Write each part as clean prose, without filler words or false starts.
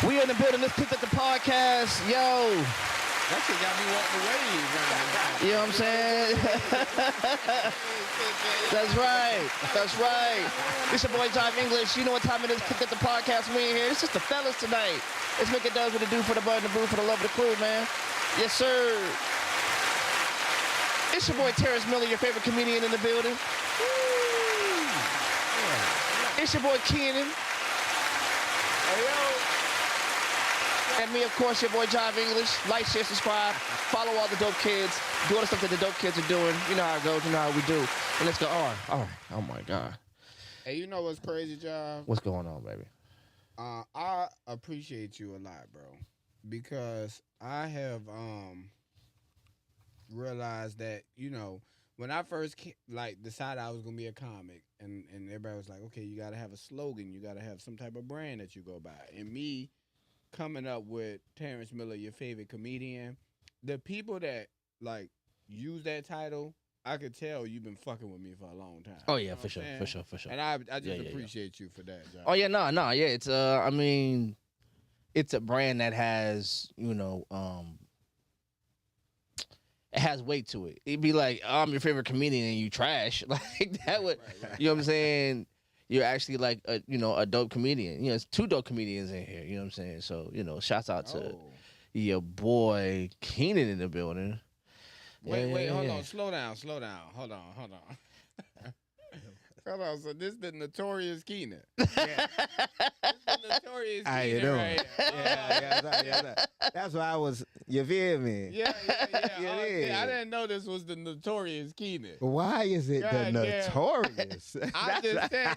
We in the building. Let's pick up the podcast. Yo. That shit got me walking away. You know what I'm saying? That's right. That's right. It's your boy Jive English. You know what time it is. Pick up the podcast. We in here. It's just the fellas tonight. Let's make it does what it do for the bud and the brew for the love of the crew, man. Yes, sir. It's your boy Terrence Miller, your favorite comedian in the building. It's your boy Keenan. Hey, yo. And me, of course, your boy Jive English. Like, share, subscribe. Follow all the dope kids. Do all the stuff that the dope kids are doing. You know how it goes. You know how we do. And let's go. All right. Oh, my God. Hey, you know what's crazy, Job? What's going on, baby? I appreciate you a lot, bro. Because I have realized that, you know, when I first decided I was going to be a comic, and everybody was like, okay, you got to have a slogan. You got to have some type of brand that you go by. And me coming up with Terrence Miller, your favorite comedian, the people that, like, use that title, I could tell you've been fucking with me for a long time. Oh, yeah, for sure. And I just appreciate you for that, John. Oh, yeah, no, yeah. It's, I mean, it's a brand that has, you know, it has weight to it. It'd be like, oh, I'm your favorite comedian and you trash. Like, that would, Right. you know what I'm saying? You're actually like a dope comedian. You know, it's two dope comedians in here. You know what I'm saying? So, you know, shouts out to your boy Keenan in the building. Wait, hold on. Slow down. Hold on. Hold on. So this the notorious Keenan. Yeah. This the notorious How you Keenan doing? right here. Yeah. That's why I was. You feel me? Yeah. Yeah. I didn't know this was the notorious Keenan. Why is it the God damn. notorious? I just said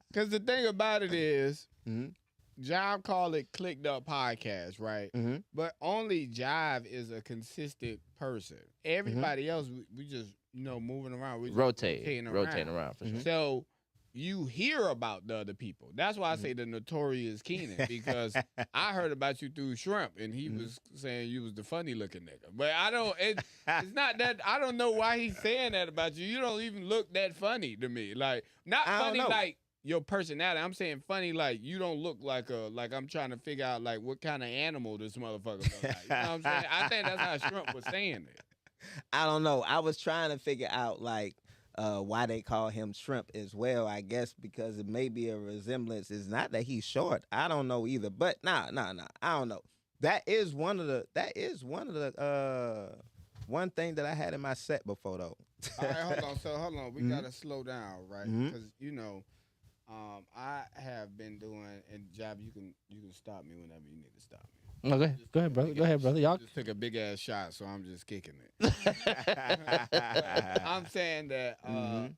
because the thing about it is, Mhm. Jive call it Clicked Up Podcast, right? Mm-hmm. But only Jive is a consistent person. Everybody else, we just, you know, moving around. We just Rotating around for sure. So you hear about the other people. That's why I say the notorious Keenan, because I heard about you through Shrimp, and he was saying you was the funny looking nigga. But it's not that. I don't know why he's saying that about you. You don't even look that funny to me. Like, not I don't funny know. like your personality. I'm saying funny like you don't look like I'm trying to figure out like what kind of animal this motherfucker look like. You know what I'm saying? I think that's how Shrimp was saying it. I don't know. I was trying to figure out like why they call him Shrimp as well. I guess because it may be a resemblance. It's not that he's short. I don't know either. But nah. I don't know. That is one of the. One thing that I had in my set before though. All right, hold on. We gotta slow down, right? Mhm. Because you know, I have been doing, and Job, you can stop me whenever you need to stop me. No, go ahead, brother. Y'all just took a big ass shot, so I'm just kicking it. I'm saying that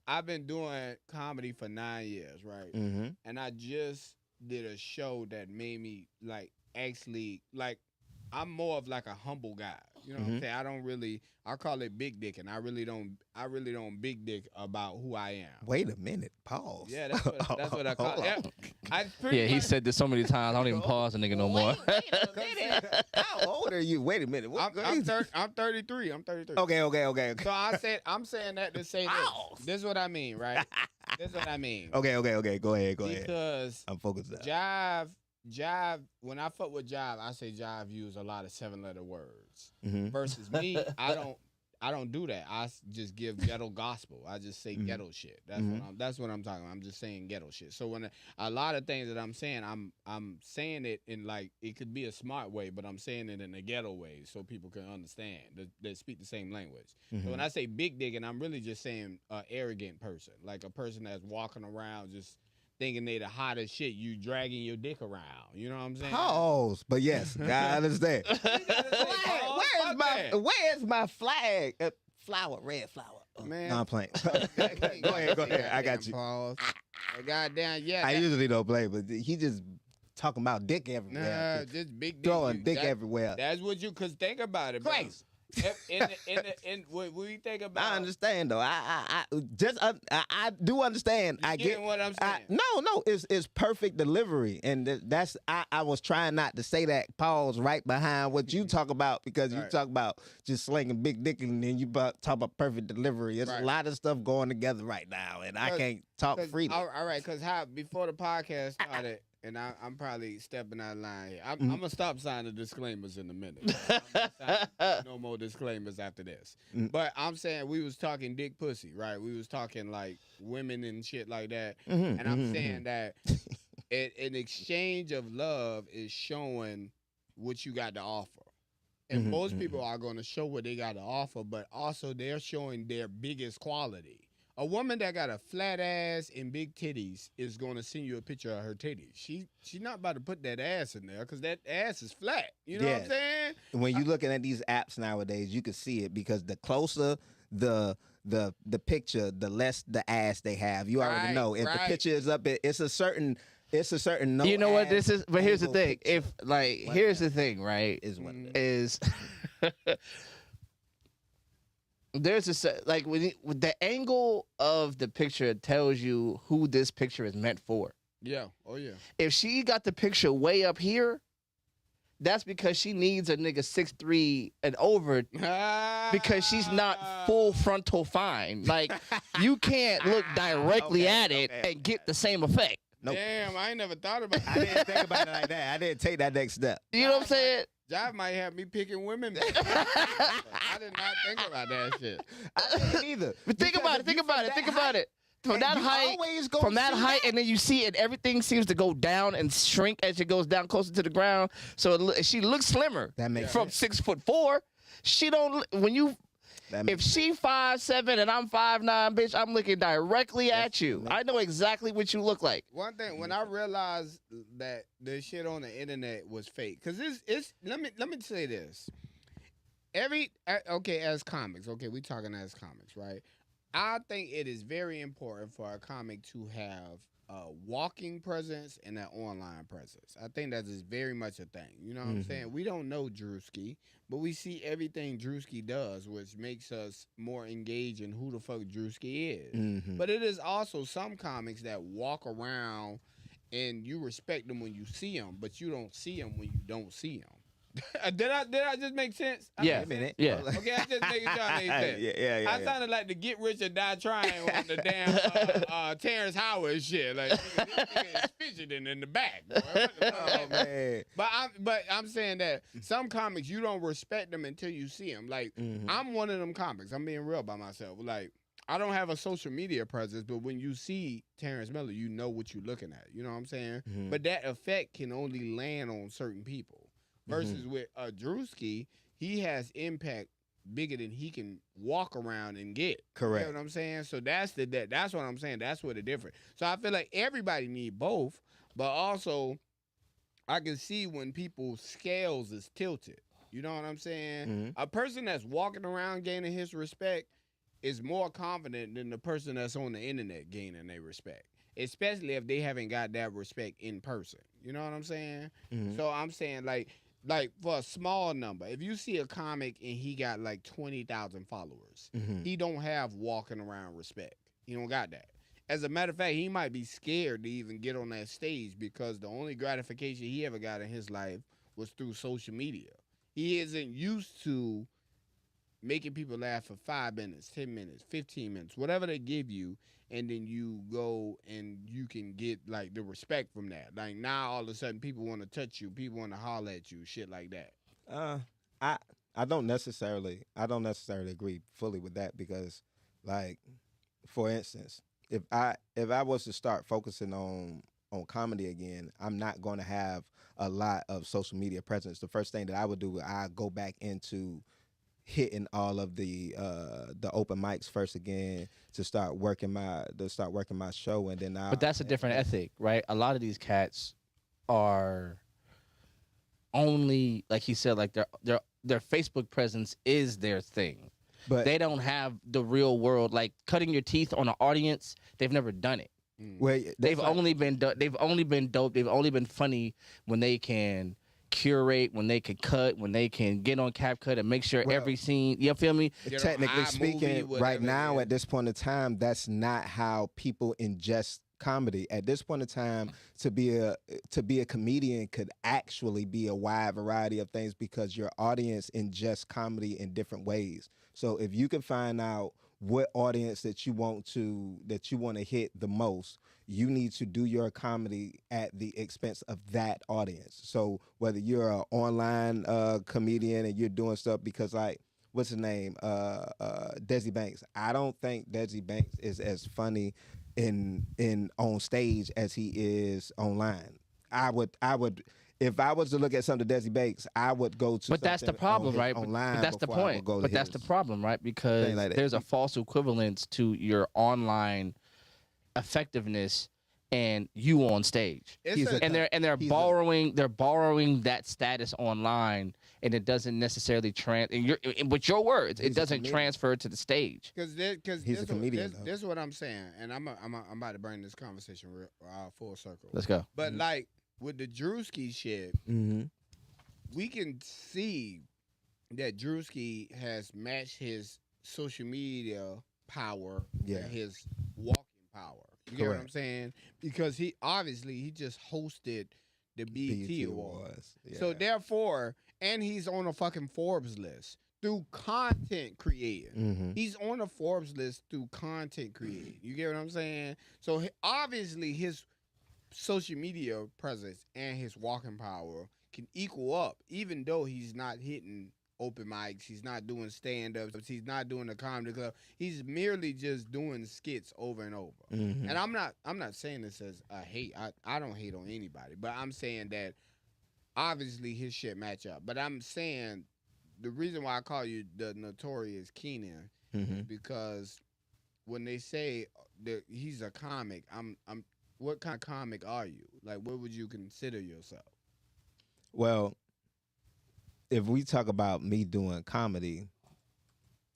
I've been doing comedy for 9 years, right? Mm-hmm. And I just did a show that made me like actually like I'm more of like a humble guy. You know what I'm saying? I call it big dick, and I really don't big dick about who I am. Wait a minute. Pause. Yeah, that's what I call it. Yeah, he said this so many times. I don't even pause a nigga no more. Wait a minute. How old are you? Wait a minute. I'm 33. I'm 33. Okay. So I'm saying that to say this is what I mean, right? This is what I mean. Okay. Go ahead. Because I'm focused now. Jive, when I fuck with Jive, I say Jive use a lot of 7-letter words. Mm-hmm. Versus me, I don't do that. I just give ghetto gospel. I just say ghetto shit. That's what I'm talking about. I'm just saying ghetto shit. So when a lot of things that I'm saying, I'm saying it in like it could be a smart way, but I'm saying it in a ghetto way so people can understand that speak the same language. So when I say big dick, and I'm really just saying an arrogant person, like a person that's walking around just thinking they the hottest shit, you dragging your dick around. You know what I'm saying? Pause. But yes, I understand. Where's my flag? Flower, red flower. Man. No, I'm playing. Go ahead. I got you. Pause. Goddamn, yeah. I usually don't play, but he just talking about dick everywhere. Nah, just big dick. Throwing dick everywhere. That's what you, cause think about it, bro. Crazy. In when we think about, I understand though. I do understand. You I get what I'm saying. No. It's perfect delivery, and that's I was trying not to say that pause right behind what you talk about because you talk about just slinging big dick and then you talk about perfect delivery. It's a lot of stuff going together right now, and I can't talk freely. All right, because before the podcast started, and I'm probably stepping out of line here. I'm gonna stop signing disclaimers in a minute. I'm not signing no more disclaimers after this. But I'm saying we was talking dick pussy, right? We was talking like women and shit like that. And I'm saying that an exchange of love is showing what you got to offer. And most people are going to show what they got to offer, but also they're showing their biggest quality. A woman that got a flat ass and big titties is going to send you a picture of her titties. She's not about to put that ass in there because that ass is flat. You know what I'm saying? When you're looking at these apps nowadays, you can see it because the closer the picture, the less the ass they have. You already know if the picture is up, it's a certain no. You know what this is? But here's the thing. Picture. If like, here's the thing, right? Is what it is. There's a like with the angle of the picture tells you who this picture is meant for. Yeah. Oh yeah. If she got the picture way up here, that's because she needs a nigga 6'3" and over because she's not full frontal fine. Like you can't look directly at it and get the same effect. Nope. Damn, I ain't never thought about that. I didn't think about it like that. I didn't take that next step. You know what I'm saying? Jive might have me picking women. I did not think about that shit. I didn't either. But think about it. From that height, and then you see it, everything seems to go down and shrink as it goes down closer to the ground. So she looks slimmer. That makes from sense. 6'4". She don't when you. If she 5'7" and I'm 5'9", bitch, I'm looking directly at you. I know exactly what you look like. One thing, when I realized that the shit on the internet was fake, because it's let me say this. As comics, we talking as comics, right? I think it is very important for a comic to have a walking presence and an online presence. I think that is very much a thing. You know what I'm saying? We don't know Drewski, but we see everything Drewski does, which makes us more engaged in who the fuck Drewski is. But it is also some comics that walk around and you respect them when you see them, but you don't see them when you don't see them. Did I just make sense? Yeah. Yeah. Okay, I just making sure I made sense. Yeah. I sounded like the Get Rich or Die Trying on the damn Terrence Howard shit. Like nigga is fidgeting in the back. Boy. Oh man. But I'm saying that some comics you don't respect them until you see them. Like I'm one of them comics. I'm being real by myself. Like I don't have a social media presence, but when you see Terrence Miller, you know what you're looking at. You know what I'm saying? But that effect can only land on certain people. Versus with Drewski, he has impact bigger than he can walk around and get. Correct. You know what I'm saying? So that's what I'm saying. That's what the difference. So I feel like everybody need both, but also I can see when people's scales is tilted. You know what I'm saying? A person that's walking around gaining his respect is more confident than the person that's on the internet gaining their respect. Especially if they haven't got that respect in person. You know what I'm saying? So I'm saying like for a small number, if you see a comic and he got like 20,000 followers, he don't have walking around respect. He don't got that. As a matter of fact, he might be scared to even get on that stage because the only gratification he ever got in his life was through social media. He isn't used to making people laugh for 5 minutes, 10 minutes, 15 minutes, whatever they give you, and then you go and you can get like the respect from that. Like now all of a sudden people want to touch you, people want to holler at you, shit like that. I don't necessarily agree fully with that because like for instance, if I was to start focusing on comedy again, I'm not going to have a lot of social media presence. The first thing that I would do, I go back into hitting all of the open mics first again to start working my show, and then But that's a different ethic, right? A lot of these cats are only, like he said, like their Facebook presence is their thing. But they don't have the real world, like cutting your teeth on an audience. They've never done it. Well, they've only been dope. They've only been funny when they can curate, when they can cut, when they can get on CapCut and make sure every scene, you feel me? Technically speaking, right now at this point in time, that's not how people ingest comedy. At this point in time, to be a comedian could actually be a wide variety of things because your audience ingests comedy in different ways. So if you can find out what audience that you want to hit the most, you need to do your comedy at the expense of that audience. So whether you're an online comedian and you're doing stuff because like what's his name, Desi Banks. I don't think Desi Banks is as funny in on stage as he is online. I would if I was to look at something Desi Banks, I would go to. But that's the problem, right? Online, but that's the point. But that's the problem, right? Because like there's a false equivalence to your online effectiveness and you on stage. And they're borrowing that status online, and it doesn't necessarily with your words, it doesn't transfer to the stage. Because he's a comedian. This is what I'm saying, and I'm about to bring this conversation full circle. Let's go. But like with the Drewski shit, we can see that Drewski has matched his social media power with his walking power. You get what I'm saying? Because he just hosted the BET Awards. Yeah. So therefore, and he's on a fucking Forbes list through content creating. He's on a Forbes list through content creating. You get what I'm saying? So obviously his social media presence and his walking power can equal up, even though he's not hitting open mics, he's not doing stand-ups, he's not doing a comedy club. He's merely just doing skits over and over. And I'm not saying this as a hate. I don't hate on anybody, but I'm saying that obviously his shit match up. But I'm saying the reason why I call you the Notorious Keenan is because when they say that he's a comic, I'm what kind of comic are you? Like, what would you consider yourself? Well, if we talk about me doing comedy,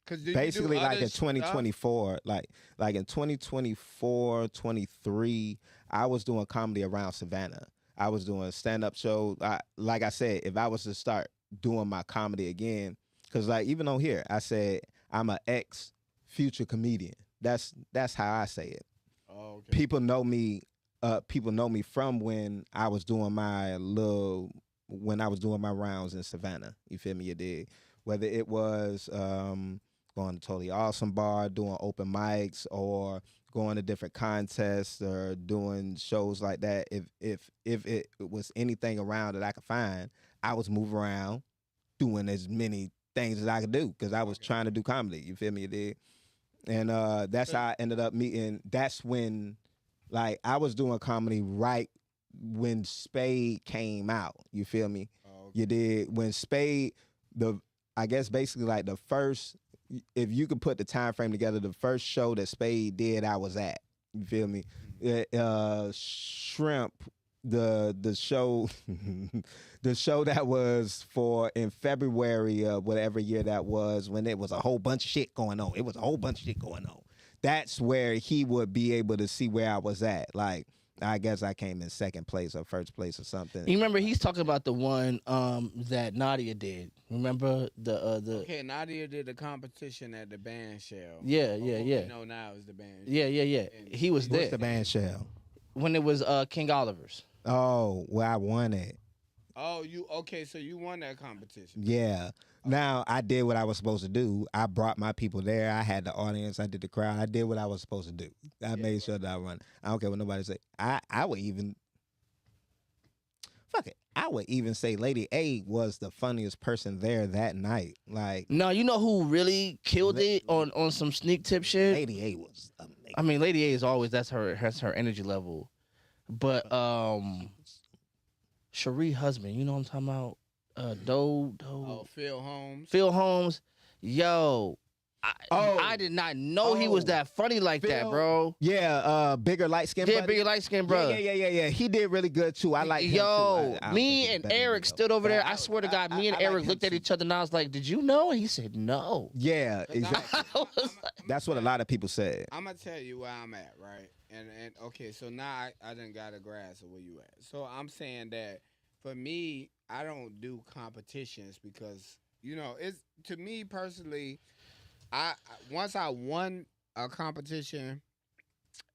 basically like in 2024, like in 2024, 23, I was doing comedy around Savannah. I was doing stand-up shows. Like I said, if I was to start doing my comedy again, because like even on here, I said I'm an ex-future comedian. That's how I say it. Oh, okay. People know me from when I was doing my rounds in Savannah. You feel me? You did. Whether it was going to Totally Awesome Bar, doing open mics, or going to different contests, or doing shows like that. If it was anything around that I could find, I was moving around doing as many things as I could do because I was trying to do comedy. You feel me? You did. And that's how I ended up meeting. That's when, like, I was doing comedy right when Spade came out. You feel me? Oh, okay. You did. When Spade, I guess basically like the first, if you could put the time frame together, the first show that Spade did, I was at. You feel me? Shrimp, the show, the show that was for in February of whatever year that was, when it was a whole bunch of shit going on. It was a whole bunch of shit going on. That's where he would be able to see where I was at. Like, I guess I came in second place or first place or something. You remember he's talking about the one that Nadia did. Remember the Okay, Nadia did a competition at the band shell. Yeah. No, now it's the band. Yeah. He was there. What's the band shell? When it was King Oliver's. Oh, well, I won it. Oh, so you won that competition. Yeah. Now, I did what I was supposed to do. I brought my people there. I had the audience. I did the crowd. I did what I was supposed to do. I made sure that I run. I don't care what nobody say. I would even, fuck it. I would even say Lady A was the funniest person there that night. Like, no, you know who really killed it on some sneak tip shit? Lady A was amazing. I mean, Lady A is always, that's her energy level. But Cherie husband, you know what I'm talking about? Phil Holmes. Phil Holmes. Yo, I did not know he was that funny like Phil, that, bro. Yeah, bigger light skin. Yeah, bigger light skin, bro. Yeah. He did really good too. I like him too. I me and Eric stood over there. I swear to God, me and Eric looked at each other and I was like, "Did you know?" And he said, "No." Yeah, exactly. That's what a lot of people said. I'm gonna tell you where I'm at, right? And okay, so now I done got a grasp of where you at. So I'm saying that for me, I don't do competitions because, you know, it's, to me personally, once I won a competition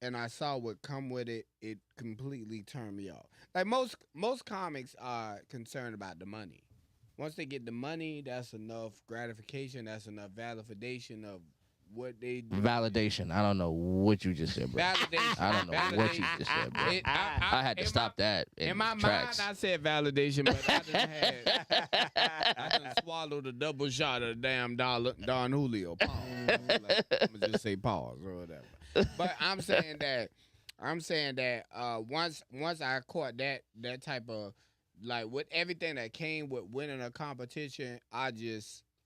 and I saw what come with it, it completely turned me off. Like most comics are concerned about the money. Once they get the money, that's enough gratification, that's enough validation of what they do. Validation. I don't know what you just said, bro. Validation. I don't know what you just said, bro. I had to stop that in my tracks. mind, I said validation, but I done swallowed a double shot of the damn Don Julio. Pause. Like, I'm gonna just say pause or whatever. But I'm saying that once I caught that type of, like, with everything that came with winning a competition,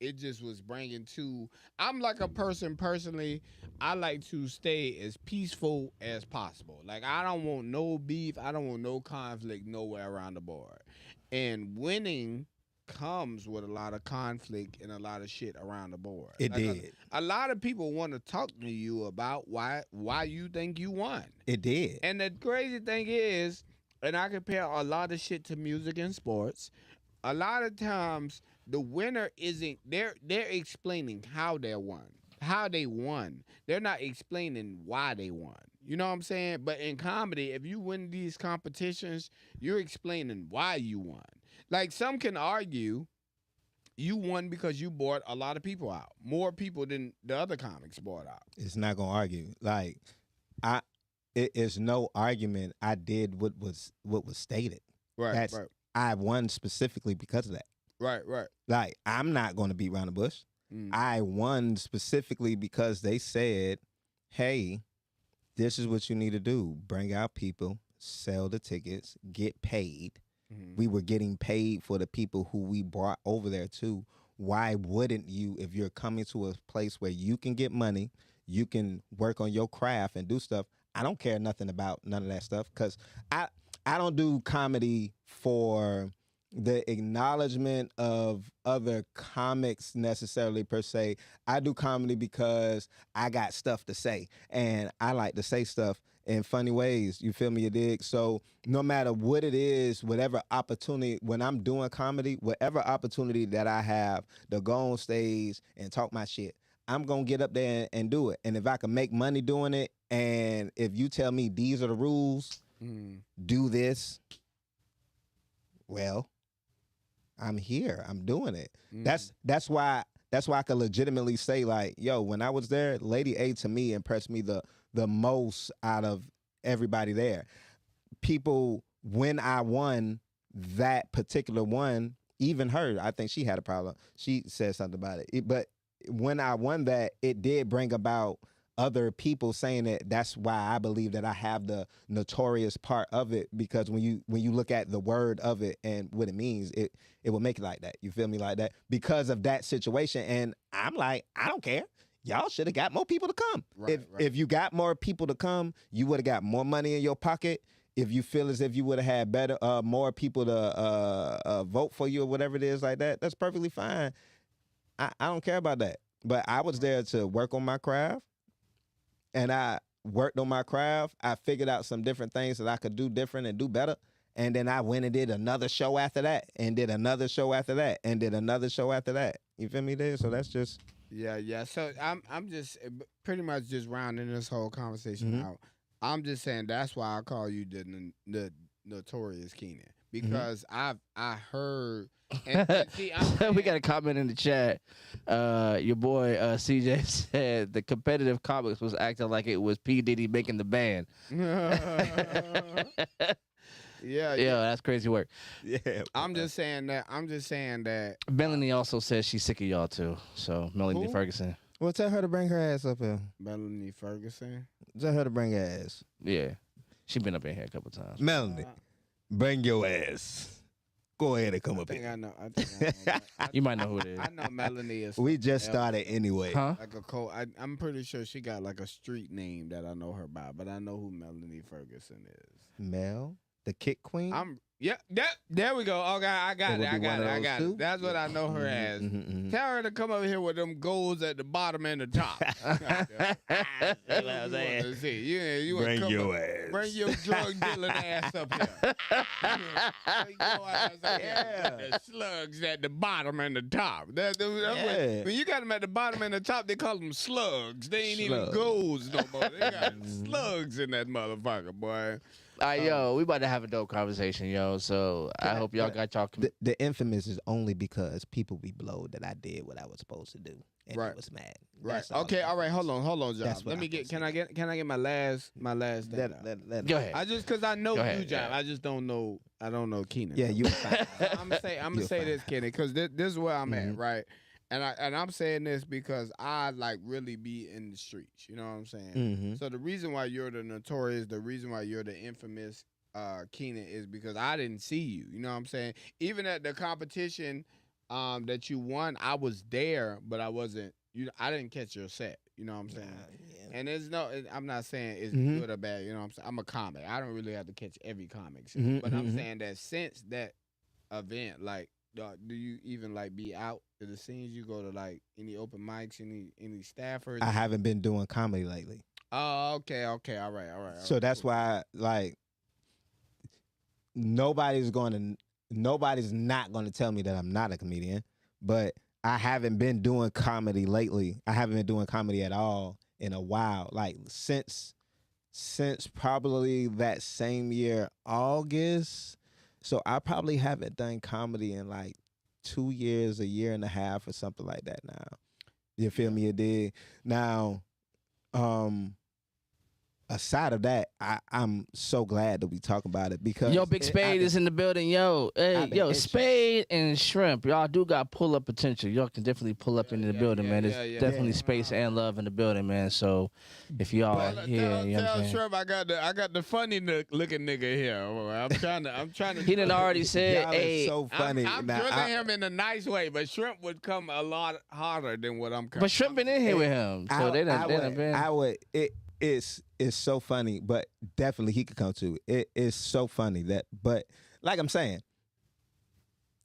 it just was bringing to. I'm like a person personally. I like to stay as peaceful as possible. Like, I don't want no beef. I don't want no conflict nowhere around the board. And winning comes with a lot of conflict and a lot of shit around the board. It like did. A lot of people want to talk to you about why you think you won. It did. And the crazy thing is, and I compare a lot of shit to music and sports, a lot of times the winner isn't, they're explaining how they won. They're not explaining why they won. You know what I'm saying? But in comedy, if you win these competitions, you're explaining why you won. Like, some can argue you won because you brought a lot of people out. More people than the other comics brought out. It's not gonna argue. Like, it is no argument. I did what was stated. Right. I won specifically because of that. Right. Like, I'm not gonna beat around the bush. I won specifically because they said, hey, this is what you need to do. Bring out people, sell the tickets, get paid. We were getting paid for the people who we brought over there too. Why wouldn't you, if you're coming to a place where you can get money, you can work on your craft and do stuff? I don't care nothing about none of that stuff, because I don't do comedy for the acknowledgement of other comics necessarily per se. I do comedy because I got stuff to say, and I like to say stuff in funny ways. You feel me? You dig? So no matter what it is, whatever opportunity, when I'm doing comedy, whatever opportunity that I have to go on stage and talk my shit, I'm going to get up there and do it. And if I can make money doing it, and if you tell me these are the rules, do this, well, I'm here. I'm doing it. That's why I can legitimately say, like, yo, when I was there, Lady A to me impressed me the most out of everybody there. People, when I won that particular one, even her, I think she had a problem. She said something about it. But when I won that, it did bring about other people saying that that's why I believe that I have the notorious part of it, because when you look at the word of it and what it means, it will make it like that. You feel me? Like that because of that situation. And I'm like, I don't care. Y'all should have got more people to come. If you got more people to come, you would have got more money in your pocket. If you feel as if you would have had more people to vote for you or whatever it is like that, that's perfectly fine. I don't care about that. But I was there to work on my craft, and I worked on my craft. I figured out some different things that I could do different and do better. And then I went and did another show after that, and did another show after that, and did another show after that. You feel me there? So that's just... Yeah. So I'm just pretty much just rounding this whole conversation out. I'm just saying that's why I call you the Notorious Keenan, because I heard. And see, we got a comment in the chat. Your boy CJ said the competitive comics was acting like it was P. Diddy making the band. Yeah, that's crazy work. Yeah. I'm just saying that. Melanie also says she's sick of y'all too. So Melanie Ferguson. Well, tell her to bring her ass up here. Melanie Ferguson. Tell her to bring her ass. Yeah, she been up in here a couple times. Melanie, bring your ass. Go ahead and come up here. I think I know. You might know who it is. I know Melanie is. We just started anyway. Huh? Like I'm pretty sure she got like a street name that I know her by, but I know who Melanie Ferguson is. Mel, the Kick Queen. There we go. Okay, I got it. I got two? it. That's what I know her as. Tell her to come over here with them goals at the bottom and the top. You bring your ass. Bring your drug dealing ass up here. Bring your ass up here. The slugs at the bottom and the top. That's when you got them at the bottom and the top, they call them slugs. They ain't even goals no more. They got slugs in that motherfucker, boy. Yo, we about to have a dope conversation, yo. So I hope y'all got y'all. The infamous is only because people be blowed that I did what I was supposed to do, and Right. it was mad. Right. That's all Okay. it All right. is. Hold on, John. That's what Let me I'm get. gonna Can I get my last thing? out? Go ahead. I just because I know Go you, ahead, John. yeah. I just don't know. I don't know Keenan. Yeah, you. I'm gonna say this, Kenny, because this is where I'm at, right? And I'm saying this because I like really be in the streets. You know what I'm saying? Mm-hmm. So the reason why you're the notorious, the reason why you're the infamous Keenan is because I didn't see you. You know what I'm saying? Even at the competition that you won, I was there, but I wasn't. I didn't catch your set. You know what I'm saying? Yeah. And I'm not saying it's Mhm. good or bad. You know what I'm saying? I'm a comic. I don't really have to catch every comic. Mhm, But I'm mhm. saying that since that event, like, do you even like be out to the scenes? You go to like any open mics, any staffers? I haven't been doing comedy lately, Oh, okay, all right. so that's why like nobody's not going to tell me that I'm not a comedian, but I haven't been doing comedy lately. I haven't been doing comedy at all in a while, like since probably that same year, August. So I probably haven't done comedy in like 2 years, a year and a half or something like that now. You feel me? It did. Now, aside of that, I'm so glad that we talk about it because Yo, Big Spade is in the building. Yo, hey, I've been yo, itching. Spade and Shrimp. Y'all do got pull up potential. Y'all can definitely pull up into the building, man. There's definitely space and love in the building, man. So if y'all here, you know what I'm saying? Shrimp, I got the funny looking nigga here. I'm trying to. He done already said, y'all hey, is so funny. I'm Now, drilling him in a nice way, but Shrimp would come a lot harder than what I'm coming. but Shrimp been in here with him, so they done been. I would. It's so funny, but definitely he could come too. It is so funny but like I'm saying,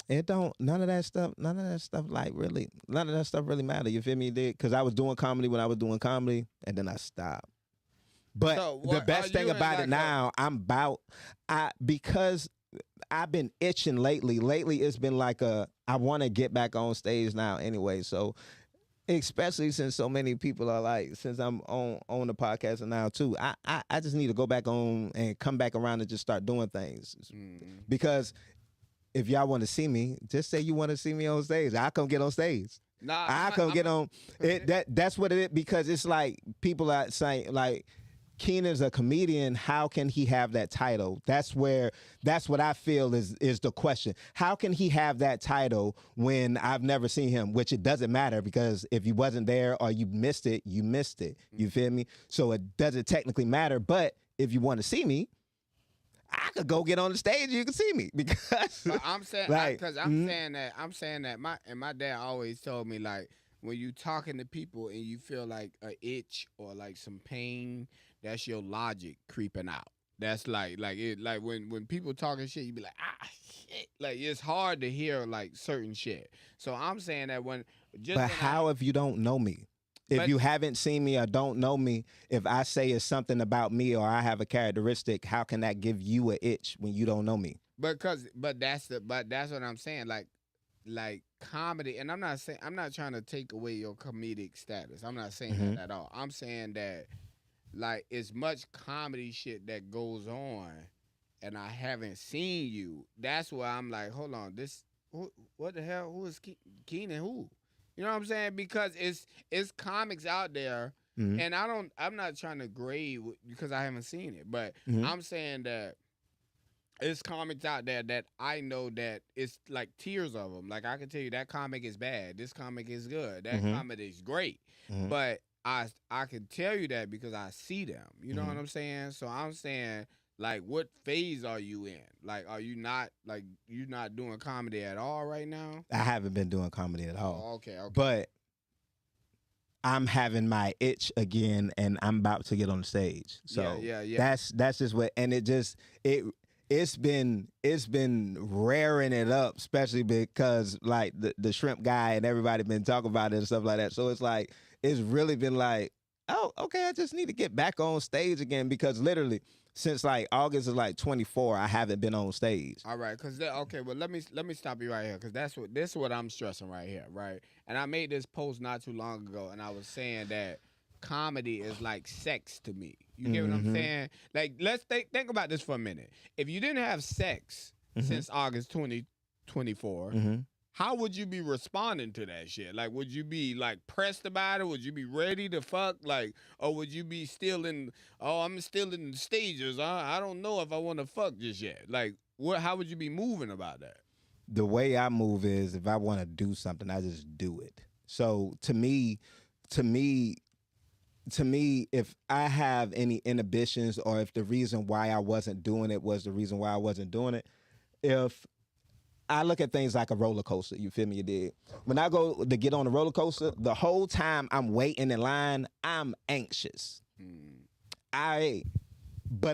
it don't none of that stuff really matter. You feel me? Because I was doing comedy when I was doing comedy, and then I stopped. But So, the best thing about it now, because I've been itching lately. Lately, it's been like I want to get back on stage now anyway. So, especially since so many people are like, since I'm on the podcast now too, I just need to go back on and come back around and just start doing things. Because if y'all want to see me, just say you want to see me on stage. I'll come get on stage. I'll come get on. That's what it is, because it's like people are saying like, Keenan's a comedian. How can he have that title? That's what I feel is the question. How can he have that title when I've never seen him? Which it doesn't matter, because if you wasn't there or you missed it, you missed it. You feel me? So it doesn't technically matter. But if you want to see me, I could go get on the stage and you can see me, because But I'm saying like, saying that my dad always told me, like, when you talking to people and you feel like a itch or like some pain, that's your logic creeping out. That's like when people talking shit, you be like, shit. Like, it's hard to hear like certain shit. So I'm saying that how if you don't know me? If you haven't seen me or don't know me, if I say it's something about me or I have a characteristic, how can that give you an itch when you don't know me? But that's what I'm saying. Like comedy, and I'm not trying to take away your comedic status. I'm not saying that at all. I'm saying that like it's much comedy shit that goes on, and I haven't seen you. That's why I'm like, hold on, what the hell? Who is Keenan? Who? You know what I'm saying? Because it's comics out there, and I'm not trying to grade because I haven't seen it, but I'm saying that it's comics out there that I know that it's like tiers of them. Like, I can tell you that comic is bad, this comic is good, that comic is great, but I can tell you that because I see them. You know what I'm saying? So I'm saying, like, what phase are you in? Like, are you not doing comedy at all right now? I haven't been doing comedy at all. Oh, okay. But I'm having my itch again, and I'm about to get on the stage. So yeah. That's just what, and it's been raring it up, especially because like the shrimp guy and everybody been talking about it and stuff like that. So it's like, it's really been like, oh, okay, I just need to get back on stage again, because literally since like August of like 24, I haven't been on stage. All right, well, let me stop you right here, because this is what I'm stressing right here, right? And I made this post not too long ago, and I was saying that comedy is like sex to me. You get what I'm saying? Like, let's think about this for a minute. If you didn't have sex since August 2024, how would you be responding to that shit? Like, would you be like pressed about it? Would you be ready to fuck? Like, or would you be still in? Oh, I'm still in the stages. I don't know if I want to fuck just yet. Like, what? How would you be moving about that? The way I move is if I want to do something, I just do it. So to me, if I have any inhibitions or if the reason why I wasn't doing it was the reason why I wasn't doing it, if I look at things like a roller coaster, you feel me, you dig? When I go to get on a roller coaster, the whole time I'm waiting in line, I'm anxious. But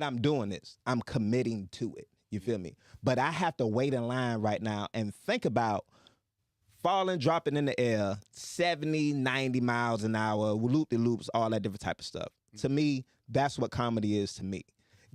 I'm doing this. I'm committing to it, you feel me? But I have to wait in line right now and think about falling, dropping in the air, 70, 90 miles an hour, loop-de-loops, all that different type of stuff. To me, that's what comedy is to me.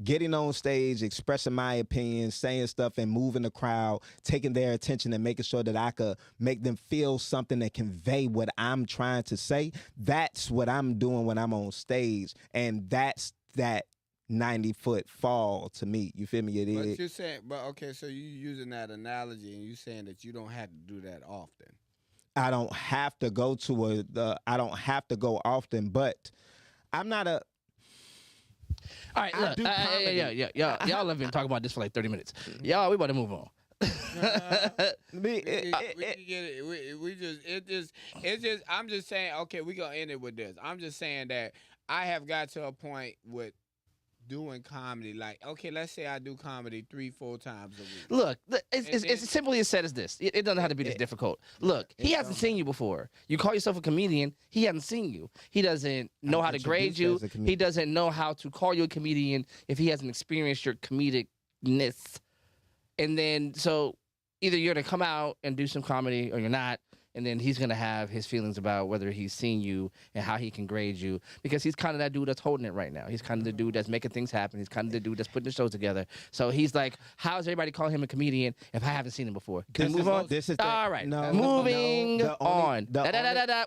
Getting on stage, expressing my opinion, saying stuff and moving the crowd, taking their attention and making sure that I could make them feel something and convey what I'm trying to say. That's what I'm doing when I'm on stage. And that's that 90-foot fall to me. You feel me? But you're saying, okay, so you using that analogy and you saying that you don't have to do that often. I don't have to go I don't have to go often, but I'm not a. All right, look, y'all have been talking about this for like 30 minutes. Y'all, we about to move on. I'm just saying, okay, we gonna end it with this. I'm just saying that I have got to a point with doing comedy. Like, okay, let's say I do comedy 3-4 times a week. Look, it's simply as said as this. It doesn't have to be this difficult. Look, he hasn't seen you before. You call yourself a comedian. He hasn't seen you. He doesn't know how to grade you. He doesn't know how to call you a comedian if he hasn't experienced your comedicness. And then, so either you're going to come out and do some comedy or you're not. And then he's going to have his feelings about whether he's seen you and how he can grade you. Because he's kind of that dude that's holding it right now. He's kind of the dude that's making things happen. He's kind of the dude that's putting the shows together. So he's like, how's everybody calling him a comedian if I haven't seen him before? Can we move on? All right. Moving on.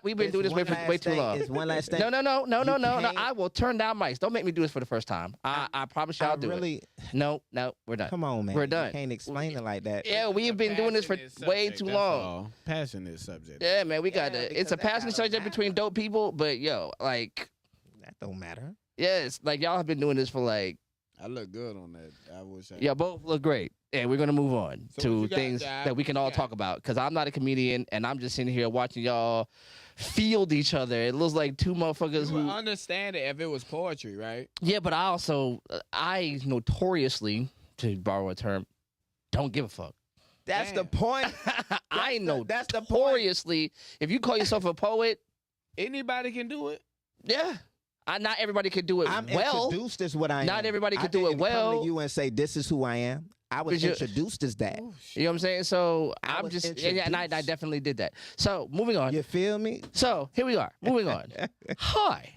We've been doing this way too long. One last thing. No. I will turn down mics. Don't make me do this for the first time. I promise you I'll do it. No, we're done. Come on, man. We're done. You can't explain it like that. Yeah, we've been doing this for way too long. Passionate subject. Yeah, man, we got to. It's a passionate subject between dope people, but yo, like that don't matter. Yes, like y'all have been doing this for like. I look good on that. I wish. Yeah, both look great, and we're gonna move on to things that we can all talk about. Because I'm not a comedian, and I'm just sitting here watching y'all field each other. It looks like two motherfuckers who understand it if it was poetry, right? Yeah, but I notoriously, to borrow a term, don't give a fuck. That's the point. I know. That's notoriously. If you call yourself a poet, anybody can do it. Yeah. Not everybody could do it well. Introduced as what I am. Not everybody could do it well. Come to you and say, "This is who I am." I was introduced as that. You know what I'm saying? So I'm just, and I definitely did that. So moving on. You feel me? So here we are. Moving on. Hi,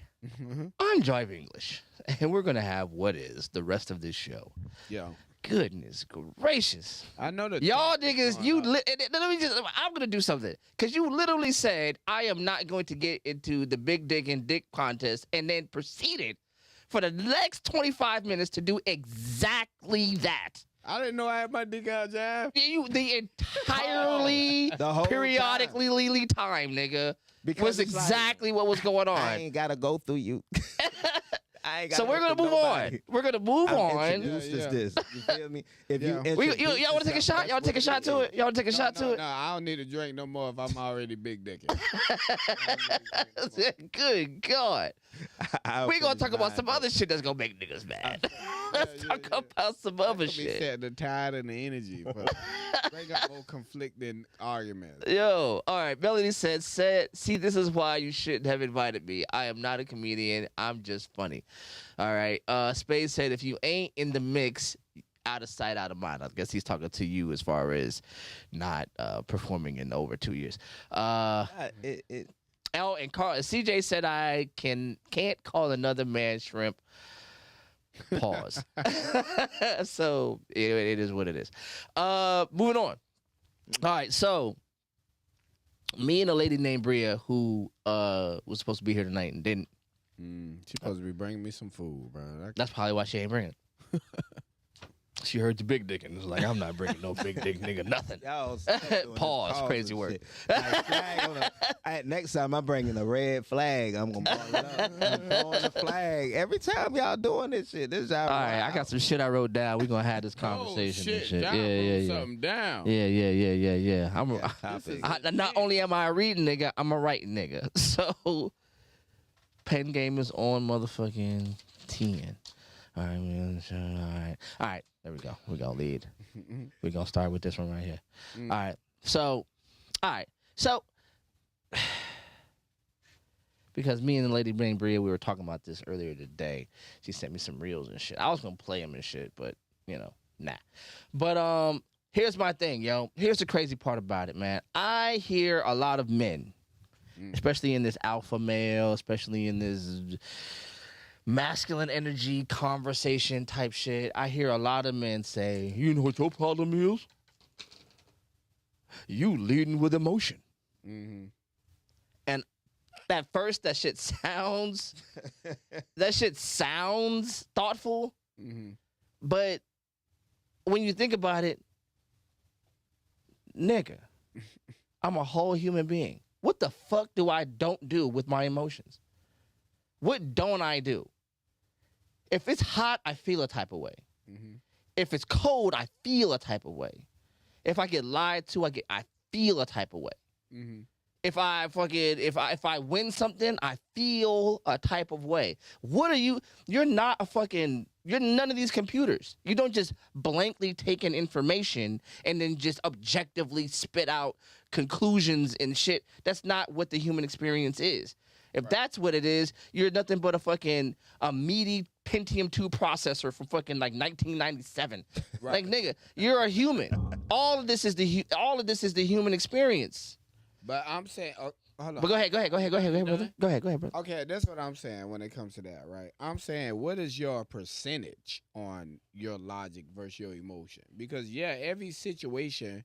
I'm Drive English, and we're gonna have what is the rest of this show. Yeah. Goodness gracious! I know that y'all niggas. I'm gonna do something because you literally said I am not going to get into the big dick and dick contest, and then proceeded for the next 25 minutes to do exactly that. I didn't know I had my dick out, Jav. The entirely periodically time, nigga, was exactly what was going on. I ain't gotta go through you. So we're gonna move on. We're gonna move on. This. You feel me? If y'all want to take a shot? Y'all take a shot to it? Y'all want to take a shot to it? No, I don't need a drink no more if I'm already big dicking. Good God. We're gonna talk about some other shit that's gonna make niggas mad. Let's talk about some other shit. Set the tide and the energy. Bring up more conflicting arguments. Yo, all right. Melody said, see, this is why you shouldn't have invited me. I am not a comedian. I'm just funny. All right. Spade said, if you ain't in the mix, out of sight, out of mind. I guess he's talking to you as far as not performing in over 2 years. And Carl, CJ said I can't call another man shrimp. Pause. So it is what it is. Moving on. All right, so me and a lady named Bria who was supposed to be here tonight and didn't. She supposed to be bringing me some food, bro. That's probably why she ain't bringing it. She heard the big dick and was like, I'm not bringing no big dick nigga nothing. Pause, crazy word. Like, next time I'm bringing a red flag, I'm going to ball it up. I'm throwing the flag. Every time y'all doing this shit, this y'all. All right, I got some shit I wrote down. We're going to have this conversation. Oh, shit. Yeah. Something down. Yeah. Not only am I a reading nigga, I'm a writing nigga. So, pen game is on motherfucking 10. All right, man. All right. There we go. We're going to lead. We're going to start with this one right here. All right. So, because me and the lady Bria, we were talking about this earlier today. She sent me some reels and shit. I was going to play them and shit, but, nah. But here's my thing, yo. Here's the crazy part about it, man. I hear a lot of men, especially in this alpha male, especially in this masculine energy conversation type shit. I hear a lot of men say, you know what your problem is? You leading with emotion. Mm-hmm. And at first that shit sounds thoughtful. Mm-hmm. But when you think about it, nigga, I'm a whole human being. What the fuck do I don't do with my emotions? What don't I do? If it's hot, I feel a type of way. Mm-hmm. If it's cold, I feel a type of way. If I get lied to, I feel a type of way. Mm-hmm. If I win something, I feel a type of way. What are you? You're none of these computers. You don't just blankly take in information and then just objectively spit out conclusions and shit. That's not what the human experience is. If that's what it is, you're nothing but a meaty Pentium 2 processor from fucking like 1997. Right. Like, nigga, you're a human. All of this is the human experience. But I'm saying, hold on. But go ahead, brother. Go ahead, brother. Okay, that's what I'm saying when it comes to that, right? I'm saying, what is your percentage on your logic versus your emotion? Because, yeah, every situation,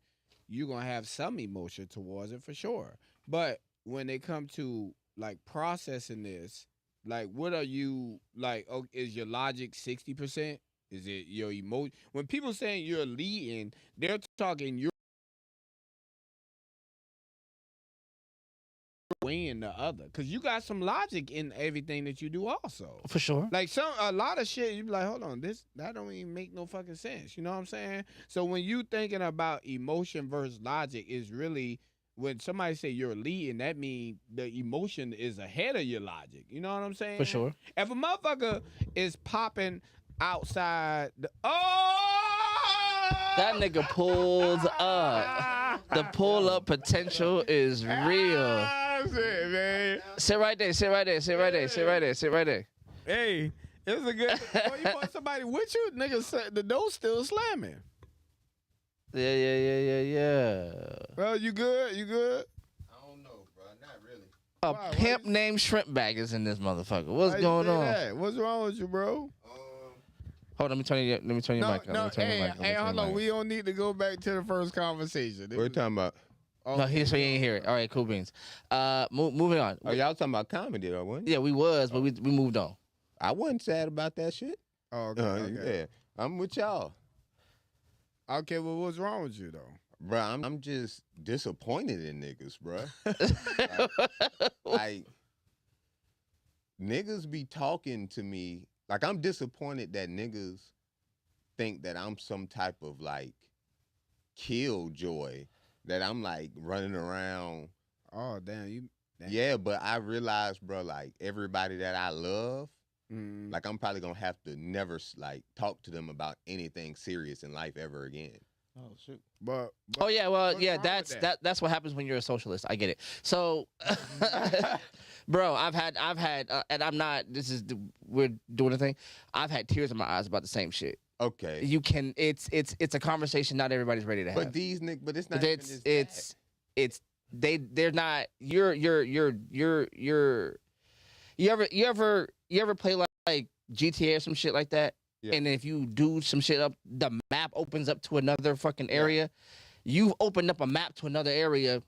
you're going to have some emotion towards it for sure. But when it comes to, like, processing this, like, what are you, like, is your logic 60%? Is it your emotion? When people saying you're leading, they're talking you're weighing the other, because you got some logic in everything that you do also. For sure. Like a lot of shit, you be like, hold on, that don't even make no fucking sense. You know what I'm saying? So when you thinking about emotion versus logic, is really when somebody say you're leading, that means the emotion is ahead of your logic. You know what I'm saying? For sure. If a motherfucker is popping outside, That nigga pulls up. The pull up potential is real. That's it, man. Sit right there. Hey, it's a good. Boy, you want somebody with you, nigga? The door's still slamming. Yeah. Well, you good? I don't know, bro. Not really. A Why pimp you- named Shrimp Bag is in this motherfucker. What's Why you going say on? that? What's wrong with you, bro? Hold on, let me turn your mic on. Hey, hold on. We don't need to go back to the first conversation. What are you talking about? No, he ain't hear it. All right, cool beans. Moving on. Oh, y'all talking about comedy, though, wasn't you? Yeah, we was, but we moved on. I wasn't sad about that shit. Oh, okay. Yeah, I'm with y'all. Okay, well, what's wrong with you, though? Bro, I'm just disappointed in niggas, bro. like, niggas be talking to me. Like, I'm disappointed that niggas think that I'm some type of, like, killjoy. That I'm, like, running around. Oh, damn. Yeah, but I realized, bro, like, everybody that I love, Mm. like, I'm probably gonna have to never, like, talk to them about anything serious in life ever again. Oh shoot. But Oh yeah, well what's yeah, wrong with that's what happens when you're a socialist. I get it. So, bro, I've had, and I'm not. We're doing a thing. I've had tears in my eyes about the same shit. Okay. You can. It's a conversation not everybody's ready to have. But these niggas, but it's not. They're not. You ever play like GTA or some shit like that? Yeah. And if you do some shit up, the map opens up to another fucking area. You've opened up a map to another area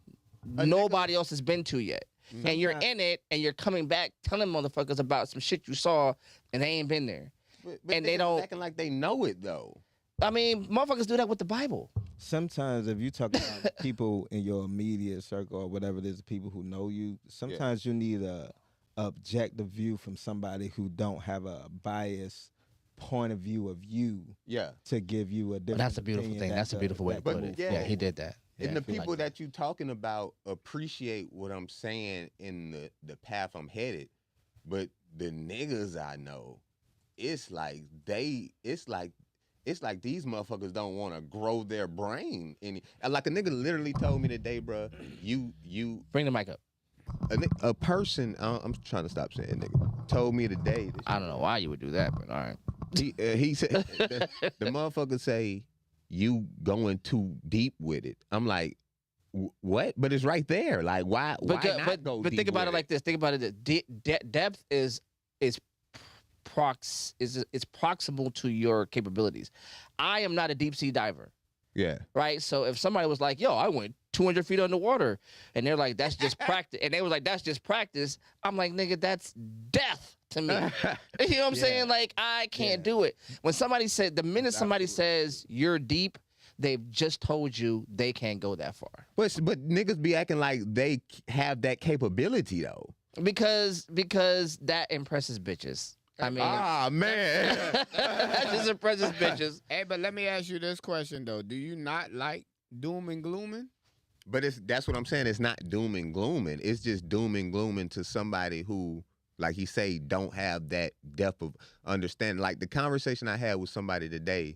nobody else has been to yet. and you're in it, and you're coming back telling motherfuckers about some shit you saw, and they ain't been there. But And they don't acting like they know it though. I mean, motherfuckers do that with the Bible. Sometimes if you talk about people in your immediate circle or whatever it is, people who know you, sometimes you need a objective view from somebody who don't have a biased point of view of you to give you a different That's a beautiful opinion. thing. That's a beautiful way to put it. Yeah, he did that. And Yeah, the I feel people like that you talking about appreciate what I'm saying in the path I'm headed, but the niggas I know, it's like these motherfuckers don't want to grow their brain any. Like a nigga literally told me today, bro. You bring the mic up. a person. I'm trying to stop saying nigga. Told me today. I don't know why you would do that, but all right. He said the motherfucker say you going too deep with it. I'm like, what? But it's right there. Like why not go but deep think about with it like this. Think about it. Depth is proximal to your capabilities. I am not a deep sea diver. Yeah. Right. So if somebody was like, "Yo, I went 200 feet underwater," and they're like, "That's just practice," and they was like, "That's just practice," I'm like, "Nigga, that's death to me." You know what I'm saying? Like, I can't do it. When somebody said, the minute somebody says you're deep, they've just told you they can't go that far. But niggas be acting like they have that capability though. Because that impresses bitches. I mean, man, that just impresses bitches. Hey, but let me ask you this question though: do you not like doom and glooming? But that's what I'm saying. It's not doom and glooming. It's just doom and glooming to somebody who, like he say, don't have that depth of understanding. Like the conversation I had with somebody today,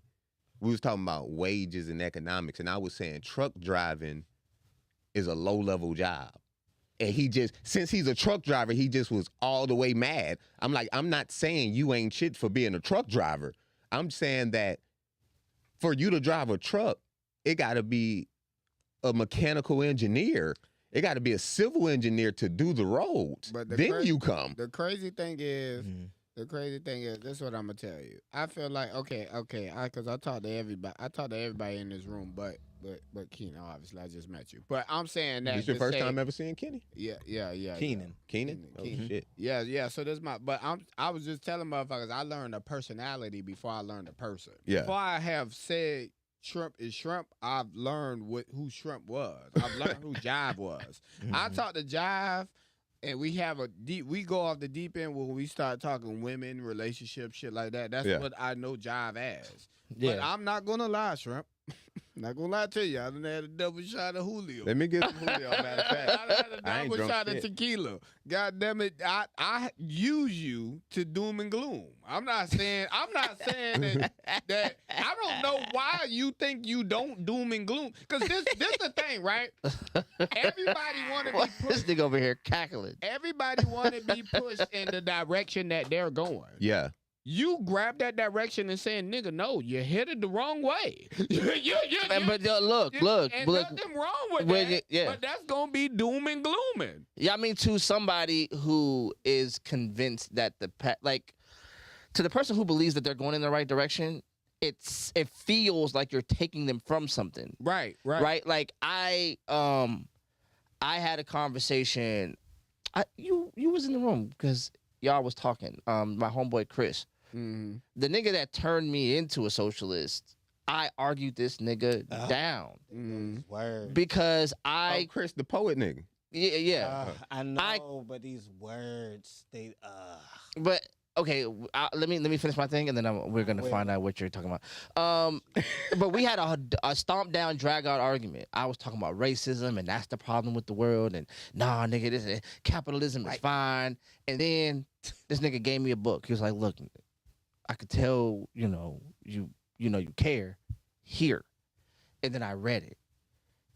we was talking about wages and economics, and I was saying truck driving is a low-level job. And he just, since he's a truck driver, he just was all the way mad. I'm like, I'm not saying you ain't shit for being a truck driver. I'm saying that for you to drive a truck, it got to be a mechanical engineer. It got to be a civil engineer to do the roads. But then you come. The crazy thing is, this is what I'm gonna tell you. I feel like because I talk to everybody in this room, but Keenan, obviously, I just met you. But I'm saying that This your first time ever seeing Kenny? Yeah. Keenan. Oh shit. Yeah. So this I was just telling motherfuckers I learned a personality before I learned a person. Yeah. Before I have said shrimp is shrimp, I've learned who shrimp was. I've learned who Jive was. I talked to Jive. And we go off the deep end when we start talking women, relationships, shit like that. That's what I know Jive as. Yeah. But I'm not gonna lie, Shrimp. Not gonna lie to you. I done had a double shot of Julio. Let me get some Julio, matter of fact. I done had a double shot of tequila. God damn it. I use you to doom and gloom. I'm not saying that I don't know why you think you don't doom and gloom. Cause this the thing, right? Everybody wanna be pushed. This nigga over here cackling. Everybody wanna be pushed in the direction that they're going. Yeah. You grab that direction and saying, "Nigga, no, you hit it the wrong way." But look, and nothing wrong with that. But that's gonna be doom and glooming. Yeah, I mean, to somebody who is convinced that to the person who believes that they're going in the right direction, it feels like you're taking them from something. Right. Like I had a conversation. You was in the room because y'all was talking. My homeboy Chris. Mm-hmm. The nigga that turned me into a socialist, I argued this nigga down. Word. Because Chris the poet nigga. Yeah. I know, but these words, they But okay, let me finish my thing, and then we're gonna find out what you're talking about. But we had a stomp down, drag out argument. I was talking about racism, and that's the problem with the world. And nah, nigga, this capitalism is fine. And then this nigga gave me a book. He was like, "Look, I could tell, you care here." And then I read it,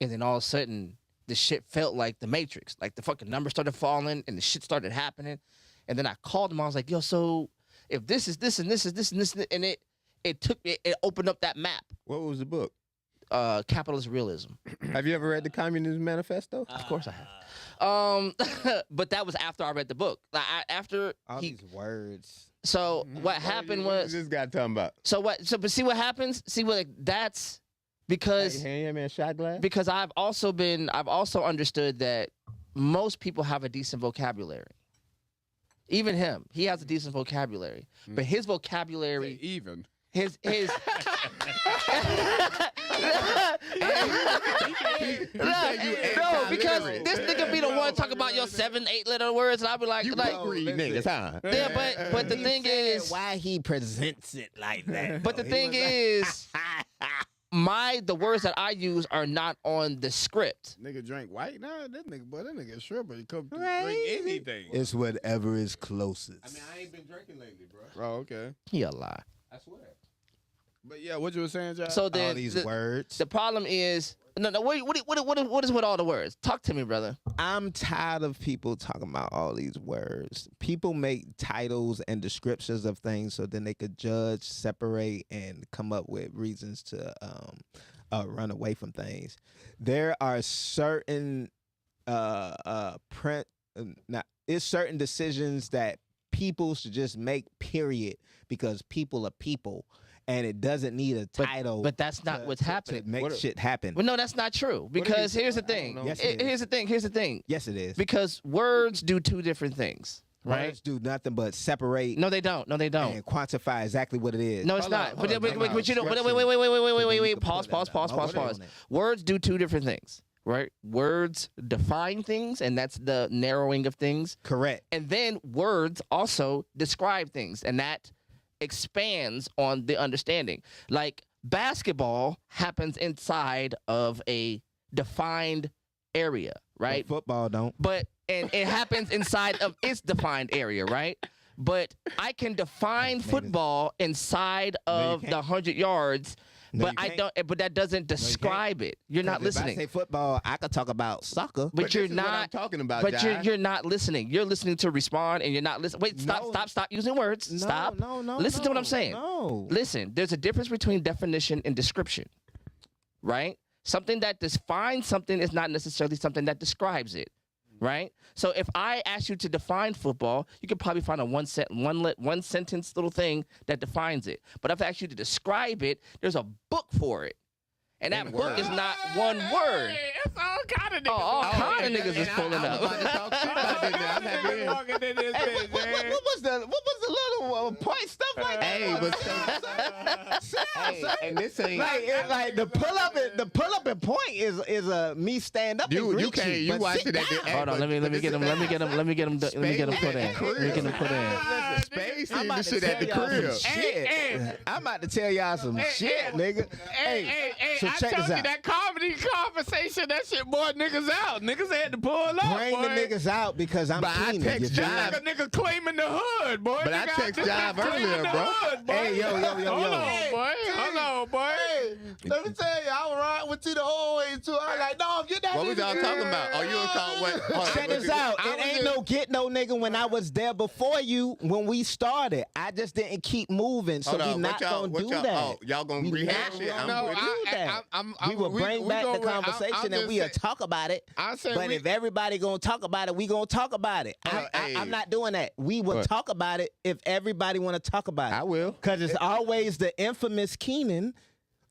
and then all of a sudden, the shit felt like the Matrix. Like the fucking numbers started falling, and the shit started happening. And then I called him. I was like, "Yo, so if this is this and this is this and this," and it opened up that map. What was the book? Capitalist Realism. Have you ever read the Communist Manifesto? Of course I have. But that was after I read the book. Like after all these words. So what happened was this guy talking about. But see what happens. See what that's because Hey, man, shot glass. because I've also understood that most people have a decent vocabulary. Even him, he has a decent vocabulary, but his vocabulary, Even. his no, because this nigga be the one talking about your 7-8 letter words, and I'll be like, read niggas, huh? yeah, but the thing is, why he presents it like that. but the thing is, the words that I use are not on the script. Nigga drink white now. That nigga stripper. He come drink anything. It's whatever is closest. I mean, I ain't been drinking lately, bro. Oh, okay. He a lie. I swear. But yeah, what you were saying, Josh? So then all these words. the problem is no. What is with all the words? Talk to me, brother. I'm tired of people talking about all these words. People make titles and descriptions of things so then they could judge, separate, and come up with reasons to run away from things. There are certain it's certain decisions that people should just make, period, because people are people. And it doesn't need a title. But that's not what's happening. To make shit happen. Well, no, that's not true. Because here's the thing. Yes, it is. Here's the thing. Yes, it is. Because words do two different things, right? Words do nothing but separate. No, they don't. No, they don't. And quantify exactly what it is. No, it's not. But you don't. Wait. Pause. Words do two different things, right? Words define things, and that's the narrowing of things. Correct. And then words also describe things, and that expands on the understanding. Like basketball happens inside of a defined area, right? But football don't. But and it happens inside of its defined area, right? But I can define football inside of the 100 yards. No, But I don't. But that doesn't describe it. You're not listening. If I say football, I could talk about soccer. But you're this is what I'm not talking about. But Jai. you're not listening. You're listening to respond, and you're not listening. Wait, No. stop using words. No, Stop. No. Listen to what I'm saying. No. Listen. There's a difference between definition and description, right? Something that defines something is not necessarily something that describes it, right? So if I ask you to define football, you could probably find a one sentence little thing that defines it. But if I ask you to describe it, there's a book for it. And that book is not one word. It's all kind of niggas. All kind of niggas is pulling I'm up. about to talk shit about this now. I'm happy in. Walking in this Hey, bitch, man. what was the little point stuff like that? Hey, but and this ain't. Like the pull up and point is me stand up. You and greet can't. You but watch sit it at the down. end. Hold on, let me get him put in. Let me get him put in. Space I'm and about the to shit at the tell y'all crib. some shit. I'm about to tell y'all some shit, nigga. Hey, so I check told this you out. that comedy conversation, that shit brought niggas out. Niggas had to pull up, Bring boy. the niggas out because I'm But I cleaning. text You feel Jive. me? Like a nigga claiming the hood, boy. But I Nigga, text this Jive nigga claiming earlier, the bro. hood, boy. Hey, yo. Hold on, boy. Hold on, boy. Let me tell you, I was riding with you the whole way too. I was like, no, get that What was y'all nigga. talking about? Oh, you was talking what? Hold on, Check what this you- out. I It was ain't just- no get no nigga when I was there before you when we started. I just didn't keep moving, so Hold we on, not gonna do that. Oh, y'all gonna We rehash not it? I'm gonna with do it. that. I'm We will bring back the conversation and we'll just talk about it. I said But if everybody gonna talk about it, we gonna talk about it. Hey. I'm not doing that. We will What? talk about it if everybody want to talk about it. I will. Because it's always the infamous Keenan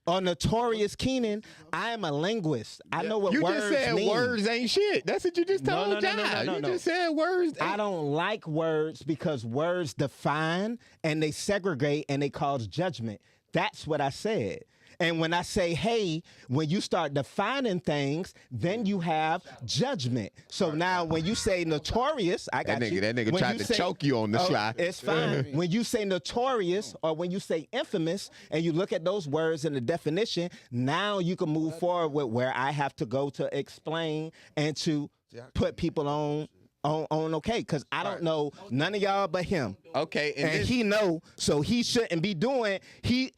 or notorious Keenan. I am a linguist. I know what You words just said mean. words ain't shit. That's what you just No, told no, no, no, Jive. no, You no. just said words. I don't like words because words define and they segregate and they cause judgment. That's what I said. And when I say, hey, when you start defining things, then you have judgment. So now when you say notorious, I got you. That nigga When tried you to say- choke you on the Oh, shot. It's fine. When you say notorious or when you say infamous and you look at those words in the definition, now you can move forward with where I have to go to explain and to put people on okay, because I don't know none of y'all but him. Okay, And this- he know, so he shouldn't be doing. He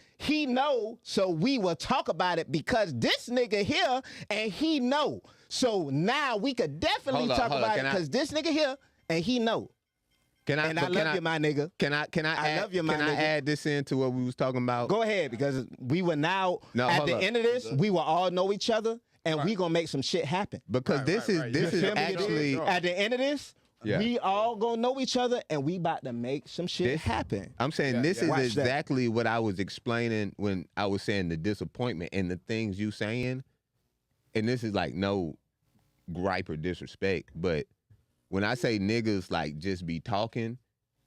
know, so we will talk about it because this nigga here and he know. So now we could definitely Hold on, talk hold on. about it Can I- because this nigga here and he know. Can I? And I but love you, my nigga. Can I I add, love you, my Can I nigga. add this into what we was talking about? Go ahead because we were now No, at hold the up. end of this, we will all know each other and we gonna make some shit happen. Because Right, this right, is right. this You is feel me? actually. At the end of this, Yeah. we all gonna know each other and we about to make some shit This- happen. I'm saying Yeah, this yeah. is Watch that. exactly what I was explaining when I was saying the disappointment and the things you saying, and this is like no, gripe or disrespect, but when I say niggas like just be talking,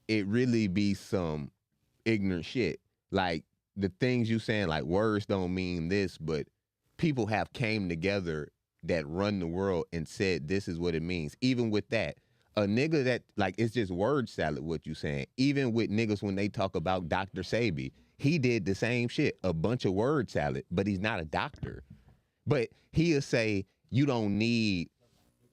it really be some ignorant shit. Like the things you saying, like words don't mean this, but people have came together that run the world and said this is what it means. Even with that, a nigga that like it's just word salad what you saying. Even with niggas when they talk about Dr. Sabi, he did the same shit, a bunch of word salad, but he's not a doctor. But he'll say you don't need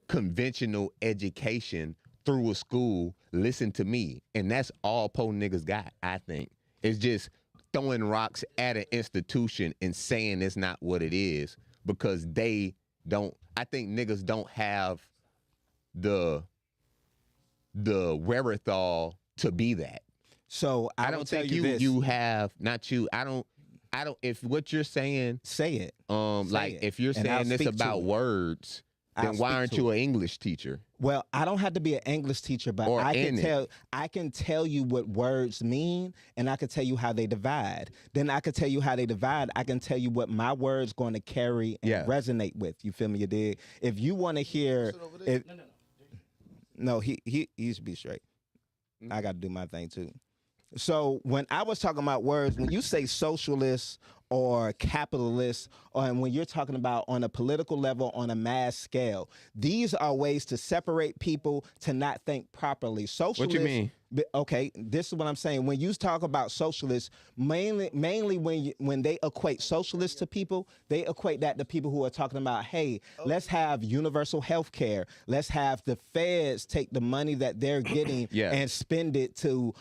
conventional education through a school. Listen to me, and that's all po niggas got. I think it's just throwing rocks at an institution and saying it's not what it is because they don't. I think niggas don't have the wherewithal to be that. So I don't tell think you this. you have, not you. I don't. If what you're saying, say it. like it, if you're and I'll saying this speak to about it. words, I'll then why speak aren't to you it. an English teacher? Well, I don't have to be an English teacher, but Or I in can tell you what words mean, and I can tell you how they divide. Then I can tell you how they divide. I can tell you what my words going to carry and resonate with. You feel me? You dig? If you want to hear, no, he should be straight. I got to do my thing too. So when I was talking about words, when you say socialist or capitalist, and when you're talking about on a political level, on a mass scale, these are ways to separate people to not think properly. Socialist, What you mean? Okay, this is what I'm saying. When you talk about socialists, mainly when they equate socialists to people, they equate that to people who are talking about, hey, let's have universal health care. Let's have the feds take the money that they're getting and spend it to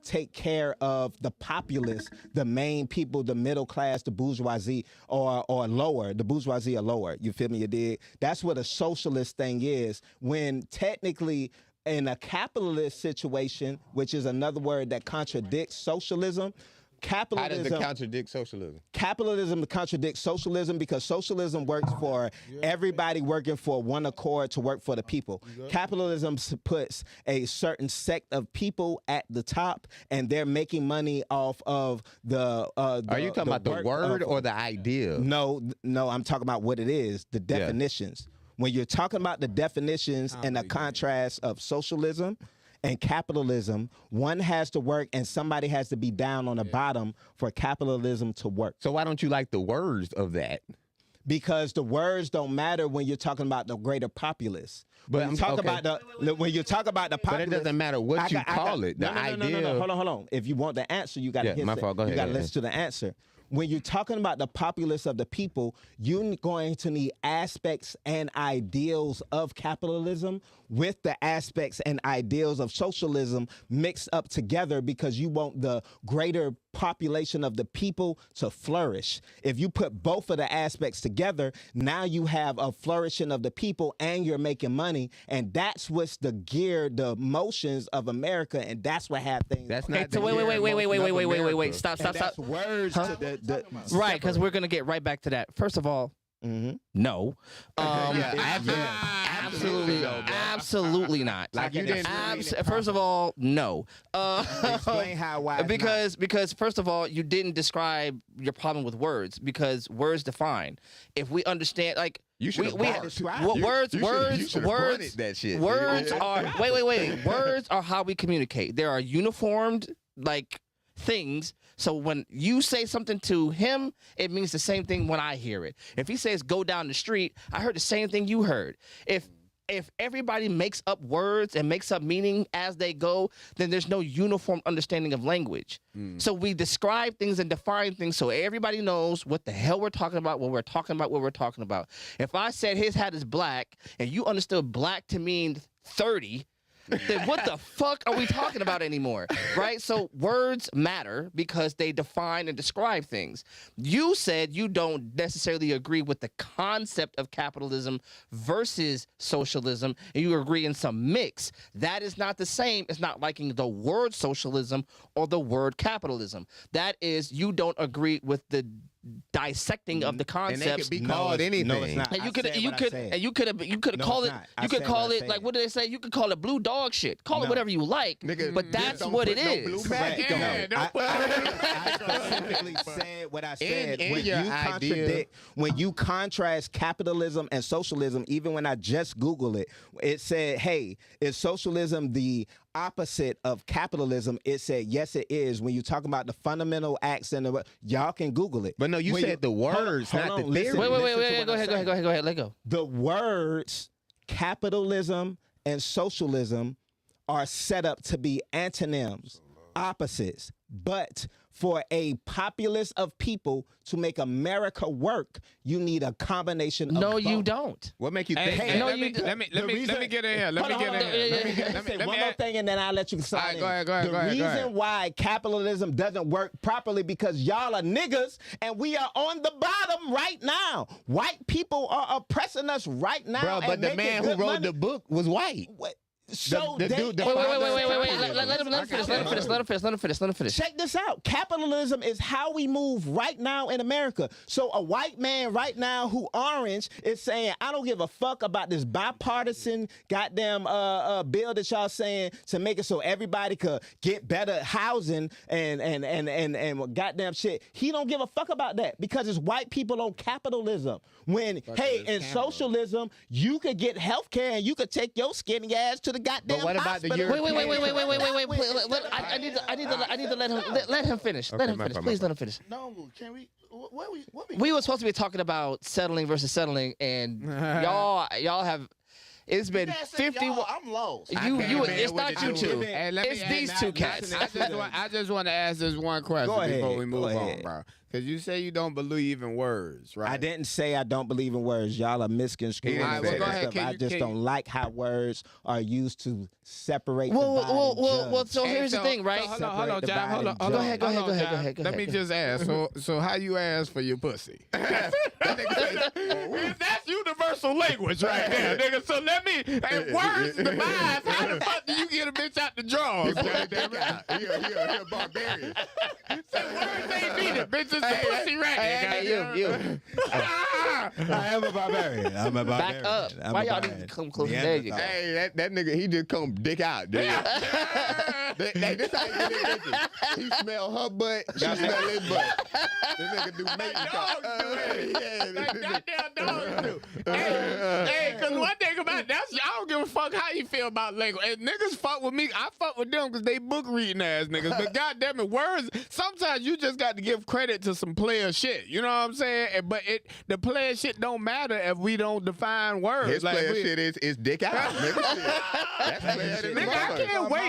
take care of the populace, the main people, the middle class, the bourgeoisie, or lower. The bourgeoisie are lower. You feel me? You dig? That's what a socialist thing is. When technically, in a capitalist situation, which is another word that contradicts socialism, capitalism. How does it contradict socialism? Capitalism contradicts socialism because socialism works for everybody working for one accord to work for the people. Capitalism puts a certain sect of people at the top, and they're making money off of the. Are you talking about the word or the idea? No, I'm talking about what it is, the definitions. When you're talking about the definitions and the contrast of socialism and capitalism, one has to work and somebody has to be down on the bottom for capitalism to work. So why don't you like the words of that? Because the words don't matter when you're talking about the greater populace. But when you talk about when you talk about the populace, but it doesn't matter what you call it. The idea. No. Hold on. If you want the answer, you got to my fault. Go ahead. You got to listen to the answer. When you're talking about the populace of the people, you're going to need aspects and ideals of capitalism with the aspects and ideals of socialism mixed up together because you want the greater population of the people to flourish. If you put both of the aspects together, now you have a flourishing of the people and you're making money, and that's what's the motions of America, and that's what have things. That's not. So wait. Stop. That's words to the right, because we're gonna get right back to that. First of all, no, absolutely not. Like you didn't. First of all, no. Explain why. Because first of all, you didn't describe your problem with words because words define. If we understand, like. You should have words that shit. Words are wait. Words are how we communicate. There are uniformed like things. So when you say something to him, it means the same thing when I hear it. If he says go down the street, I heard the same thing you heard. If everybody makes up words and makes up meaning as they go, then there's no uniform understanding of language. So we describe things and define things so everybody knows what the hell we're talking about, what we're talking about. If I said his hat is black and you understood black to mean 30, then what the fuck are we talking about anymore, right? So words matter because they define and describe things. You said you don't necessarily agree with the concept of capitalism versus socialism, and you agree in some mix. That is not the same. It's not liking the word socialism or the word capitalism. That is, you don't agree with the dissecting of the And they concepts. could be called anything. No, it's not. And you I could said you what I could said. and you could No, call it's it not. I you could said call what I it like said. what do they say? You could call it blue dog shit. Call it No. whatever you like. Nigga, But just that's don't what put it no is. blue Correct. magic on Yeah, it. don't put- I specifically said what I said. in When your you idea- contradict, when you contrast capitalism and socialism, even when I just Googled it, it said, hey, is socialism the opposite of capitalism? It said, yes, it is. When you talk about the fundamental acts and y'all can Google it. But no, you When said the words, hold not on, the listen. theory. Wait. Listen to what Go I'm ahead. saying. Let go. The words capitalism and socialism are set up to be antonyms, opposites. But for a populace of people to make America work, you need a combination of No, both. you don't. What make you Hey, think? hey, no, let me you do- let me The let me reason- get in here. Let me Hold get on, in hold here. on. Let me get Say let one me more thing and then I'll let you sign in. Go ahead, the go ahead. reason why capitalism doesn't work properly because y'all are niggas and we are on the bottom right now. White people are oppressing us right now. Bro, but and the making man who good wrote money. the book was white. What? So the they, dude- the Wait. Capitalism. Let him finish. Check this out. Capitalism is how we move right now in America. So a white man right now who orange is saying, I don't give a fuck about this bipartisan goddamn bill that y'all saying to make it so everybody could get better housing and goddamn shit. He don't give a fuck about that because it's white people on capitalism. When, hey, in socialism, you could get health care and you could take your skinny ass to the goddamn But what about the hospital. Wait. I need to let him finish. Let Okay, him my finish. fault, Please my let him finish. No, can we? What we? We were supposed to be talking about settling versus settling, and y'all have. It's been 51. I'm lost. You. It's not you two. Hey, let me It's ask- these two cats. I just want to ask this one question Go ahead, before we go move on, ahead. bro. Because you say you don't believe in words, right? I didn't say I don't believe in words. Y'all are misconstruing All right, well, certain go ahead. stuff. Can I you- just can don't you- like how words are used to separate, divide, and Well. judge. So here's the thing, right? Hold on, Separate, John. divide, Hold on. and Hold judge. on, Go ahead, hold on, John. John. Let me just ask. So how you ask for your pussy? That's universal language right there, nigga. So let me. Hey, words devise. How the fuck do you get a bitch out the drawers? He a barbarian. Say words ain't needed. Bitch, it's the pussy right there. Hey, you. I am a barbarian. I'm a barbarian. Back up. I'm Why a y'all barbarian. need to come closer? There you go. Hey, that nigga, he just come dick out, dude. This how you get bitches. He smell her butt, she smell his butt. This nigga do maintenance. Like goddamn dogs do. Hey, cause one thing about that's I don't give a fuck how you feel about language. And niggas fuck with me, I fuck with them because they book reading ass niggas. But goddamn it, words. Sometimes you just got to give credit to some player shit. You know what I'm saying? But the player shit don't matter if we don't define words. His player shit is dick out, nigga. Shit. That's player than the Nigga, I motherfucker. can't wait.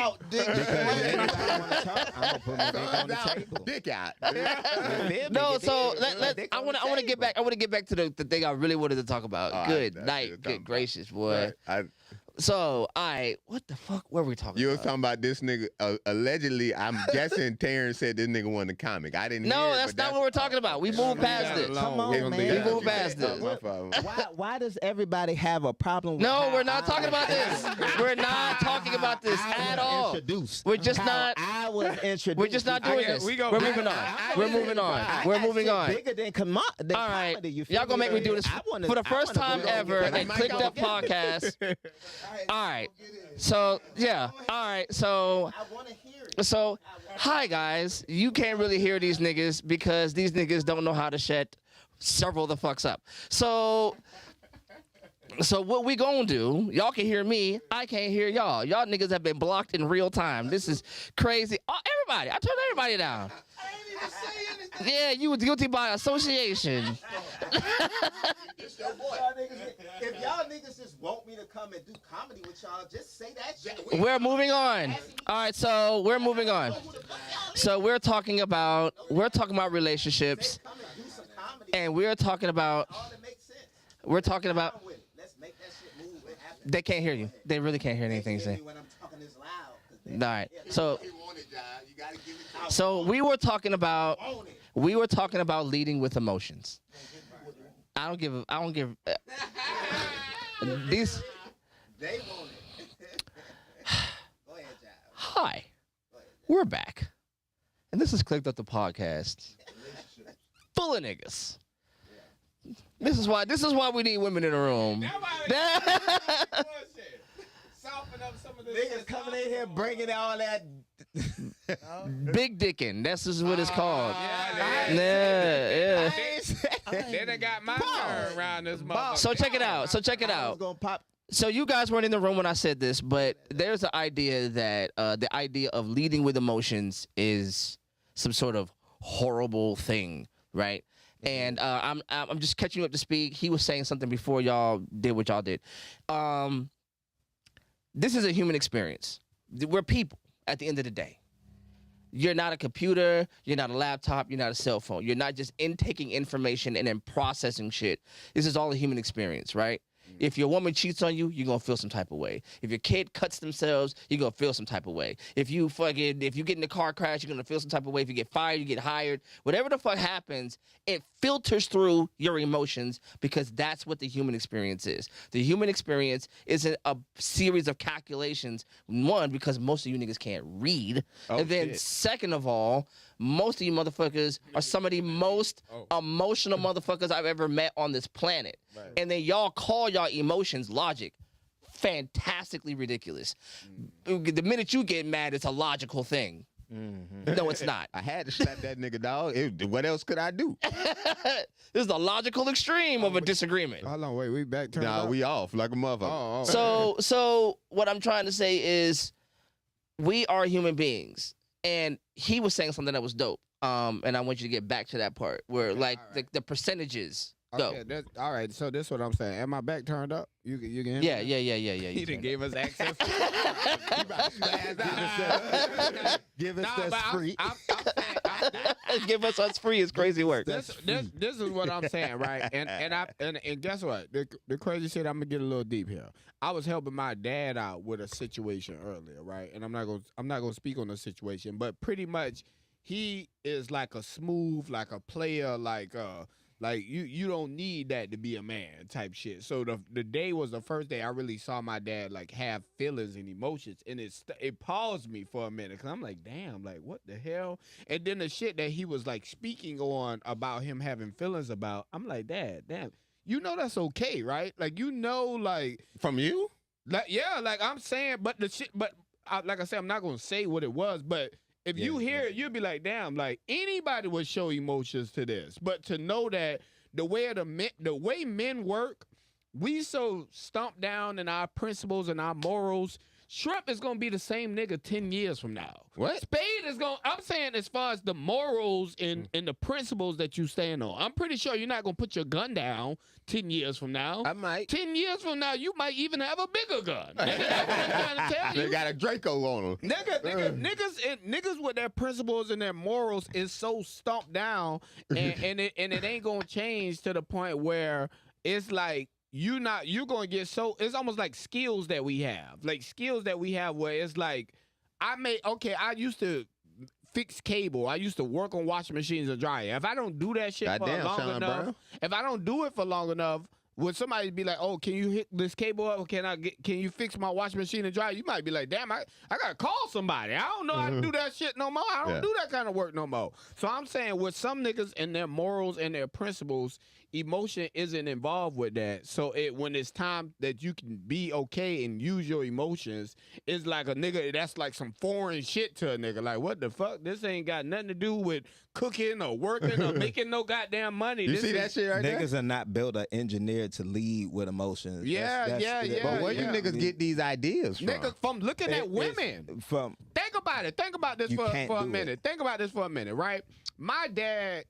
I'm gonna put my dick on the table. Dick out. No, so I want to get back. I want to get back to the thing I really wanted to talk about. All right, Good that's night, good good talking gracious, boy. So, what the fuck were we talking You was about? talking about this nigga. Allegedly, I'm guessing Terrence said this nigga won the comic. I didn't. No, hear it, that's but not what we're talking about. We moved past it. Come on, We're gonna man. leave We that. moved past this. My fault. Why does everybody have a problem with No, how we're not I talking about was this. We're not talking about this I at was all. Introduced. We're just How not- I was introduced. We're just not doing this. We're moving on. We're moving on. We're moving on. Bigger than All right, y'all gonna make me do this for the first time ever in Clicked Up podcast. All right, so yeah, all right, so I want to hear it. so hi guys, you can't really hear these niggas because these niggas don't know how to shut several the fucks up. So what we gonna do? Y'all can hear me. I can't hear y'all. Y'all niggas have been blocked in real time. This is crazy. Oh, everybody, I turned everybody down. I ain't even say anything. Yeah, you was guilty by association. It's your boy. If y'all niggas just want me to come and do comedy with y'all, just say that shit. We're moving on. All right, so we're moving on. So we're talking about relationships, Come and do some comedy. and we're talking about All that makes sense. we're talking about. Come with it. Let's make that shit move and happen. They can't hear you. They really can't hear anything you Hear say. me when I'm talking this loud. 'cause they All right, so You want it, John. You gotta give it. so we were talking about own it. leading with emotions. I don't give these. They want it. Go ahead, John. Hi, we're back, and this is Clicked Up the podcast. full of niggas. This is why we need women in the room. Soften up some of this Niggas coming in here bringing all that. Big dickin'. That's just what it's called. Yeah. Yeah. Then I got my turn around this motherfucker. So check it out. I was gonna pop. So you guys weren't in the room when I said this, but there's the idea that the idea of leading with emotions is some sort of horrible thing, right? And I'm just catching you up to speed. He was saying something before y'all did what y'all did. This is a human experience. We're people at the end of the day. You're not a computer. You're not a laptop. You're not a cell phone. You're not just intaking information and then processing shit. This is all a human experience, right? If your woman cheats on you, you're going to feel some type of way. If your kid cuts themselves, you're going to feel some type of way. If you get in a car crash, you're going to feel some type of way. If you get fired, you get hired. Whatever the fuck happens, it filters through your emotions because that's what the human experience is. The human experience isn't a series of calculations. One, because most of you niggas can't read. And then second of all, most of you motherfuckers are some of the most emotional motherfuckers I've ever met on this planet. Right. And then y'all call y'all emotions logic. Fantastically ridiculous. The minute you get mad, it's a logical thing. Mm-hmm. No, it's not. I had to slap that nigga, dog. What else could I do? This is the logical extreme of a disagreement. Hold on, wait, we back to we off like a motherfucker. So what I'm trying to say is we are human beings. And he was saying something that was dope. And I want you to get back to that part where the percentages go. Okay, all right, so this is what I'm saying. Am I back turned up? You can hear me? Yeah. He done gave us access. Give us that free. Give us free is crazy work. This is what I'm saying, right? And guess what? The crazy shit, I'm gonna get a little deep here. I was helping my dad out with a situation earlier, right? And I'm not gonna speak on the situation, but pretty much he is like a smooth, like a player, like you don't need that to be a man type shit. So the day was the first day I really saw my dad like have feelings and emotions, and it paused me for a minute because I'm like, damn, like what the hell? And then the shit that he was like speaking on about him having feelings about, I'm like, Dad, damn, you know that's okay, right? Like like from you, like yeah, like I'm saying, but the shit, but like I said, I'm not gonna say what it was, but. If you hear it, you'll be like, damn, like anybody would show emotions to this. But to know that the way men work, we so stumped down in our principles and our morals. Shrimp is gonna be the same nigga 10 years from now. What? Spade is gonna. I'm saying as far as the morals and the principles that you stand on, I'm pretty sure you're not gonna put your gun down 10 years from now. I might. 10 years from now, you might even have a bigger gun. Nigga, that's what I'm trying to tell you. They got a Draco on them. Niggas with their principles and their morals is so stumped down, and it ain't gonna change to the point where it's like. You're gonna get so it's almost like skills that we have where it's like I used to fix cable. I used to work on washing machines and dryer. If I don't do that shit if I don't do it for long enough, would somebody be like, oh, can you hit this cable up? Can you fix my washing machine and dryer? You might be like, damn, I gotta call somebody. I don't know how to do that shit no more. I don't do that kind of work no more. So I'm saying with some niggas and their morals and their principles, emotion isn't involved with that. So when it's time that you can be okay and use your emotions, it's like a nigga that's like some foreign shit to a nigga. Like, what the fuck? This ain't got nothing to do with cooking or working or making no goddamn money. You see that shit right there? Niggas are not built or engineered to lead with emotions. Yeah. But where you niggas get these ideas from? Niggas from looking at women. Think about it. Think about this for a minute. Think about this for a minute, right? My dad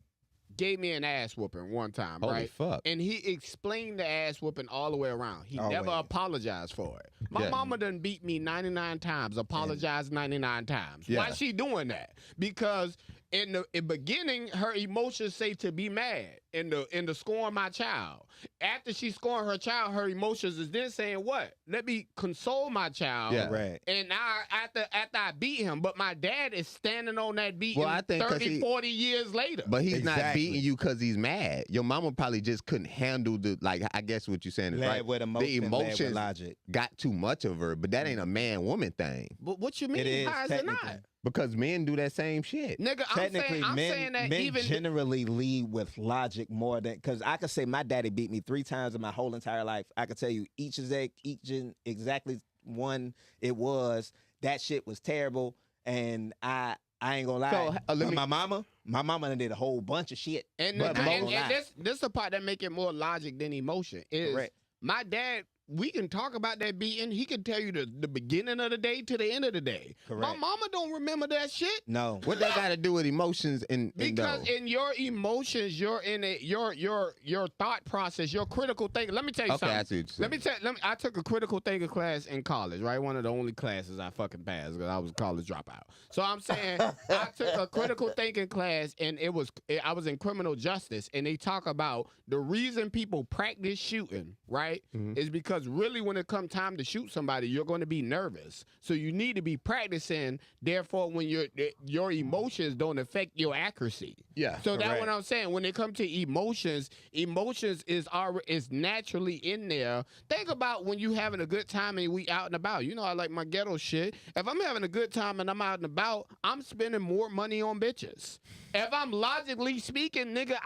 gave me an ass whooping one time, Holy right? Fuck. And he explained the ass whooping all the way around. He never apologized for it. My mama done beat me 99 times, apologized 99 times. Yeah. Why she doing that? Because in the beginning, her emotions say to be mad. into scoring my child. After she's scoring her child, her emotions is then saying what? Let me console my child. Yeah. Right. And now after I beat him, but my dad is standing on that beating Well, I think 30, 40 years later. But he's not Exactly. beating you because he's mad. Your mama probably just couldn't handle I guess what you're saying is Led right. with emotion, The led with emotions logic. got too much of her, but that ain't a man-woman thing. But what you mean? It is, How is it not? technically. Because men do that same shit. Nigga, Technically, I'm saying that men even generally lead with logic more than, because I could say my daddy beat me 3 times in my whole entire life. I could tell you each and exactly one it was. That shit was terrible, and I ain't gonna lie. So, let me- my mama done did a whole bunch of shit. and, But and, most- and this the part that make it more logic than emotion is Correct. my dad. We can talk about that beating. He can tell you the beginning of the day to the end of the day. Correct. My mama don't remember that shit. No. What that got to do with emotions and Because though? in your emotions, you're in your thought process, your critical thinking. Let me tell you Okay, I something. see what you're saying. I took a critical thinking class in college, right? One of the only classes I fucking passed because I was a college dropout. So I'm saying I took a critical thinking class, and I was in criminal justice, and they talk about the reason people practice shooting, right, is because really when it comes time to shoot somebody, you're going to be nervous. So you need to be practicing. Therefore, when your emotions don't affect your accuracy. Yeah, So that's correct. what I'm saying. When it comes to emotions is naturally in there. Think about when you having a good time and we out and about. You know, I like my ghetto shit. If I'm having a good time and I'm out and about, I'm spending more money on bitches. If I'm logically speaking, nigga,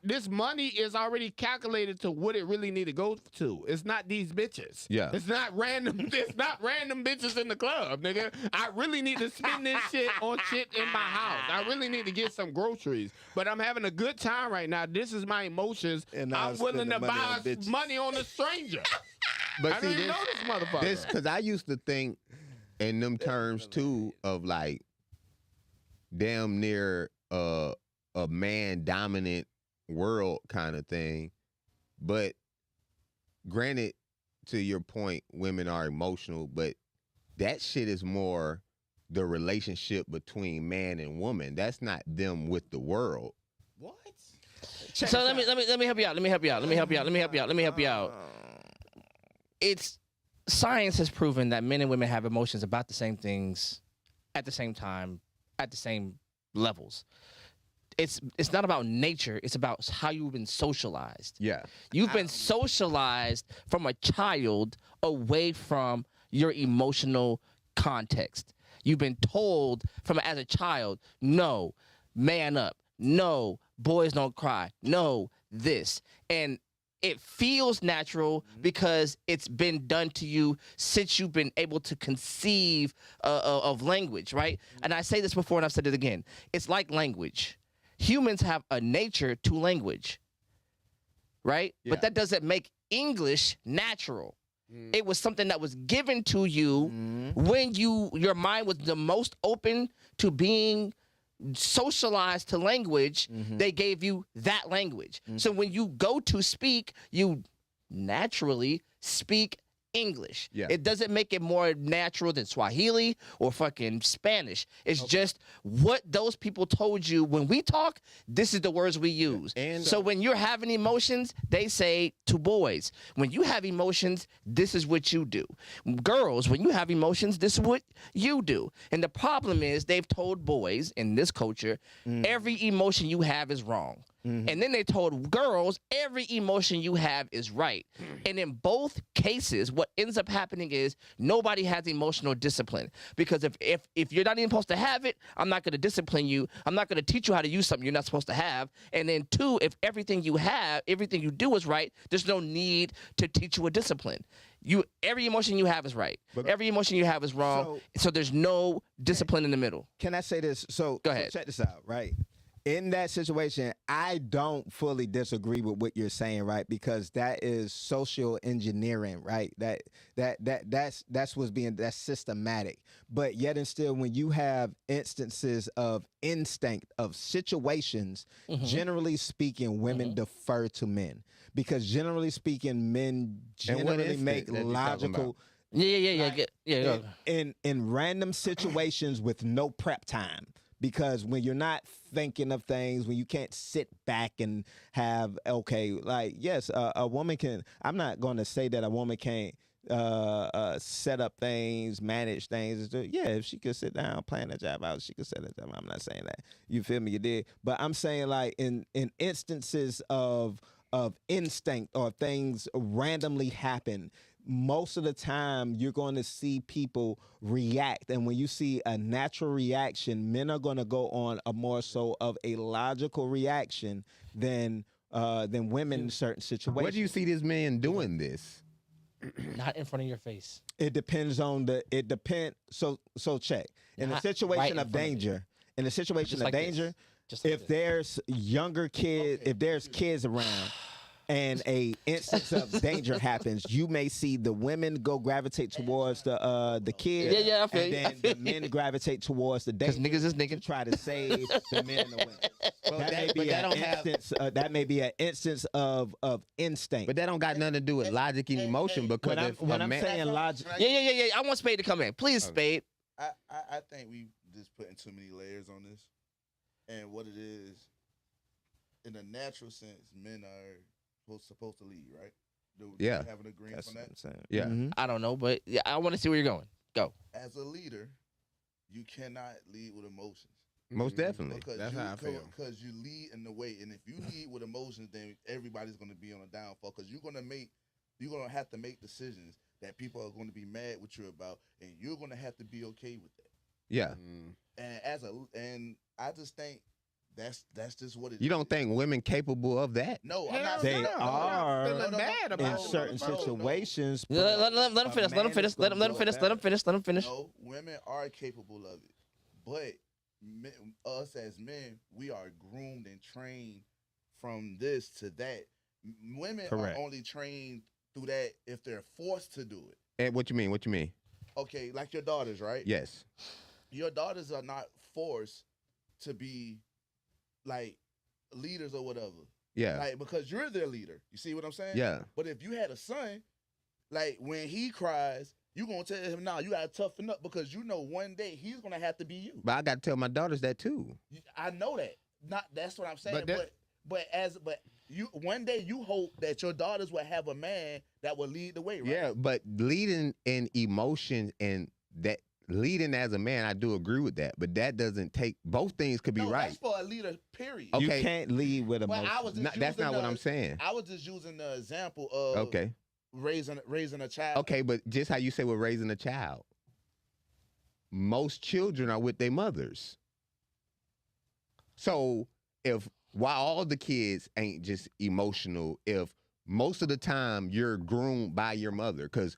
this money is already calculated to what it really need to go to. It's not these bitches. Yeah. It's not random. It's not random bitches in the club, nigga. I really need to spend this shit on shit in my house. I really need to get some groceries. But I'm having a good time right now. This is my emotions. And now I'm willing to spending money buy on bitches. money on a stranger. But I see, didn't know this motherfucker. this because I used to think in them terms too of like damn near a man dominant world kind of thing. But granted, to your point, women are emotional, but that shit is more the relationship between man and woman. That's not them with the world. What? So let me help you out. Let me help you out. It's science has proven that men and women have emotions about the same things at the same time, at the same levels. It's not about nature. It's about how you've been socialized. Yeah. You've been socialized from a child away from your emotional context. You've been told as a child, no, man up. No, boys don't cry. No, this. And it feels natural because it's been done to you since you've been able to conceive of language, right? And I say this before and I've said it again. It's like language. Humans have a nature to language, right? Yeah. But that doesn't make English natural. It was something that was given to you when your mind was the most open to being socialized to language. They gave you that language. So when you go to speak, you naturally speak English. Yeah. It doesn't make it more natural than Swahili or fucking Spanish. It's just what those people told you when we talk, this is the words we use. And so when you're having emotions, they say to boys, when you have emotions, this is what you do. Girls, when you have emotions, this is what you do. And the problem is they've told boys in this culture, every emotion you have is wrong. And then they told girls, every emotion you have is right. And in both cases, what ends up happening is nobody has emotional discipline. Because if you're not even supposed to have it, I'm not going to discipline you. I'm not going to teach you how to use something you're not supposed to have. And then 2, if everything you do is right, there's no need to teach you a discipline. Every emotion you have is right. Every emotion you have is wrong. So there's no discipline in the middle. Can I say this? So Go ahead. Check this out, right? In that situation, I don't fully disagree with what you're saying, right? Because that is social engineering, right? That's that's systematic. But yet and still, when you have instances of instinct of situations, generally speaking, women defer to men because generally speaking, men generally make logical. Yeah. In random situations with no prep time. because when you're not thinking of things, when you can't sit back and have, okay, like, yes, a woman can, I'm not going to say that a woman can't set up things, manage things. Yeah, if she could sit down, plan a job out, she could set it down. I'm not saying that. You feel me? You did. But I'm saying, like, in instances of instinct or things randomly happen, most of the time you're going to see people react. And when you see a natural reaction, men are going to go on a more so of a logical reaction than women in certain situations. Where do you see this man doing this? Not in front of your face. It depends on so check. In a Not situation right in of front of you. danger, in a situation Just of like this. danger, Just like if this. there's younger kids, if there's kids around and a instance of danger happens, you may see the women go gravitate towards the kids. Yeah, I feel and you. then the men gravitate towards the Because danger niggas is to niggas. try to save the men and the women. Well, That may but be that an don't have. instance. That may be an instance of instinct. But that don't got nothing to do with logic and emotion because when if I'm a man, saying logic, Yeah. I want Spade to come in. Please, Spade. I think we just putting too many layers on this. And what it is, in a natural sense, men are supposed to lead, right? Do Yeah. we have an agreement that's on what that? I'm saying. Yeah. Mhm. I don't know, but yeah, I want to see where you're going. Go. As a leader, you cannot lead with emotions. most definitely. Because That's how I feel. Because you lead in the way, and if you lead with emotions, then everybody's going to be on a downfall. Because you're going to have to make decisions that people are going to be mad with you about, and you're going to have to be okay with that. Yeah. And I just think that's just what it is. You don't think women capable of that? No, I'm Hell not They saying no. are I'm not feeling bad in about it. certain no. situations. Let him finish. Let him finish. Let him finish. No, women are capable of it, but us as men, we are groomed and trained from this to that. Women Correct. are only trained through that if they're forced to do it. And what you mean? What you mean? Okay, like your daughters, right? Yes. Your daughters are not forced to be like leaders or whatever. Yeah. Like, because you're their leader. You see what I'm saying? Yeah. But if you had a son, like when he cries, you gonna tell him, "Nah, you gotta toughen up," because you know one day he's gonna have to be you. But I got to tell my daughters that too. I know that. That's what I'm saying. But But you one day you hope that your daughters will have a man that will lead the way, right? Yeah, but leading in emotion and that leading as a man, I do agree with that. But that doesn't take both things could be No, right. that's for a leader. Period. Okay. You can't lead with But emotion. I was just That's not using what I'm saying. I was just using the example of Okay. raising a child. Okay, but just how you say we're raising a child. Most children are with their mothers. So while all the kids ain't just emotional, if most of the time you're groomed by your mother, because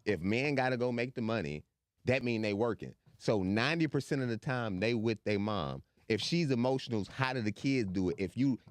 if men gotta go make the money, that mean they working. So 90% of the time they with their mom. If she's emotional, how do the kids do it?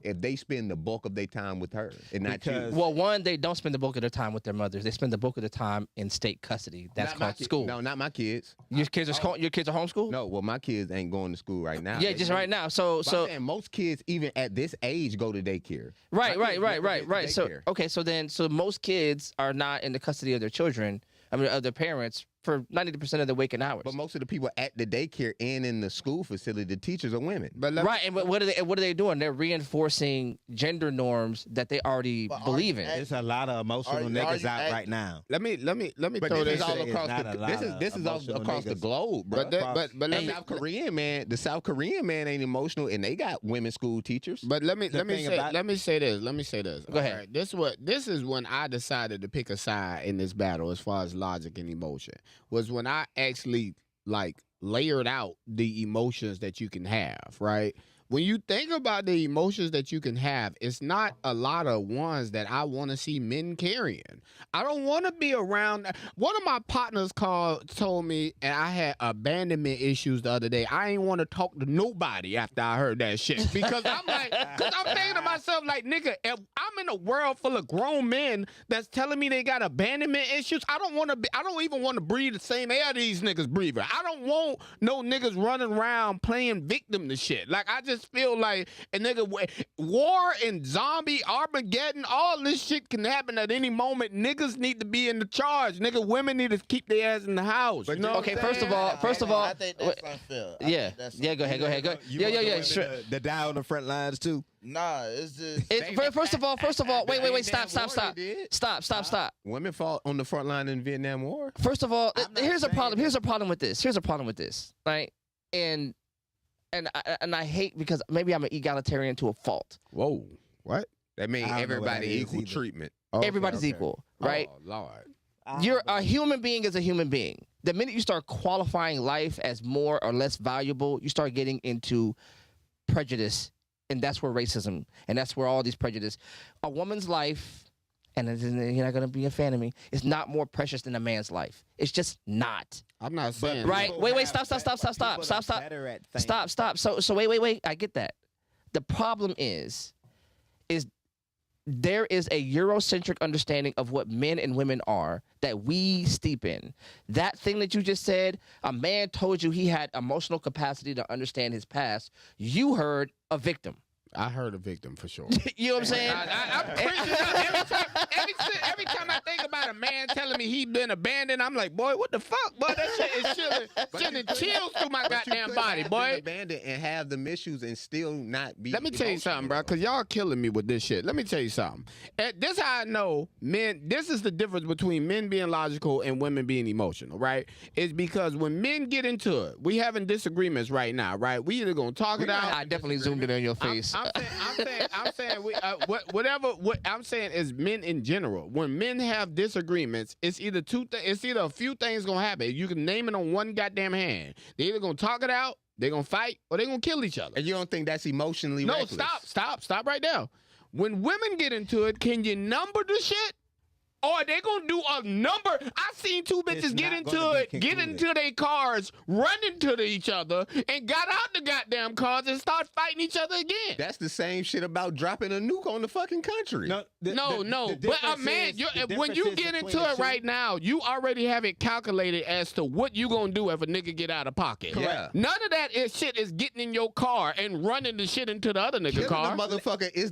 If they spend the bulk of their time with her and not you. Because- Well, one, they don't spend the bulk of their time with their mothers. They spend the bulk of their time in state custody. That's Not my called ki- school. No, not my kids. Your kids are homeschooled? No, well, my kids ain't going to school right now. Yeah, They just do. right now. So But I'm saying most kids, even at this age, go to daycare. right. My kids never get to So daycare. okay, so most kids are not in the custody of their children. I mean, of their parents for 90% of the waking hours. But most of the people at the daycare and in the school facility, the teachers are women. But Right, and what are they doing? They're reinforcing gender norms that they already But are believe you in. act- There's a lot of emotional Are niggas you out act- right now. let me But throw this this is all It's across not a the lot this of is all emotional across the niggas. globe, bro. but let The me South Korean man ain't emotional, and they got women school teachers. But let me thing say about- let me say this. Go ahead. All right, this is when I decided to pick a side in this battle as far as logic and emotion. Was when I actually like layered out the emotions that you can have, right? When you think about the emotions that you can have, it's not a lot of ones that I want to see men carrying. I don't want to be around. One of my partners told me, and I had abandonment issues the other day. I ain't want to talk to nobody after I heard that shit because I'm thinking to myself like, nigga, if I'm in a world full of grown men that's telling me they got abandonment issues, I don't even want to breathe the same air these niggas breathing. I don't want no niggas running around playing victim to shit. Like I just feel like a nigga war and zombie Armageddon, all this shit can happen at any moment. Niggas need to be in the charge. Nigga, women need to keep their ass in the house. But You know Okay, what I'm first of saying? all, I think that's unfair. I yeah, think that's yeah. Go ahead, go ahead, go. You Yeah, want yeah, the yeah. women Sure. to die on the front lines too. Nah, it's just. First of all, wait, Vietnam stop. War, they did. Stop. Women fought on the front line in the Vietnam War. First of all, I'm not here's a saying problem. that. Here's a problem with this, right? And I hate because maybe I'm an egalitarian to a fault. Whoa, what? That means I don't know what everybody that is equal either. treatment. Okay, Everybody's okay. equal, right? Oh, Lord. You're a human being is a human being. The minute you start qualifying life as more or less valuable, you start getting into prejudice, and that's where racism, and that's where all these prejudice. A woman's life, and you're not gonna be a fan of me, is not more precious than a man's life. It's just not. I'm not saying Right? People Wait, have stop. better at things. Stop. So wait. I get that. The problem is there is a Eurocentric understanding of what men and women are that we steep in. That thing that you just said, a man told you he had emotional capacity to understand his past. You heard a victim. I heard a victim for sure. You know what I'm saying? I'm pretty every time I think about a man telling me he been abandoned, I'm like, boy, what the fuck, boy? That shit is sending chills through my goddamn body, boy. Abandoned and have them issues and still not be. Let me tell you something, bro, because y'all killing me with this shit. Let me tell you something. This is how I know men, this is the difference between men being logical and women being emotional, right? It's because when men get into it, we having disagreements right now, right? We either gonna talk it out. I definitely zoomed it in your face. I'm saying, what I'm saying is men in general. When men have disagreements, it's either it's either a few things gonna happen. You can name it on one goddamn hand. They either gonna talk it out, they gonna fight, or they gonna kill each other. And you don't think that's emotionally No, reckless? stop right there. When women get into it, can you number the shit? Or they gonna do a number. I seen two bitches It's get not into gonna be it, get concluded. into their cars, run into each other, and got out the goddamn cars and start fighting each other again. That's the same shit about dropping a nuke on the fucking country. No, but a difference man, is- when you difference get is into between it the right two. now, you already have it calculated as to what you gonna do if a nigga get out of pocket. Correct. None of that shit is getting in your car and running the shit into the other nigga Killing car. the motherfucker is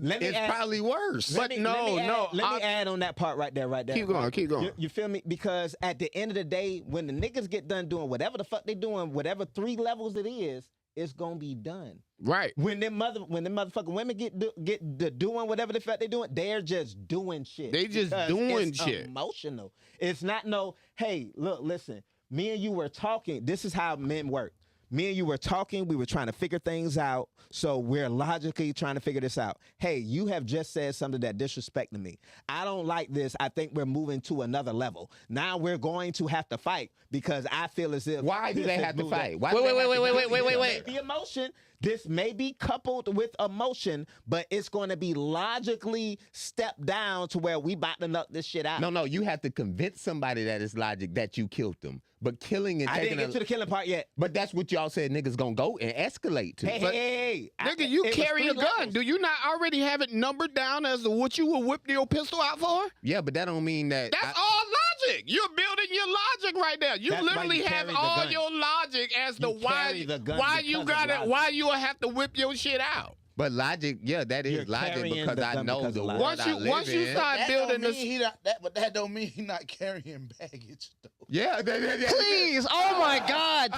probably worse. But Let no, me add on that part right there. Keep going, keep going. You feel me? Because at the end of the day, when the niggas get done doing whatever the fuck they doing, whatever 3 levels it is, it's gonna be done. Right. When them motherfucking women get doing whatever the fuck they doing, they're just doing shit. They just Because doing it's shit. Emotional. It's not no. Hey, look, listen. Me and you were talking. This is how men work. Me and you were talking. We were trying to figure things out. So we're logically trying to figure this out. Hey, you have just said something that disrespected me. I don't like this. I think we're moving to another level. Now we're going to have to fight because I feel as if. Why do this they has have to moved up. fight? Why Wait, do they wait, have wait, to wait, do wait, it? wait, wait, This wait. may be emotion. This may be coupled with emotion, but it's going to be logically stepped down to where we about to knock this shit out. No, you have to convince somebody that it's logic that you killed them. But killing and I taking didn't get to the killing part yet. But that's what y'all said niggas gonna go and escalate to. Hey. Nigga, you it was carry a 3 gun. levels. Do you not already have it numbered down as to what you will whip your pistol out for? Yeah, but that don't mean that. That's all logic. You're building your logic right there. You That's why literally you have carry the all gun. your logic as to You carry the gun you because of got it, logic. why you have to whip your shit out. But logic, yeah, that is You're logic carrying because the I gun know because the of world logic. I live Once you in. start That building don't mean this, he not that, but that don't mean he not carrying baggage though. Yeah, Please, oh my God.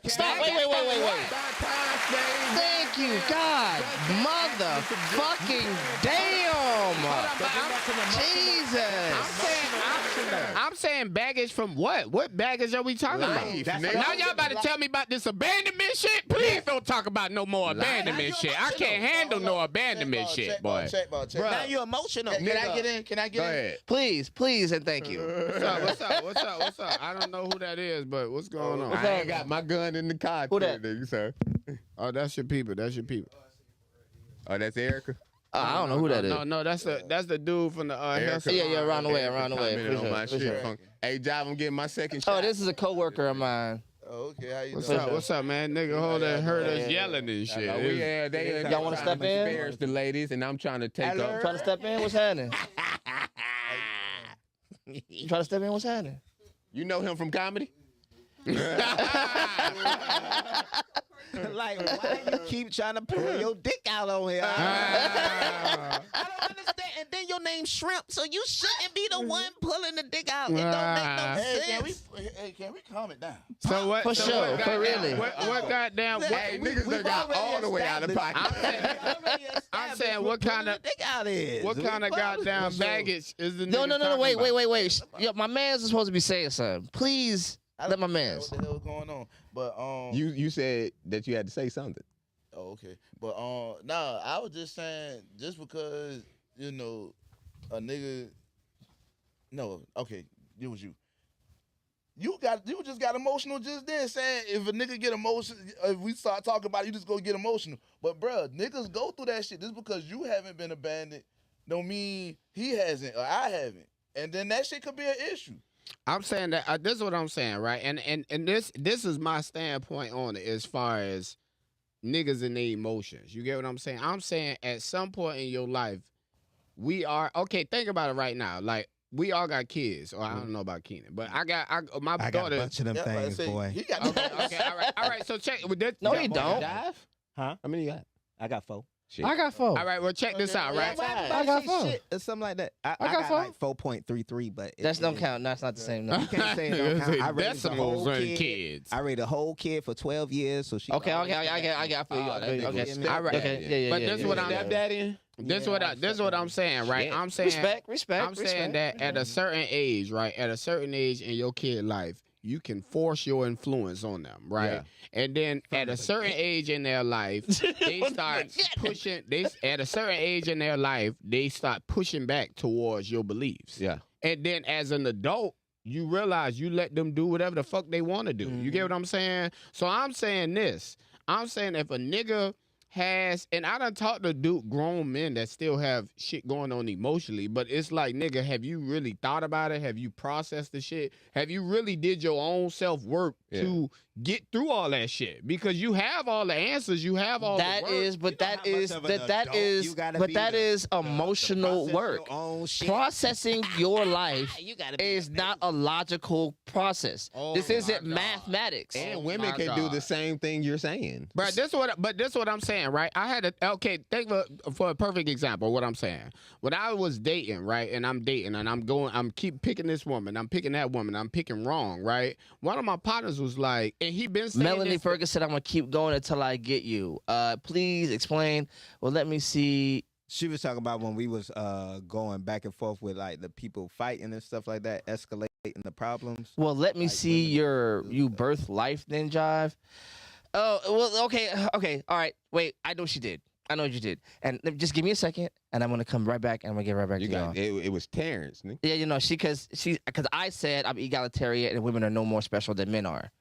Stop, wait. Thank you, God. Motherfucking damn. Jesus. I'm saying baggage from what? What baggage are we talking Life, about? nigga. Now y'all about to tell me about this abandonment shit? Please don't talk about no more Life. abandonment shit. I can't handle no abandonment shit, boy. Check. Now you're emotional. Can I get in? Can I Go get in? ahead. Please, and thank you. What's up? I don't know who that is, but what's going on? I ain't got my gun in the car. Who that? Nigga, sir. Oh, that's your people. Oh, that's Erica. I don't know who that is. No, that's the dude from the Erica. hair Yeah, around the way. Commented For on my sure, for shit. sure. Funk. Hey, Job, I'm getting my second shot. Oh, this is a coworker of mine. Oh, okay, how you What's doing? up? What's up, man? Nigga, hold that hurt us yelling and shit. Y'all wanna step in? Embarrass the ladies, and I'm trying to take up. Trying to step in? What's happening? You trying to step in? What's happening? You know him from comedy? Like, why you keep trying to pull your dick out on here? I don't understand. And then your name's Shrimp, so you shouldn't be the one pulling the dick out. It don't make no sense. Can we calm it down? So what? For so sure, what for goddamn- really. What goddamn? Hey, niggas done got all the way out of pocket. I'm saying, what kind of dick out is? what kind of goddamn baggage is the No, nigga no, no, no. talking Wait. about? Yo, my man's supposed to be saying something. Please let my man's. What the hell is going on? But You said that you had to say something. Oh, okay. But nah, I was just saying, just because a nigga. No, okay, it was you. You just got emotional just then, saying if a nigga get emotional, if we start talking about it, you just go get emotional. But bruh, niggas go through that shit. Just because you haven't been abandoned, don't mean he hasn't or I haven't. And then that shit could be an issue. I'm saying that this is what I'm saying, right? And this is my standpoint on it as far as niggas and their emotions. You get what I'm saying? I'm saying at some point in your life, we are okay. Think about it right now. Like we all got kids, or I don't know about Keenan, but my I got daughter. a bunch of them Yeah, like I things, say, boy. He got Okay, all right. So check. No, you don't. Huh? How many you got? I got 4. Shit. I got 4. All right, well check this out, right? I got 4. Shit or something like that. I got got 4. like 4.33, but That's don't count. That's not the same. No. You can't say it don't count. I raised a Decimals whole and kid. kids. I raised a whole kid for 12 years, so she. Okay, I feel you. Oh, that nigga Okay, was All right. okay, yeah. But this yeah, what yeah, I'm- yeah. Stepdaddy? This what I'm saying, right? Shit. I'm saying Respect. I'm saying that at a certain age, right? At a certain age in your kid life, you can force your influence on them, right? Yeah. And then at a certain age in their life, they start pushing. At a certain age in their life, they start pushing back towards your beliefs. Yeah. And then as an adult, you realize you let them do whatever the fuck they want to do. You get what I'm saying? So I'm saying this. I'm saying if a nigga has, and I done talked to grown men that still have shit going on emotionally, but it's like, nigga, have you really thought about it? Have you processed the shit? Have you really did your own self-work to get through all that shit? Because you have all the answers, you have all the work. That is emotional work. Processing your life is not a logical process. Oh This my isn't God. mathematics. And Oh women my can do God. the same thing you're saying. But this what I'm saying, right? I had think for a perfect example of what I'm saying. When I was dating, right, and I'm dating and I'm keep picking this woman, I'm picking that woman, I'm picking wrong, right? One of my partners was like, and he been saying Melanie this, Ferguson, I'm gonna keep going until I get you. Please explain. Well, let me see. She was talking about when we was going back and forth with like the people fighting and stuff like that, escalating the problems. Well, let me Like see women you birth life then, Jive. Oh, well, okay, all right. Wait, I know what you did. I know what you did. And just give me a second, and I'm gonna come right back, and I'm gonna get right back You to y'all. got it was Terrence, nigga. Yeah, because I said I'm egalitarian and women are no more special than men are.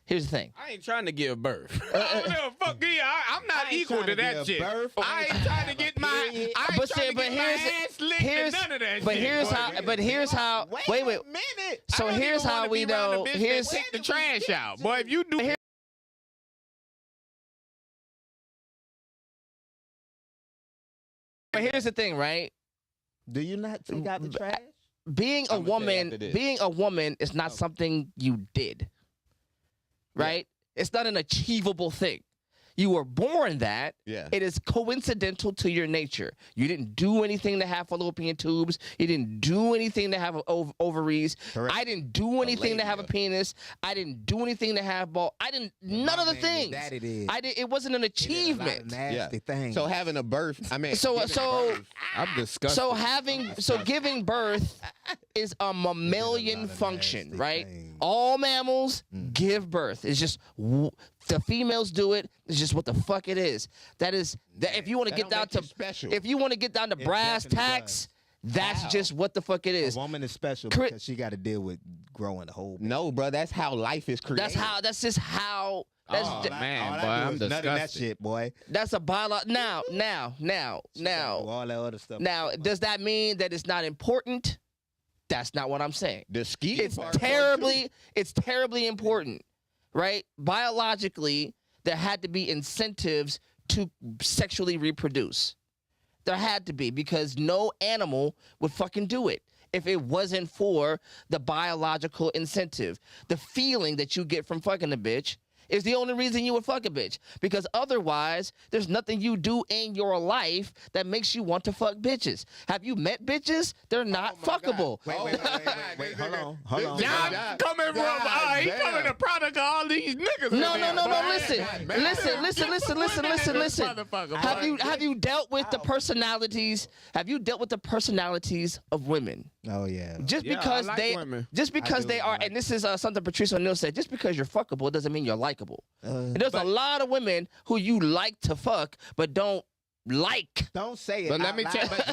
Here's the thing. I ain't trying to give birth. Fuck yeah, I'm not equal to that shit. I ain't trying to get my. I ain't But trying see, to but get my ass licked and none of that but shit. here's boy. how. But here's how. Wait. a minute. So I don't here's even how wanna we be around know. a bitch that Here's take the trash out, boy. If you do. But here's the thing, right? Do you not take out the trash? Being a I'ma tell you after woman, this. being a woman is not something you did. Right? It's not an achievable thing. You were born that. Yeah. It is coincidental to your nature. You didn't do anything to have fallopian tubes. You didn't do anything to have ovaries. Correct. I didn't do anything to have a penis. I didn't do anything to have ball. I didn't. None of the things. Daddy did. I did. It wasn't an achievement. Nasty things. So having a birth, I mean, So giving birth, I'm disgusted. So giving birth is a mammalian function, right? All mammals give birth. It's just the females do it. It's just what the fuck it is. That is that. If you want to that get don't down make to you special. if you want to get down to brass definitely tacks, that's How? just what the fuck it a is. woman is special Cri- because she got to deal with growing a whole. No, bro, that's how life is created. That's just how. That's Oh, ju- man, all boy, I do I'm is nut in that disgusted. shit, boy. that's a bio. Now. Do all that other stuff. Now, does that mean that it's not important? That's not what I'm saying. The ski. It's terribly important, right? Biologically, there had to be incentives to sexually reproduce. There had to be, because no animal would fucking do it if it wasn't for the biological incentive. The feeling that you get from fucking a bitch is the only reason you would fuck a bitch. Because otherwise, there's nothing you do in your life that makes you want to fuck bitches. Have you met bitches? They're not fuckable. Wait, hold on. John coming from, he coming to product of all these niggas. No. Listen. Have you dealt with the personalities? Have you dealt with the personalities of women? Oh yeah. Just Yeah, because I like women. just because they are, and this is something Patrice O'Neal said. Just because you're fuckable doesn't mean you're likable. And there's a lot of women who you like to fuck, but don't like. Don't say it. But let me out tell loud.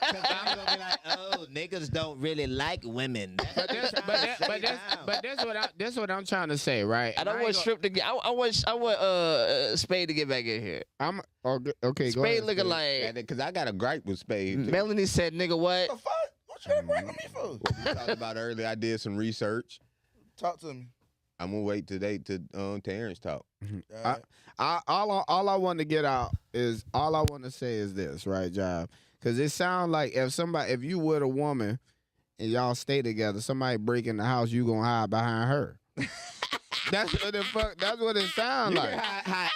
but I'm gonna be like, oh, niggas don't really like women. this what I'm trying to say, right? I don't want Strip to get. I want Spade to get back in here. I'm okay. Go Spade ahead, looking Spade. like Because I got a gripe with Spade. too. Melanie said, "Nigga, what?" What the fuck? What you agreeing with me for? What we talked about earlier, I did some research. Talk to me. I'm gonna wait today to Terrence talk. All right. All I want to get out is all I want to say is this, right, Job? Because it sounds like if you with a woman and y'all stay together, somebody break in the house, you gonna hide behind her. That's what the fuck. That's what it sounds like. Hide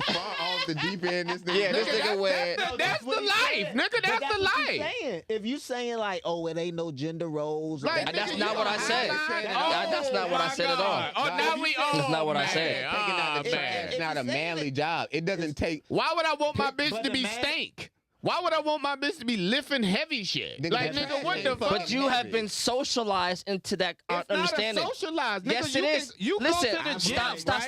far off the deep end. This nigga. Yeah, this nigga went. That's the life, nigga. That's the life. If you saying like, oh, it ain't no gender roles. or Like, that- That's nigga, not you what I gonna said. hide That's not what I said at all. God. Oh, now we. That's not what I said. Taking out the trash. If It's not you a say manly it- job. It doesn't take. Why would I want my bitch But to a be man- stank? Why would I want my bitch to be lifting heavy shit? Nigga, Like, that's nigga, what right. the fuck? But you have been socialized into that It's understanding. not a socialized. Nigga, Yes, you it is. You Listen, go to the gym, stop.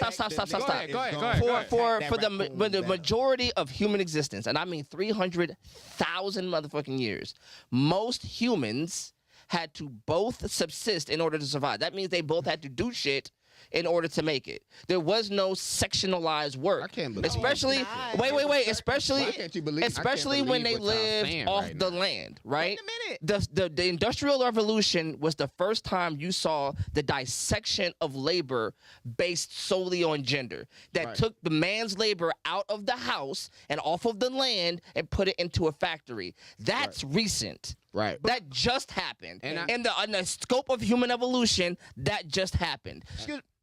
Go ahead, go ahead. For the majority of human existence, and I mean 300,000 motherfucking years, most humans had to both subsist in order to survive. That means they both had to do shit in order to make it. There was no sectionalized work. I can't believe Especially, wait. Especially, Why can't you believe? especially when they what y'all lived saying off right the now. land, right? Wait a minute. The Industrial Revolution was the first time you saw the dissection of labor based solely on gender. That Right. took the man's labor out of the house and off of the land and put it into a factory. That's recent. Right. That just happened. And I- in the scope of human evolution, that just happened.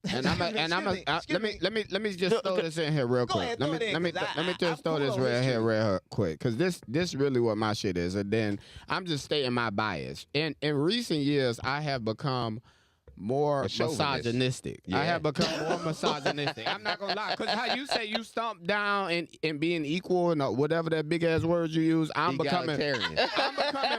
And let me just throw this in here real Go quick. ahead, Let throw it me in, let me 'cause let me I'm just throw this cool on right this here shit. real quick, because this really what my shit is, and then I'm just stating my bias. In recent years, I have become more A chauvinist. misogynistic. I Yeah. have become more misogynistic. I'm not gonna lie, because how you say you stomp down and being equal and whatever that big ass word you use, I'm becoming Egalitarian.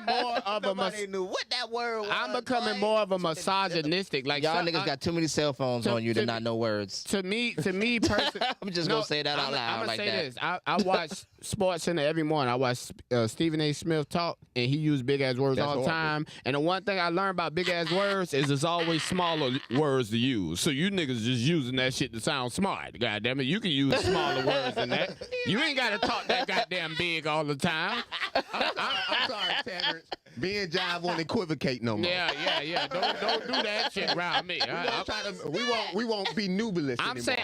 more of a Nobody knew what that word was. I'm becoming more of a misogynistic. Like Y'all some- niggas got too many cell phones to- on you to to- not know words. to me personally. I'm just gonna say that out I'm loud gonna like say that. this. I watch Sports Center every morning. I watch Stephen A. Smith talk, and he used big ass words That's all the horrible. time. And the one thing I learned about big ass words is it's always smaller words to use. So you niggas just using that shit to sound smart. God damn it, you can use smaller words than that. You ain't gotta talk that goddamn big all the time. I'm sorry, Terrence. Me and Jive won't equivocate no more. Yeah. Don't do that shit around me. We won't be nubilis I'm anymore.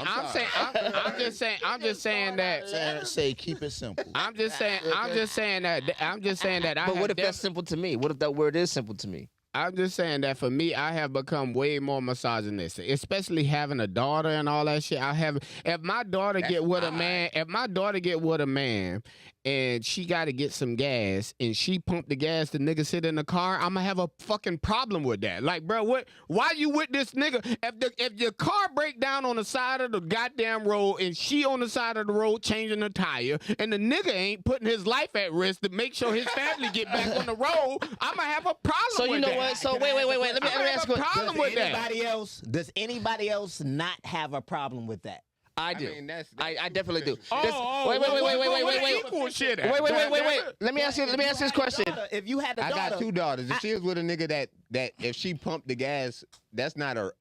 I'm just saying that. Terrence say keep it simple. I'm just saying that. But what if that's simple to me? What if that word is simple to me? I'm just saying that for me, I have become way more misogynistic, especially having a daughter and all that shit. If my daughter get with a man, and she got to get some gas, and she pump the gas, the nigga sit in the car, I'm gonna have a fucking problem with that. Like, bro, why you with this nigga? If your car break down on the side of the goddamn road, and she on the side of the road changing the tire, and the nigga ain't putting his life at risk to make sure his family get back on the road, I'm gonna have a problem So with you know that. what? So wait. Let me ask you. problem with that. Does anybody else not have a problem with that? I do. mean, that's I definitely do. Oh, Wait. equal shit at? Wait. Let me ask you this question. If you had a I daughter, got two daughters. If she was with a nigga that if she pumped the gas, that's not a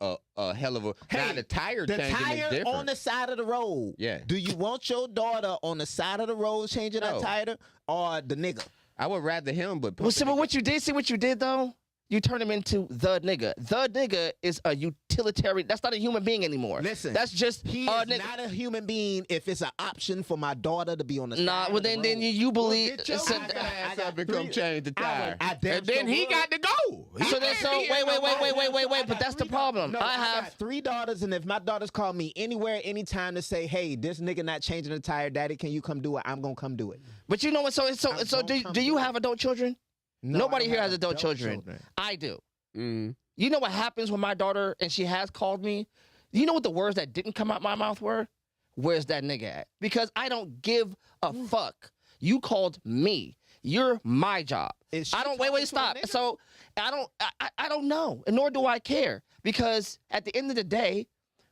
hell of a. Now the tire the changing is tire different. on the side of the road. Yeah. Do you want your daughter on the side of the road changing that No. tire, or the nigga? I would rather him, but Well, see, but what you did though? You turn him into the nigga. The nigga is a utilitarian. That's not a human being anymore. Listen, that's just he is not a human being if it's an option for my daughter to be on the Nah, side well of the then road. you believe. Get your so- ass up and come change the tire. I damn And then sure he would. got to go. So then, so wait. But that's the problem. No, I I have. got 3 daughters, and if my daughters call me anywhere, anytime to say, "Hey, this nigga not changing the tire, Daddy, can you come do it?" I'm gonna come do it. But you know what? So gonna do come do you do have adult children? No, Nobody I don't here have has adult children. I do. Mm. You know what happens when my daughter and she has called me? You know what the words that didn't come out my mouth were? Where's that nigga at? Because I don't give a fuck. You called me. You're my job. Is she I don't talking wait, to a stop. nigga? So I don't know, and nor do I care. Because at the end of the day,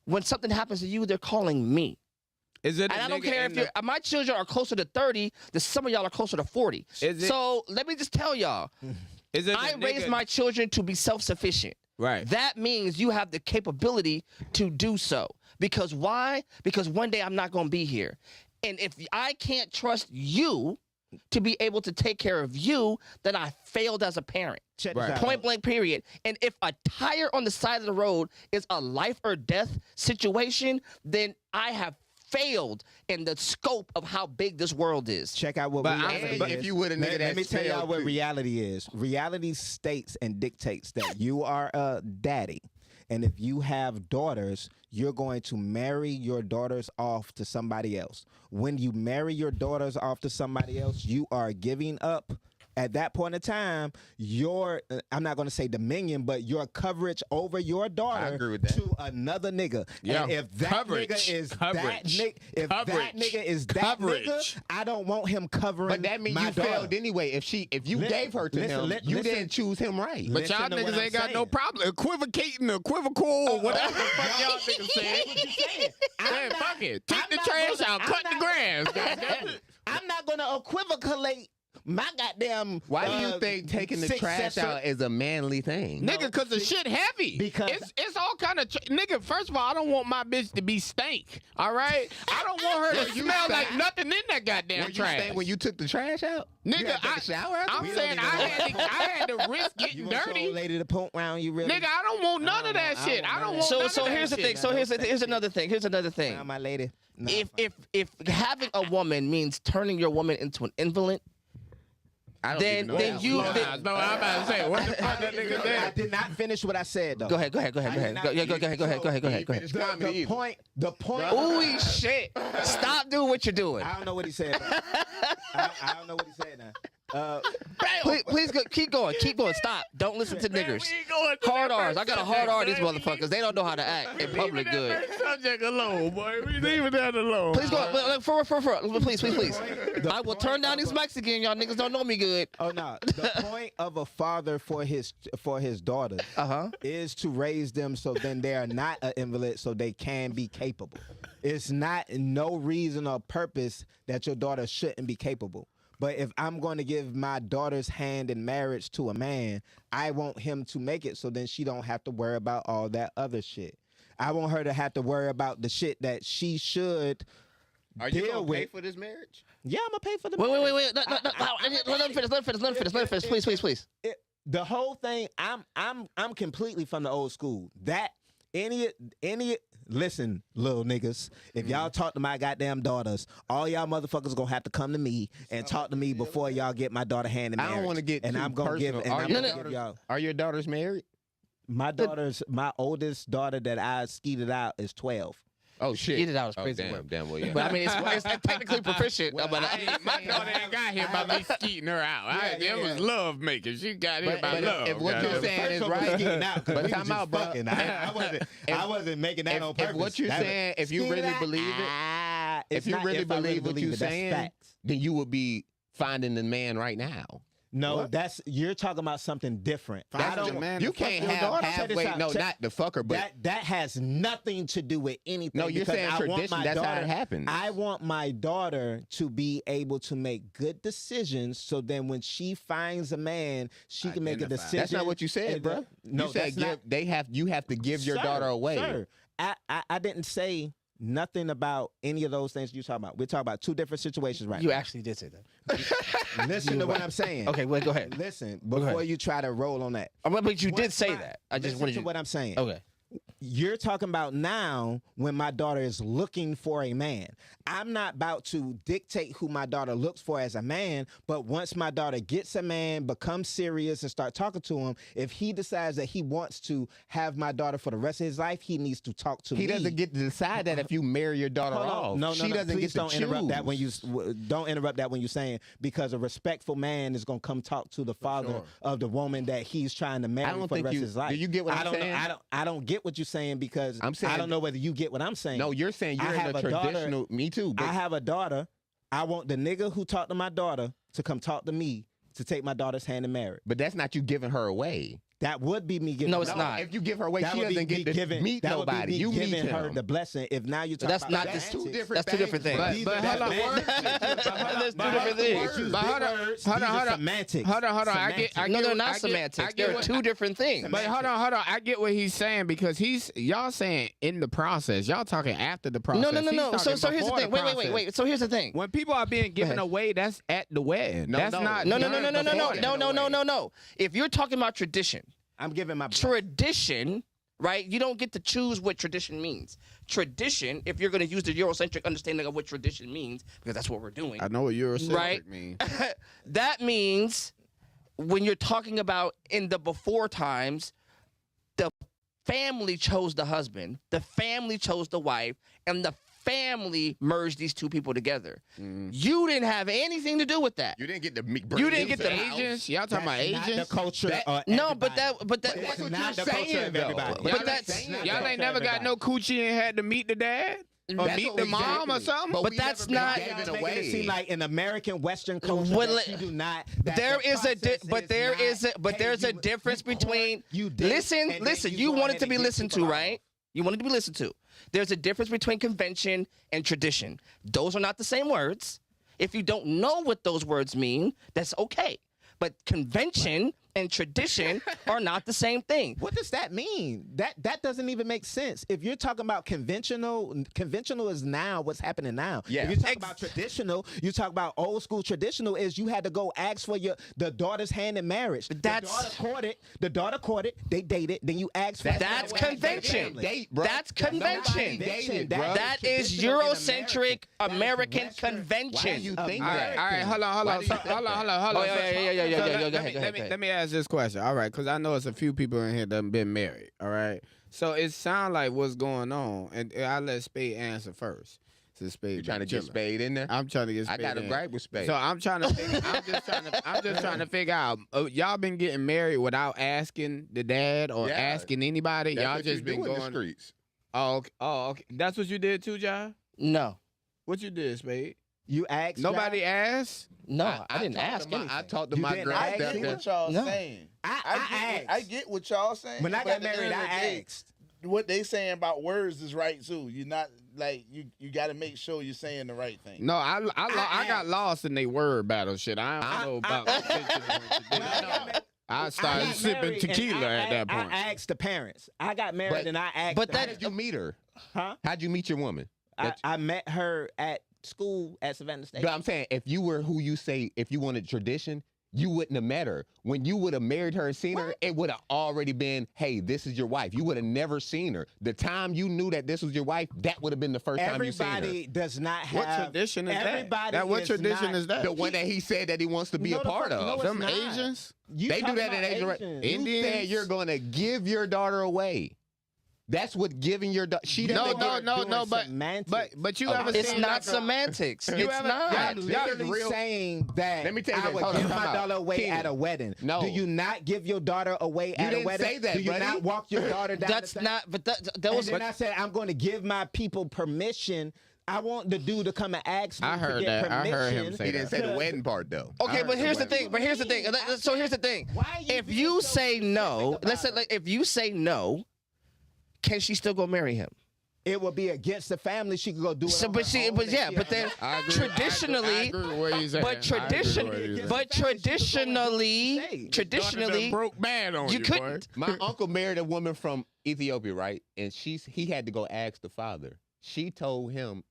when something happens to you, they're calling me. Is it? And I don't care if you're my children are closer to 30, then some of y'all are closer to 40. Is it- So let me just tell y'all, Is it? I raised my children to be self-sufficient. right. That means you have the capability to do so. Because why? Because one day I'm not going to be here. And if I can't trust you to be able to take care of you, then I failed as a parent. Check Right. this out. Point blank, period. And if a tire on the side of the road is a life or death situation, then I have failed in the scope of how big this world is. Check out what But reality And is. if you would have nigga Let me that's tell y'all failed what too. reality is. Reality states and dictates that you are a daddy. And if you have daughters, you're going to marry your daughters off to somebody else. When you marry your daughters off to somebody else, you are giving up. At that point in time, your I'm not going to say dominion, but your coverage over your daughter agree with that. to another nigga. Yeah. And if that Coverage. nigga is Coverage. that nigga, if that Coverage. nigga is that Coverage. nigga, I don't want him covering. But that means my you daughter. failed anyway. If you Listen, gave her to listen, him, li- you listen. didn't choose him right. But Listen y'all to what niggas I'm ain't got no saying. problem equivocating, equivocal, or whatever the fuck y'all niggas saying. What you saying? Man, fuck it. Take I'm the not trash gonna- out, I'm cut the not- grass. goddamn it. I'm not gonna equivocate my goddamn. Why do you think taking the trash successor- out is a manly thing? Nigga, cause the shit heavy. Because- it's all kind of nigga. First of all, I don't want my bitch to be stank. All right, I don't want her to You smell like stank? nothing in that goddamn Were you trash. staying when you took the trash out? You Nigga, had to take a shower after? I'm We don't saying even I know. had to risk You getting want your dirty. old lady to point round you really? Nigga, I don't want none of that I shit. don't I don't want want So none so of that here's the shit. thing. So here's another thing. Here's another thing. Round my lady. No, If having a woman means turning your woman into an invalid, I don't then- even know then that. you- No, then- no, I'm about to say, what the fuck that I nigga said? did not finish what I said though. go ahead. I did not- Go ahead. Go ahead. The point. Ooh, shit. Stop doing what you're doing. I don't know what he said. I don't know what he said now. Please keep going. Keep going. Stop. Don't listen to niggers. Hard R's. I got a hard R, these motherfuckers. They don't know how to act in public good. Subject alone, boy. We leaving that alone. Please go. Please. I will turn down these mics again. Y'all niggas don't know me good. Oh no! The point of a father for his daughters is to raise them so then they are not an invalid, so they can be capable. It's not no reason or purpose that your daughter shouldn't be capable. But if I'm going to give my daughter's hand in marriage to a man, I want him to make it so then she don't have to worry about all that other shit. I want her to have to worry about the shit that she should deal with. for this marriage? Yeah, I'm gonna pay for the. Wait. marriage. No. Let him finish. Please. The whole thing, I'm completely from the old school. That any listen, little niggas, if y'all talk to my goddamn daughters, all y'all motherfuckers gonna have to come to me and talk to me before y'all get my daughter hand in I marriage. don't want to get and too I'm gonna give personal. and I'm gonna give y'all. Are your daughters married? My oldest daughter that I skeeted out is 12. Oh shit! Get it out is Oh, crazy damn, word. damn, well, yeah. But I mean, it's technically proficient. Well, but My daughter ain't got here by me skeeting her out. It was love making. She got here by but love. if what you're goddamn. saying is First one was right, skeeting out 'cause but we time was just out, bro. fucking. I wasn't making that on If purpose. what you're That was- saying, if you Skeeting really out, believe it, it's if you not really if I believe what you're it, that's saying, facts. then you would be finding the man right now. No, you're talking about something different. I don't, man. You to fuck can't your have daughter? Check this halfway. out. No, Check- not the fucker, but that has nothing to do with anything. no, you're because saying I want tradition. my That's how daughter- it happens. I want my daughter to be able to make good decisions, so then when she finds a man, she can make a Identify. decision. That's not what you said, and- bro. No, you said that's not. you have to give your Sir, daughter away. Sir, I didn't say nothing about any of those things you talking about. We're talking about two different situations right you now. actually did say that. Listen to what I'm saying. Okay, wait, go ahead. Listen, Go ahead. before you try to roll on that. But you did say My- that. I just listen wanted to you. what I'm saying. Okay. You're talking about now when my daughter is looking for a man. I'm not about to dictate who my daughter looks for as a man, but once my daughter gets a man, becomes serious, and start talking to him, if he decides that he wants to have my daughter for the rest of his life, he needs to talk to me. He doesn't get to decide that if you marry your daughter off. No, she doesn't please get don't to interrupt that when choose. don't interrupt that when you're saying, because a respectful man is gonna come talk to the father sure. of the woman that he's trying to marry don't for the think rest you- of his life. do you get what I'm saying? I don't get what you're saying, because I'm saying I don't know whether you get what I'm saying. No, you're saying you're I in have the a daughter- traditional. Me too. But I have a daughter. I want the nigga who talked to my daughter to come talk to me to take my daughter's hand in marriage. but that's not you giving her away. That would be me giving. No, it's her- not. If you give her away, That she would be doesn't me get to meet that would be nobody. me You meet giving her him. the blessing. If now you're talking that's about not the the That's two antics. different That's two different things. things. But hold on, That's two different things. But hold on, hold on, These are hold on. semantics. Hold on. I get No, they're what- not I get- semantics. I get They're what- two different things. But hold on. I get what he's saying, because y'all saying in the process. Y'all talking after the process. No. He's So talking here's the before thing. Wait. process. So here's the thing. When people are being given ahead. away, that's at the wedding. No, That's no. not. No. during- No. If you're talking about tradition, I'm giving my tradition, right? You don't get to choose what tradition means. Tradition, if you're going to use the Eurocentric understanding of what tradition means, because that's what we're doing, I know what Eurocentric Right. means. that means when you're talking about in the before times, the family chose the husband, the family chose the wife, and the family merged these two people together. You didn't have anything to do with that. You didn't get to meet. You didn't get the the Agents? Y'all talking about Not the agents? culture. of No, but everybody. that That's what not you're the culture saying, of though. everybody. But Y'all that's- ain't- y'all ain't never got no coochie and had to meet the dad or That's meet what the we mom or exactly. something. But we that's never not- gave it Making away. it seem like in American Western culture Well, that you do not. that There the is a process but there not, is a but hey, there's a you- difference you court, between you date, listen and then you go wanted ahead to and be get listened to, people right? out. You wanted to be listened to. There's a difference between convention and tradition. Those are not the same words. If you don't know what those words mean, that's okay. But convention and tradition are not the same thing. What does that mean? That doesn't even make sense. If you're talking about conventional is now what's happening now. Yeah. If you talk about traditional, you talk about old school traditional is you had to go ask for the daughter's hand in marriage. That's- the daughter courted, they dated, then you ask for That's convention. Date, bro. That's convention. Dated, That- bro. That is traditional in Eurocentric America. American That is Western. convention. Why do you think All that? right, hold on. Why do you think Hold on. Oh, yeah. So Go let ahead. me ask this question. All right, because I know it's a few people in here that have been married. All right, so it sounds like what's going on, and I'll let Spade answer first. Since Spade, You trying to get chilling. Spade in there? I'm trying to get. I Spade got a in. gripe with Spade. So I'm trying to. I'm just trying to figure out. Y'all been getting married without asking the dad or Yeah. asking anybody. That's Y'all what just you been do in the going. streets. Oh, okay. That's what you did too, John. No. What you did, Spade? You asked. Nobody asked. No, I didn't talked to ask my- anything. I talked to You my didn't grand I get ask? what y'all No. saying. I I get what y'all saying. When I but got at the end married, of I the day, asked. What they saying about words is right too. You're not like you got to make sure you're saying the right thing. No, I got asked. lost in they word battle shit. I don't know about. I started got sipping married and tequila at that point. I asked the parents. I got married But- and I asked. but the How that- did you meet her? Huh? How'd you meet your woman? I met her at school at Savannah State. But I'm saying, if you were who you say, if you wanted tradition, you wouldn't have met her. When you would have married her and seen her, it would have already been, hey, this is your wife. You would have never seen her. The time you knew that this was your wife, that would have been the first time you seen her. Everybody does not have. What tradition is that? everybody What is tradition not- is that? The one that he said that he wants to be No, a the part fuck- of. no, it's Them not. Asians? You They do talking that in about Asian. Asians. You Indians? said you're gonna give your daughter away. That's what giving your daughter. She doesn't No, doing but semantics. but you Oh, ever It's seen not like a- semantics. You It's ever- not. I'm Y'all literally real- saying that Let me tell you I this. would Hold on, give time my out. daughter away Keenan. at a wedding. No. Do you not give your daughter away at a didn't wedding? say that, Do you buddy. not walk your daughter down That's the thing? not. But that And was. then I said I'm going to give my people permission. I want the dude to come and ask me I heard to get that. I permission. heard him say He didn't say the wedding part though. Okay, I but heard here's the the thing. But here's the thing. So here's the thing. Why are you If being you so say no, specific let's say about like if you say no, can she still go marry him? It would be against the family. She could go do it. So, on but her she, own but and yeah, she but then has- I agree. traditionally, I agree with what he's saying. but traditionally, broke man on you you, couldn't. My uncle married a woman from Ethiopia, right? And he had to go ask the father. She told him,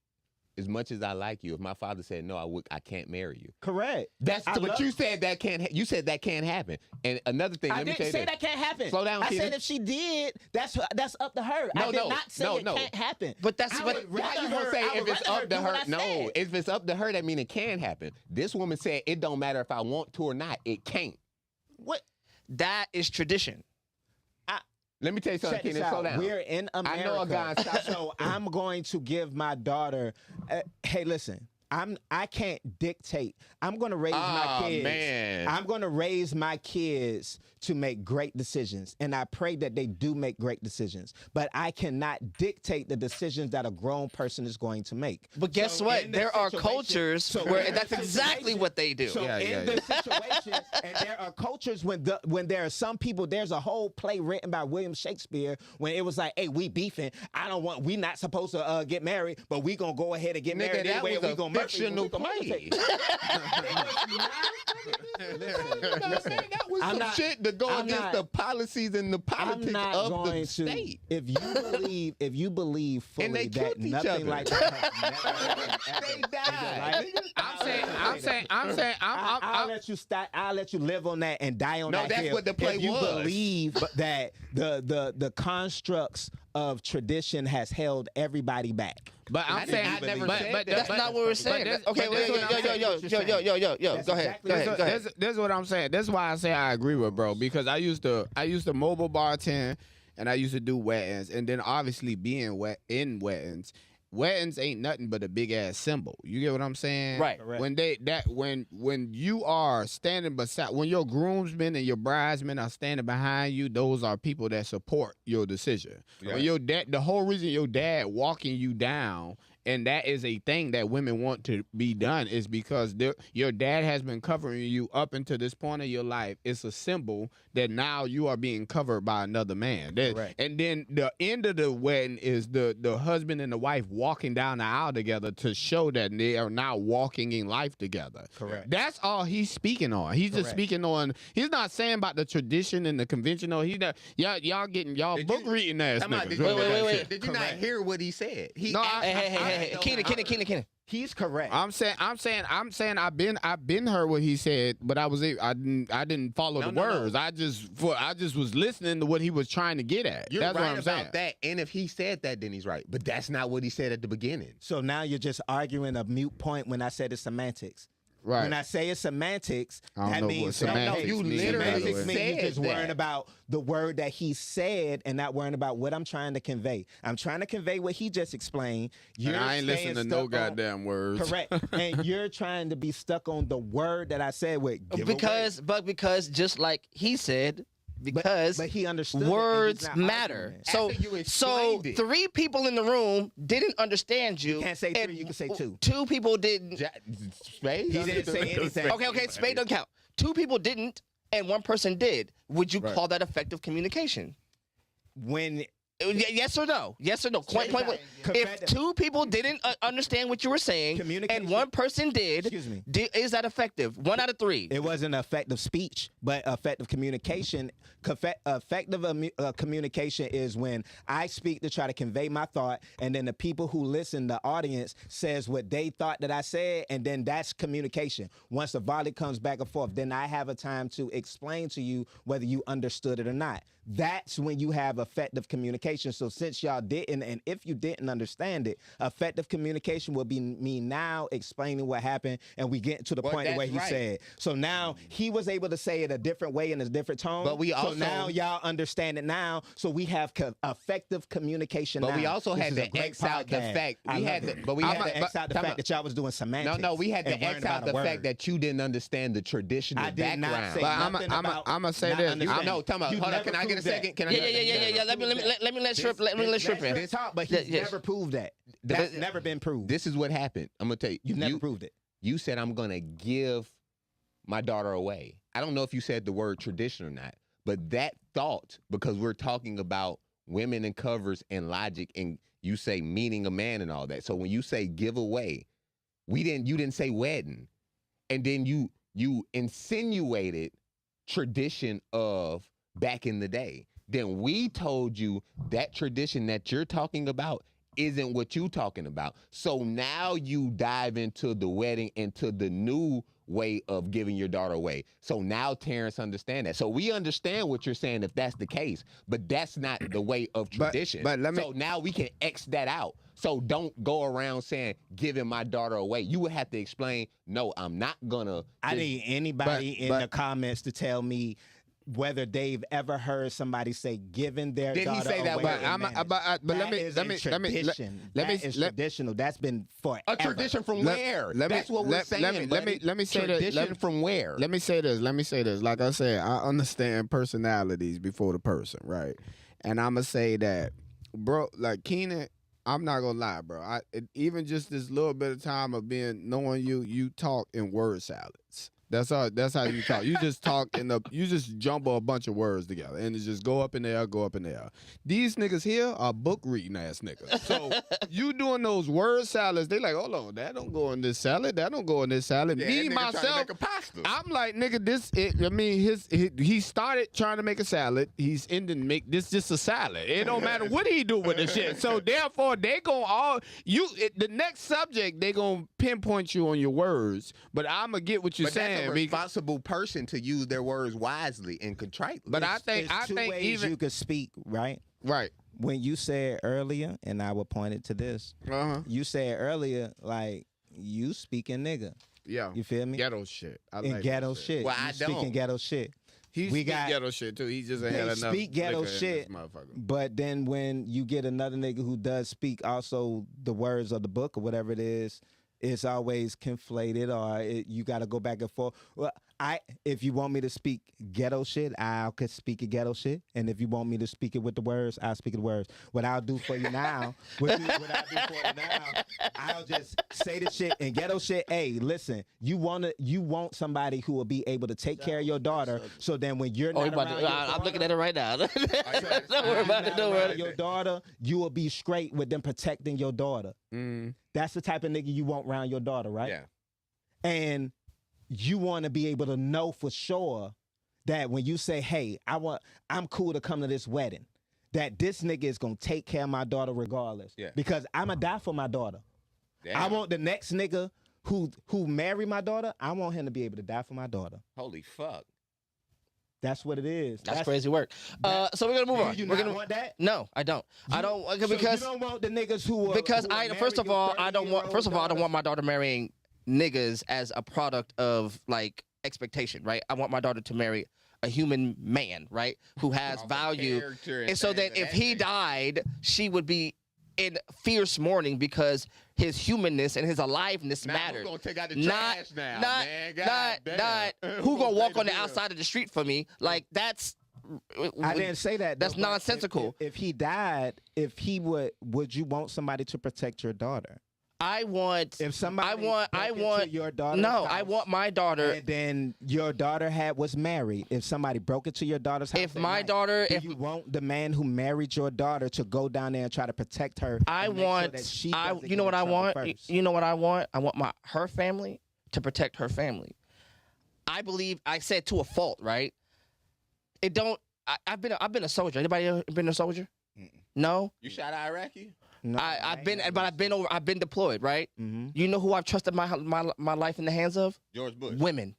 as much as I like you, if my father said no, I can't marry you. Correct. But you said that can't. You said that can't happen. And another thing, I let me didn't say say this. that can't happen. Slow down, I Keita. said if she did, that's up to her. I did not say it can't happen. But that's I what. would How rather you gonna her- say I if would it's rather up to do what her? I No, said. if it's up to her, that means it can happen. This woman said it don't matter if I want to or not. It can't. What? That is tradition. Let me tell you something, Check this Kenan. Slow out. down. We're in America. I know a guy. So I'm going to give my daughter. Hey, listen. I can't dictate. I'm going to raise my kids. Man. I'm going to raise my kids to make great decisions, and I pray that they do make great decisions. But I cannot dictate the decisions that a grown person is going to make. But guess So what? in the There are situation- cultures so where in that's the exactly situation- what they do. So in the situation, and there are cultures when there are some people. There's a whole play written by William Shakespeare when it was like, "Hey, we beefing. We not supposed to get married, but we gonna go ahead and get married that anyway. was We a gonna fictional play." That was I'm some not- shit to go I'm against not- the policies and the I'm politics not of going the to. state. If you believe fully And they that killed each nothing other. like that has never They happened, died. I'll let you start. I'll let you live on that and die on No, that that's hill. what the play if you was. believe that the constructs of tradition has held everybody back. But I'm saying I never said that. That's not what we're saying. this- Okay, but wait, this what I'm saying. yo. That's Go ahead. exactly Go ahead. what- Go ahead. This is what I'm saying. This is why I say I agree with bro, because I used to mobile bartend and I used to do weddings, and then obviously being in weddings. Weddings ain't nothing but a big ass symbol. You get what I'm saying? Right. Correct. When you are standing beside, when your groomsmen and your bridesmen are standing behind you, those are people that support your decision. Yeah. When your dad, the whole reason your dad walking you down, and that is a thing that women want to be done, is because your dad has been covering you up until this point of your life. It's a symbol that now you are being covered by another man. Correct. And then the end of the wedding is the husband and the wife walking down the aisle together to show that they are now walking in life together. Correct. That's all he's speaking on. He's just Correct. speaking on. He's not saying about the tradition and the conventional. He's not. Y'all getting y'all Did book you- reading ass Come on, niggas. did you, Wait. Did you not Correct. hear what he said? He No, asked- Hey, Kenan. He's correct. I'm saying I've been heard what he said, but I didn't follow the No. words. I just was listening to what he was trying to get at. You're That's right what I'm about saying. that. And if he said that, then he's right. But that's not what he said at the beginning. So now you're just arguing a mute point when I said it's semantics. Right. When I say it's semantics, I don't that know what means semantics you means, literally by the way. semantics mean you said just worrying that. about the word that he said and not worrying about what I'm trying to convey. I'm trying to convey what he just explained. And I ain't listening to no goddamn words. Correct. And you're trying to be stuck on the word that I said with give away. Because just like he said, because but he understood it, and he's words not matter. arguing After you So explained it. 3 people in the room didn't understand you. You can't say and 3, you can say 2. 2 people didn't. Spade? He didn't say anything. Okay, Spade don't count. 2 people didn't, and 1 person did. Would you Right. call that effective communication? When Yes or no? Yes or no? Point blank. If 2 people didn't understand what you were saying, and Communication- 1 person did, Excuse me. is that effective? 1 out of 3. it wasn't effective speech, but effective communication. Effective communication is when I speak to try to convey my thought, and then the people who listen, the audience, says what they thought that I said, and then that's communication. Once the volley comes back and forth, then I have a time to explain to you whether you understood it or not. That's when you have effective communication. So since y'all didn't, and if you didn't understand it, effective communication will be me now explaining what happened, and we get to the Well, point of where that's he right. said. So now he was able to say it a different way in a different tone. But we so also- now y'all understand it now. So we have effective communication. But now. we also This had is a to great X out the podcast. fact. I We love had it. to, but we I had had to X out the time fact out. that y'all was doing semantics. No, we had to and worrying X out about the a word. fact that you didn't understand the traditional I did not background. say But nothing about I'ma say not this. understanding. No, time out. You Hold on. never Can I get a proved that. second? Can I? Yeah. Let me let Strip in. Let's talk, but he's Yes. never proved that. That's never been proved. This is what happened. I'm gonna tell you. You've never proved it. You said I'm gonna give my daughter away. I don't know if you said the word tradition or not, but that thought, because we're talking about women and covers and logic, and you say meaning a man and all that. So when you say give away, you didn't say wedding, and then you insinuated tradition of back in the day. Then we told you that tradition that you're talking about isn't what you talking about. So now you dive into the wedding, into the new way of giving your daughter away. So now Terrence understand that. So we understand what you're saying if that's the case, but that's not the way of tradition. But let me. So now we can X that out. So don't go around saying giving my daughter away. You would have to explain, no, I'm not gonna. I need anybody in the comments to tell me whether they've ever heard somebody say giving their Did he daughter say that away. But let me traditional. That's been forever. A tradition from where? That's what we're saying. Let me say that. Tradition from where? Let me say this. Like I said, I understand personalities before the person, right? And I'm gonna say that, bro. Like Keenan, I'm not gonna lie, bro. Even just this little bit of time of knowing you, you talk in word salads. That's how you talk. You just talk you just jumble a bunch of words together and it just go up in there, go up in there. These niggas here are book reading ass niggas. So you doing those word salads, they like, hold on, that don't go in this salad, that don't go in this salad. Yeah, Me myself, I'm like, nigga, he started trying to make a salad. He's ending make this just a salad. It don't matter what he do with the shit. So therefore, they gon' the next subject they gonna pinpoint you on your words. But I'ma get what you're saying. That's a responsible person to use their words wisely and contritely. But I think ways even you could speak, right? Right. When you said earlier, and I will point it to this. You said earlier, like you speaking nigga. Yeah. You feel me? Ghetto shit. I in like ghetto shit. Well, I don't. Speaking ghetto shit. He speak ghetto shit too. He just ain't had enough. Speak ghetto liquor in shit. this motherfucker. But then when you get another nigga who does speak also the words of the book or whatever it is, it's always conflated or you got to go back and forth. Well, if you want me to speak ghetto shit, I could speak it ghetto shit. And if you want me to speak it with the words, I'll speak the words. What I'll do for you now, I'll just say the shit in ghetto shit. Hey, listen, you want somebody who will be able to take care of your daughter. So then when you're not around your daughter, I'm looking at it right now. Don't worry about it. Don't worry. Your daughter, you will be straight with them protecting your daughter. That's the type of nigga you want around your daughter, right? Yeah. And you want to be able to know for sure that when you say, hey, I'm cool to come to this wedding, that this nigga is going to take care of my daughter regardless. Yeah. Because I'm going to die for my daughter. Damn. I want the next nigga who marry my daughter, I want him to be able to die for my daughter. Holy fuck. That's what it is. That's crazy work. So we're gonna move on. Do you We're not gonna want that? No, I don't. I don't because you don't want the niggas who are, because who are first of all, I don't want. 30-year-old First of all, I don't daughters. want my daughter marrying niggas as a product of like expectation, right? I want my daughter to marry a human man, right, who has value, and so that if he died, she would be in fierce mourning because his humanness and his aliveness mattered. Who's gonna take out the trash now, man? Not who gonna walk on the outside of the street for me? Like that's. I didn't say that. That's though, but nonsensical. If he died, would you want somebody to protect your daughter? I want. If somebody I want your daughter's No, house, I want my daughter. and then your daughter was married. If somebody broke into your daughter's house, If at my night, daughter, do if you want the man who married your daughter to go down there and try to protect her? I and make sure want, that she I doesn't you know get what in I trouble want. first? You know what I want. I want her family to protect her family. I believe I said to a fault, right? It don't. I've been a soldier. Anybody ever been a soldier? No. You shot an Iraqi? No, I've been deployed, right? Mm-hmm. You know who I've trusted my life in the hands of? George Bush. Women,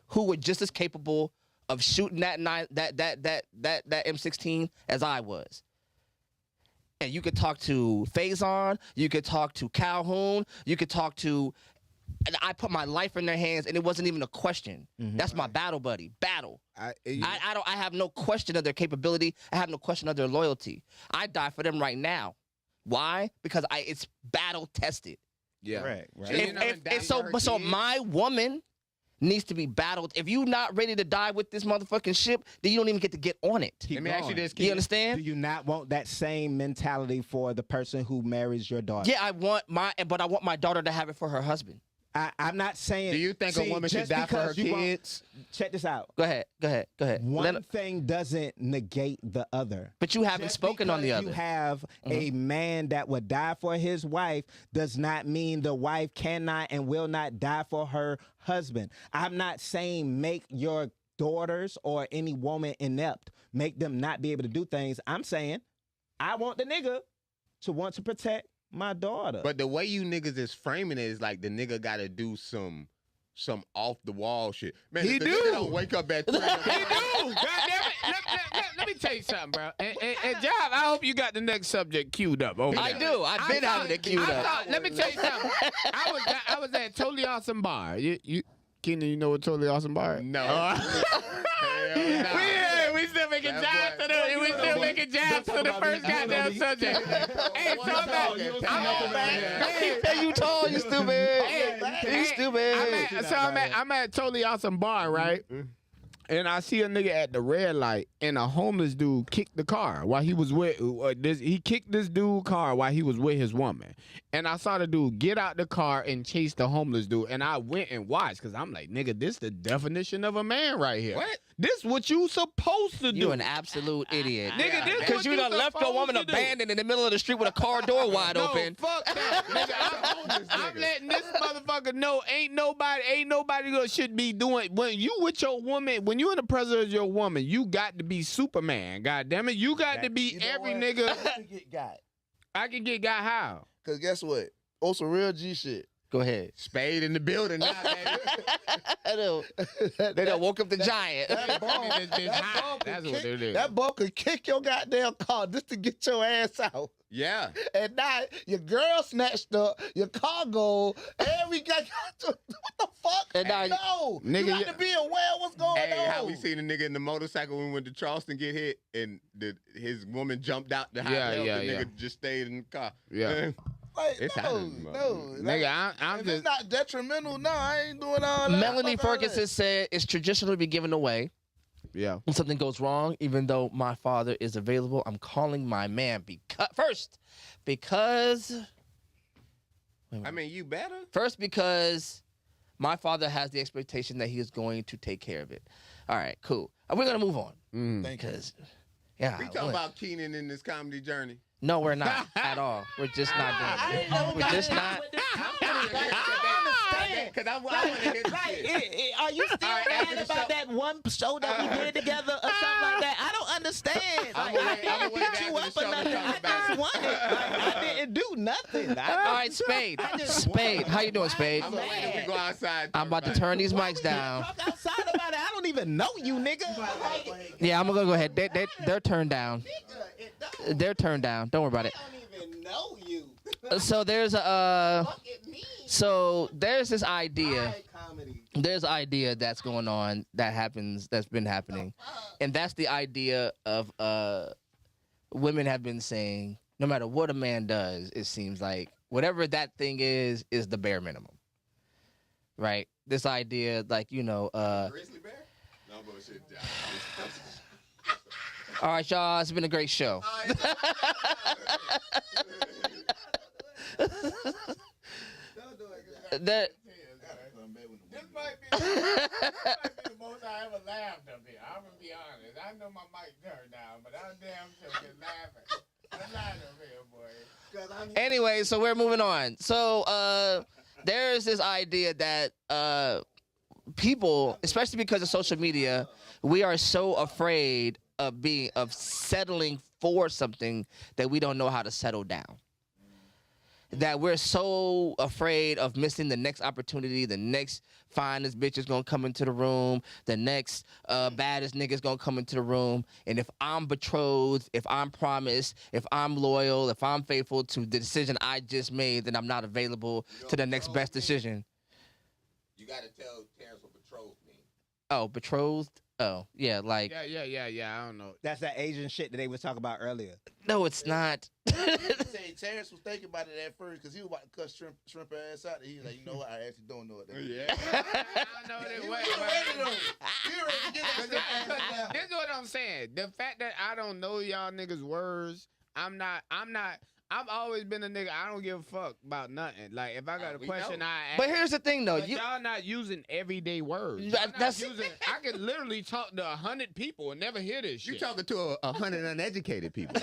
who were just as capable of shooting that M16 as I was. And you could talk to Faison, you could talk to Calhoun, you could talk to. And I put my life in their hands, and it wasn't even a question. That's my battle buddy. Battle. I have no question of their capability. I have no question of their loyalty. I die for them right now. Why? Because it's battle tested. Yeah. Right. So my woman needs to be battled. If you're not ready to die with this motherfucking ship, then you don't even get to get on it. Let me ask you this. You understand? Do you not want that same mentality for the person who marries your daughter? Yeah, I want my daughter to have it for her husband. I'm not saying. Do you think a woman should die for her kids? Check this out. Go ahead. One thing doesn't negate the other. But you haven't spoken on the other. You have a man that would die for his wife does not mean the wife cannot and will not die for her husband. I'm not saying make your daughters or any woman inept, make them not be able to do things. I'm saying I want the nigga to want to protect my daughter. But the way you niggas is framing it is like the nigga got to do some off the wall shit. Man, He if the do. nigga don't wake up at 3 He do. God damn it. Let me tell you something, bro. And Job, I hope you got the next subject queued up. Over I there. do. I've been having it queued up. Let me tell you something. I was at Totally Awesome Bar. You Keenan, you know what Totally Awesome Bar is? No. We still making jabs to the. We still making jabs to the first goddamn subject. Hey, so Hey, you tall, you stupid. You stupid. I'm at Totally Awesome Bar, right? And I see a nigga at the red light, and a homeless dude kicked the car while he was with he kicked this dude car while he was with his woman. And I saw the dude get out the car and chase the homeless dude. And I went and watched because I'm like, nigga, this the definition of a man right here. What? This what you supposed to do. You an absolute idiot. Nigga, this Because what you done left your woman supposed to do. abandoned in the middle of the street with a car door wide No, open. fuck that. Nigga, I'm letting this motherfucker know ain't nobody gonna should be doing when you with your woman, when you in the presence of your woman, you got to be Superman. God damn it. You got to be You know every what? nigga. You get got. I can get got how? Cause guess what? On some real G shit. Go ahead. Spade in the building now, baby. They done woke up the giant. That ball, This bitch hot. That's what it is. that ball could kick your goddamn car just to get your ass out. Yeah. And now your girl snatched up, your cargo, and we got what the fuck? And now- No, Nigga, you got you- to be aware of what's going Hey, on. how we seen a nigga in the motorcycle when we went to Charleston get hit and his woman jumped out the high Yeah, hill. yeah, The yeah. nigga just stayed in the car. Yeah. Like, It's no, happening, no, Nigga, I'm if just it's not detrimental, no, I ain't doing all that. Melanie Fuck all that. Ferguson said it's traditionally be given away. yeah. When something goes wrong, even though my father is available, I'm calling my man because I mean, you better. because my father has the expectation that he is going to take care of it. All right, cool. We're gonna move on Thank you. because yeah, We talking about Keenan in this comedy journey. no, we're not at all. We're just not doing it. We're just not. Because I want to hear the shit. Are you still All right, after mad the about show- that one show that we did together or something like that? I don't understand. I'm Like, gonna I wait- I'm didn't gonna wait beat you after up the or show to nothing. talk I about just it. won it. Like, I didn't do nothing. All right, Spade. Spade, how you doing, Spade? I'm gonna wait till we go outside. I'm about to turn these mics down. Talk outside about it. I don't even know you, nigga. Like, Yeah, I'm gonna go ahead. They're turned down. They're turned down. Don't worry about it. I don't even know you. So there's Fuck it, me. so there's this idea. Alright, comedy. There's an idea that's going on that's been happening, and that's the idea of women have been saying no matter what a man does, it seems like whatever that thing is the bare minimum, right? This idea, like Grizzly bear? No bullshit. all right, y'all, it's been a great show. That This might be the most I ever laughed up here. I'm gonna be honest. I know my mic turned down, but I'm damn sure just laughing. I'm laughing up here, boy. Anyway, so we're moving on. So there's this idea that people, especially because of social media, we are so afraid of settling for something that we don't know how to settle down. That we're so afraid of missing the next opportunity, the next finest bitch is gonna come into the room, the next baddest nigga's gonna come into the room, and if I'm betrothed, if I'm promised, if I'm loyal, if I'm faithful to the decision I just made, then I'm not available to the next best decision. You gotta tell Terrence what betrothed means. Oh, betrothed? Oh, yeah, like, Yeah. I don't know. That's that Asian shit that they was talking about earlier. no, it's not. Say Terrence was thinking about it at first because he was about to cut shrimp her ass out. And he was like, you know what? I actually don't know it. Yeah. I know He that. was Wait. ready though. He was ready to get that shrimp ass out. This is what I'm saying. The fact that I don't know y'all niggas' words, I've always been a nigga. I don't give a fuck about nothing. Like if I got a We question, know. I ask. But here's the thing, though. But y'all not using everyday words. That- Y'all not that's- using. I could literally talk to 100 people and never hear this shit. You talking to 100 uneducated people.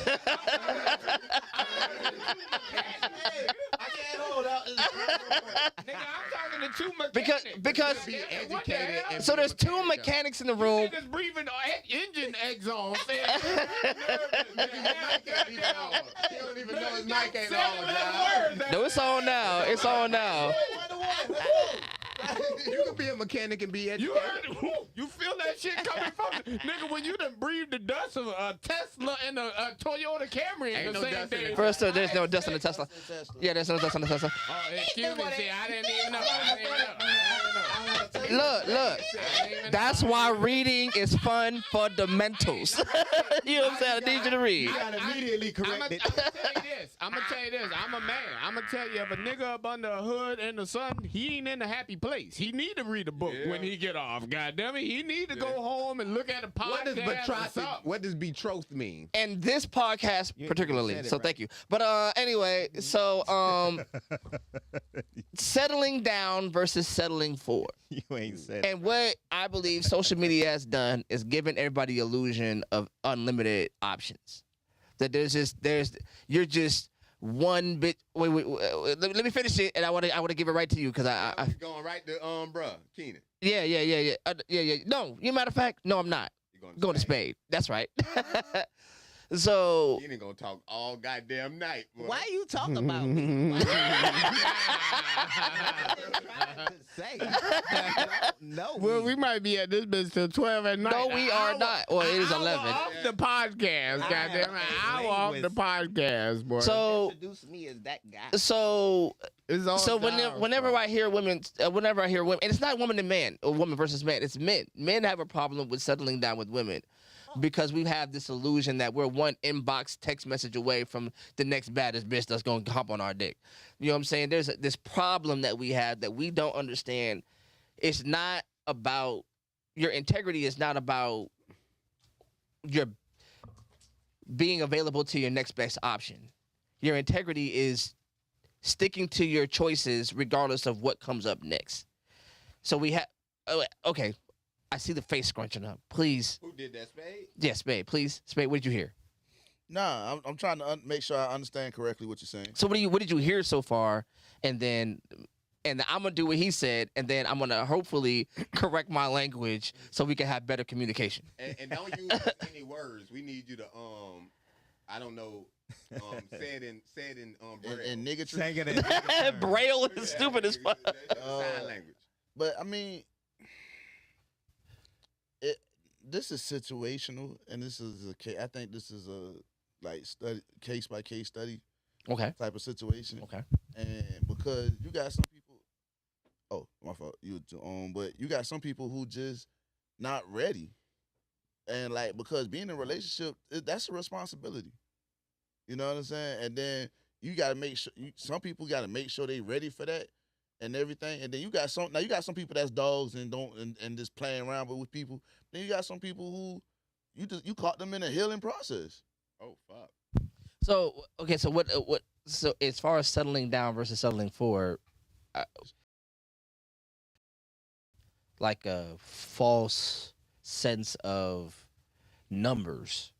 Hey, I can't hold out. Nigga, I'm talking to two mechanics. because there's be educated. And so be there's two mechanical. mechanics in the room. Niggas breathing engine exhaust. He don't even know his mic ain't on, bro. No, it's on now. It's on now. You can be a mechanic and be You educated. heard it? You feel that shit coming from nigga when you done breathed the dust of a Tesla and a Toyota Camry Ain't in the no same dust in day. it. First, there's no dust on the Tesla. Yeah, there's no dust on the Tesla. Oh, excuse me, see, I didn't even know. I didn't know. Look. That's why reading is fun for the mentals. You know what I'm saying? I need you to read. You got immediately I'm corrected. gonna tell you this. I'm a man. I'm gonna tell you, if a nigga up under a hood in the sun, he ain't in a happy place. He need to read a book when he get off. Goddamn it, he need to go home and look at a podcast. What does betrothed mean? And this podcast particularly. said it So right. thank you. But anyway, so settling down versus settling for. You ain't said And what I believe social media has done is given everybody the illusion of unlimited options. That you're just one bit. Wait, let me finish it, and I want to give it right to you because I Going right to bruh, Keenan. yeah. No, you matter of fact, no, I'm not You going to Spade. That's right. So Keenan gonna talk all goddamn night. Boy. Why you talking about me? Why No. Well, we might be at this bitch till 12 at night. no, we are not. Well, it is 11. Off the podcast, goddamn it. Hour off the podcast, boy. So Introduce me as that guy. so it's all So down, whenever bro. I hear women, and it's not woman and man, or woman versus man. It's men. Men have a problem with settling down with women because we have this illusion that we're one inbox text message away from the next baddest bitch that's gonna hop on our dick. You know what I'm saying? There's this problem that we have that we don't understand. It's not about your integrity. Is not about your being available to your next best option. Your integrity is sticking to your choices regardless of what comes up next. So we have, okay, I see the face scrunching up. Please, Who did that, Spade? yes, Spade, please. Spade, what did you hear? Nah, I'm trying to make sure I understand correctly what you're saying. So what did you hear so far? And I'm going to do what he said, and then I'm going to hopefully correct my language so we can have better communication. And don't use any words. We need you to I don't know, say it in Braille. And nigga, Saying it in Braille is stupid as fuck. Sign language. but I mean, this is situational, and this is I think this is a study case by case study Okay. type of situation. Okay. And because you got some people, oh my fault, but you got some people who just not ready, and because being in a relationship, that's a responsibility. You know what I'm saying? And then you got to make sure. Some people got to make sure they ready for that and everything. And then you got some people that's dogs and and just playing around with people. Then you got some people who you caught them in a healing process. Oh fuck. So okay, so what? So as far as settling down versus settling for, like a false sense of numbers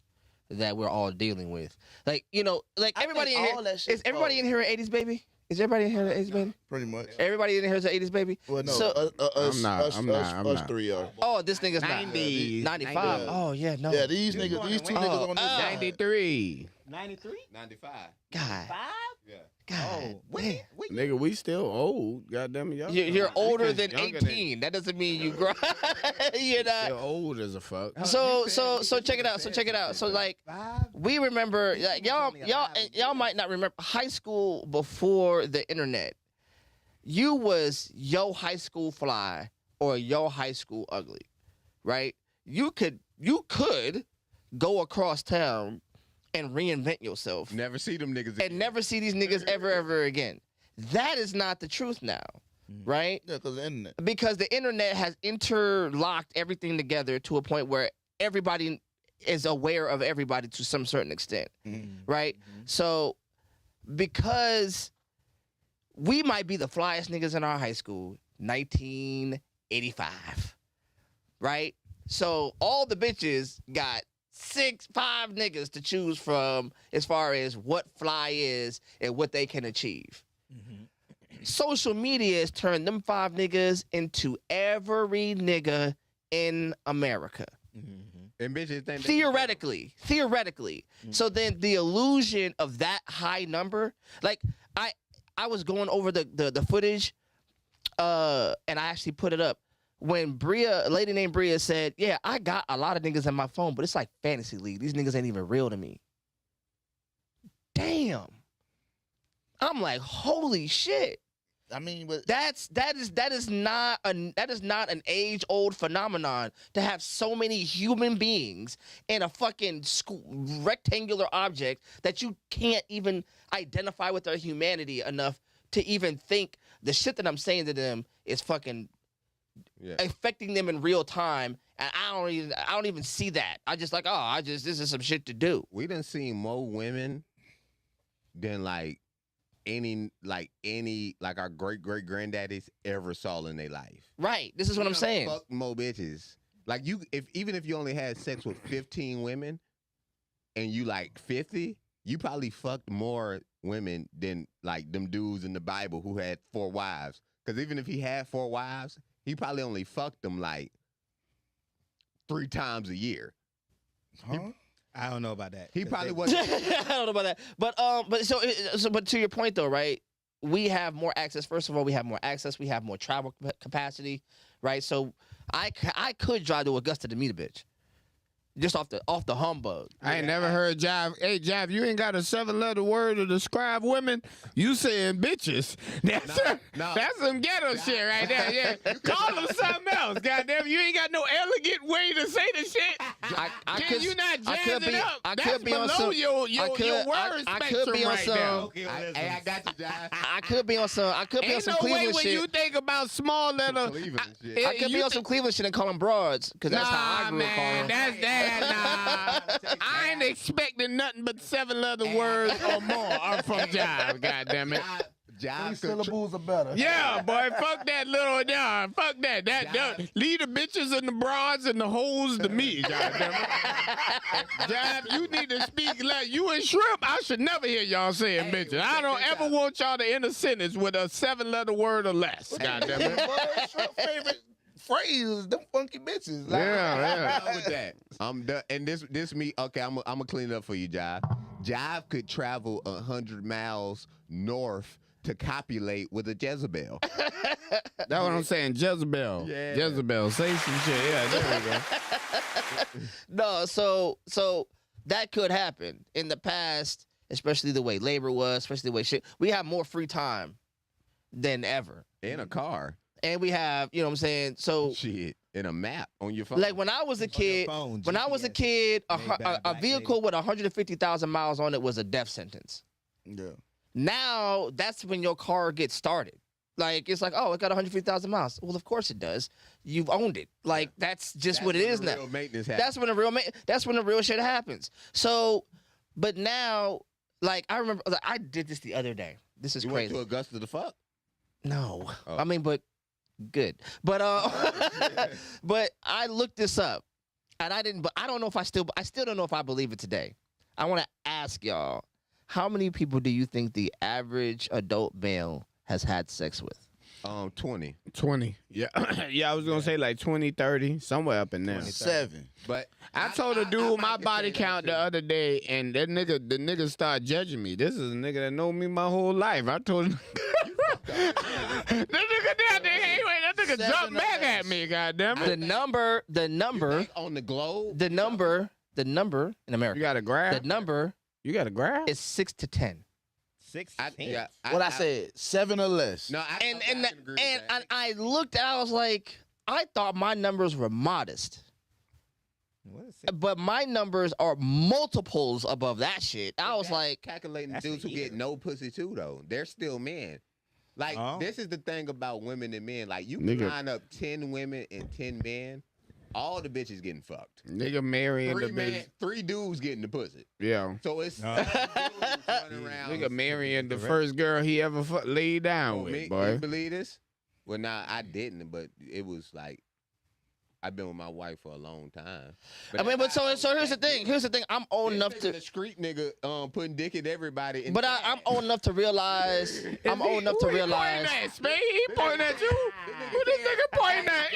that we're all dealing with, like everybody in here. Is everybody in here an '80s baby? Is everybody in here an '80s baby? Pretty much. Everybody in here is an '80s baby. Well, no, So- us, I'm not. us three are. Oh, this nigga's not 90s. 95. Yeah. Oh yeah, no. Yeah, these niggas, these two niggas on this side. 93. 93? 95. God, 5? Yeah. God. Oh, damn. Nigga, we still old. Goddamn it, y'all. You're older than Younger 18. That doesn't mean you grow. You're not. Still old as a fuck. So check it out. So like we remember y'all might not remember high school before the internet. You was yo high school fly or yo high school ugly, right? You could go across town and reinvent yourself Never see them niggas and again. never see these niggas ever again. That is not the truth now, right? Yeah, because the internet. Because the internet has interlocked everything together to a point where everybody is aware of everybody to some certain extent, right? So because we might be the flyest niggas in our high school, 1985, right? So all the bitches got 5 niggas to choose from as far as what fly is and what they can achieve. social media has turned them 5 niggas into every nigga in America. And bitches think Theoretically. So then the illusion of that high number, like I was going over the footage, and I actually put it up. When a lady named Bria said, yeah, I got a lot of niggas in my phone, but it's like fantasy league. These niggas ain't even real to me. Damn. I'm like, holy shit. I mean, but That is not an age-old phenomenon to have so many human beings in a fucking rectangular object that you can't even identify with their humanity enough to even think the shit that I'm saying to them is fucking affecting them in real time. And I don't even see that. I just like, this is some shit to do. We done seen more women than like our great granddaddies ever saw in their life. Right. This is what I'm saying. Fuck more bitches. Like even if you only had sex with 15 women and you like 50, you probably fucked more women than like them dudes in the Bible who had 4 wives. Because even if he had 4 wives, he probably only fucked them like 3 times a year. huh? I don't know about that. He 'cause probably they- wasn't. I don't know about that, but to your point though, right? We have more access. First of all, we have more access. We have more travel capacity, right? So I could drive to Augusta to meet a bitch, just off the humbug. I ain't never heard Jive. Hey, Jive, you ain't got a 7-letter word to describe women. You saying bitches. That's some ghetto shit right there. Yeah. Call them something else. Goddamn, you ain't got no elegant way to say the shit. Can you not jazz it up? That's below your word I spectrum could be on right some. now. Hey, I got you, Jive. I could be on some. I could be on Ain't some no way Cleveland when shit. you think about small letter. Cleveland shit. I could be on some Cleveland shit and call them broads, because that's how I grew up calling them. Nah. I ain't expecting nothing but 7-letter words or more from Jive, goddammit. Jive 3 could syllables are better. Yeah, boy, fuck that little, fuck that. Leave the bitches and the broads and the hoes to me, goddammit. Jive, you need to speak like you and Shrimp. I should never hear y'all saying bitches. I don't ever want y'all to end a sentence with a 7-letter word or less, goddammit. Shrimp favorite phrase is them funky bitches. Like, Yeah. done with that. I'm done. And this me. Okay, I'm gonna clean it up for you, Jive. Jive could travel 100 miles north to copulate with a Jezebel. That's what I'm saying, Jezebel. Yeah. Jezebel, say some shit. Yeah, there we go. No, so that could happen in the past, especially the way labor was, especially the way shit. We have more free time than ever, In a car. and we have, you know what I'm saying. So Shit. In a map on your phone. like when I was a kid, phone, when I was a GPS, kid, made by a black vehicle with 150,000 miles on it was a death sentence. yeah. Now that's when your car gets started. Like it's like, oh, it got 150,000 miles. Well, of course it does. You've owned it. Like that's just what it is now. Real maintenance That's when the real shit happens. So, but now, like I remember, like, I did this the other day. This is You crazy. went to Augusta to fuck? No, Oh. I mean, but good. But but I looked this up, and I didn't. But I don't know if I still don't know if I believe it today. I want to ask y'all, how many people do you think the average adult male has had sex with? 20. 20. Yeah. Yeah, I was going to say like 20, 30, somewhere up in there. 7. But I told a dude my could body say that count the too. other day, and the nigga started judging me. This is a nigga that know me my whole life. I told him. That nigga down there, hey, wait, that nigga 7 jumped or back less. at me, goddamn The it. number on the globe. the number in America. You got a The grab? number You got a grab? is 6 to 10. 16. What I said, 7 or less. No, I And can agree with that. I looked at, I was like, I thought my numbers were modest, What is it? but my numbers are multiples above that shit. I was like, calculating That's dudes a who get year. no pussy too though. They're still men. Like Oh. this is the thing about women and men. Like you can Nigga. line up 10 women and 10 men, all the bitches getting fucked. Nigga marrying the bitch. 3 dudes getting the pussy. Yeah. So it's No. 7 dudes running around. Nigga marrying the Correct. first girl he ever laid down Oh, with, me, boy. you believe this? Well, nah, I didn't, but it was like I've been with my wife for a long time. I mean, but so here's the thing. Here's the thing. I'm old enough to. The street nigga putting dick in everybody. But I'm old enough to realize. I'm old enough to realize. He pointing at you. Who this nigga pointing at?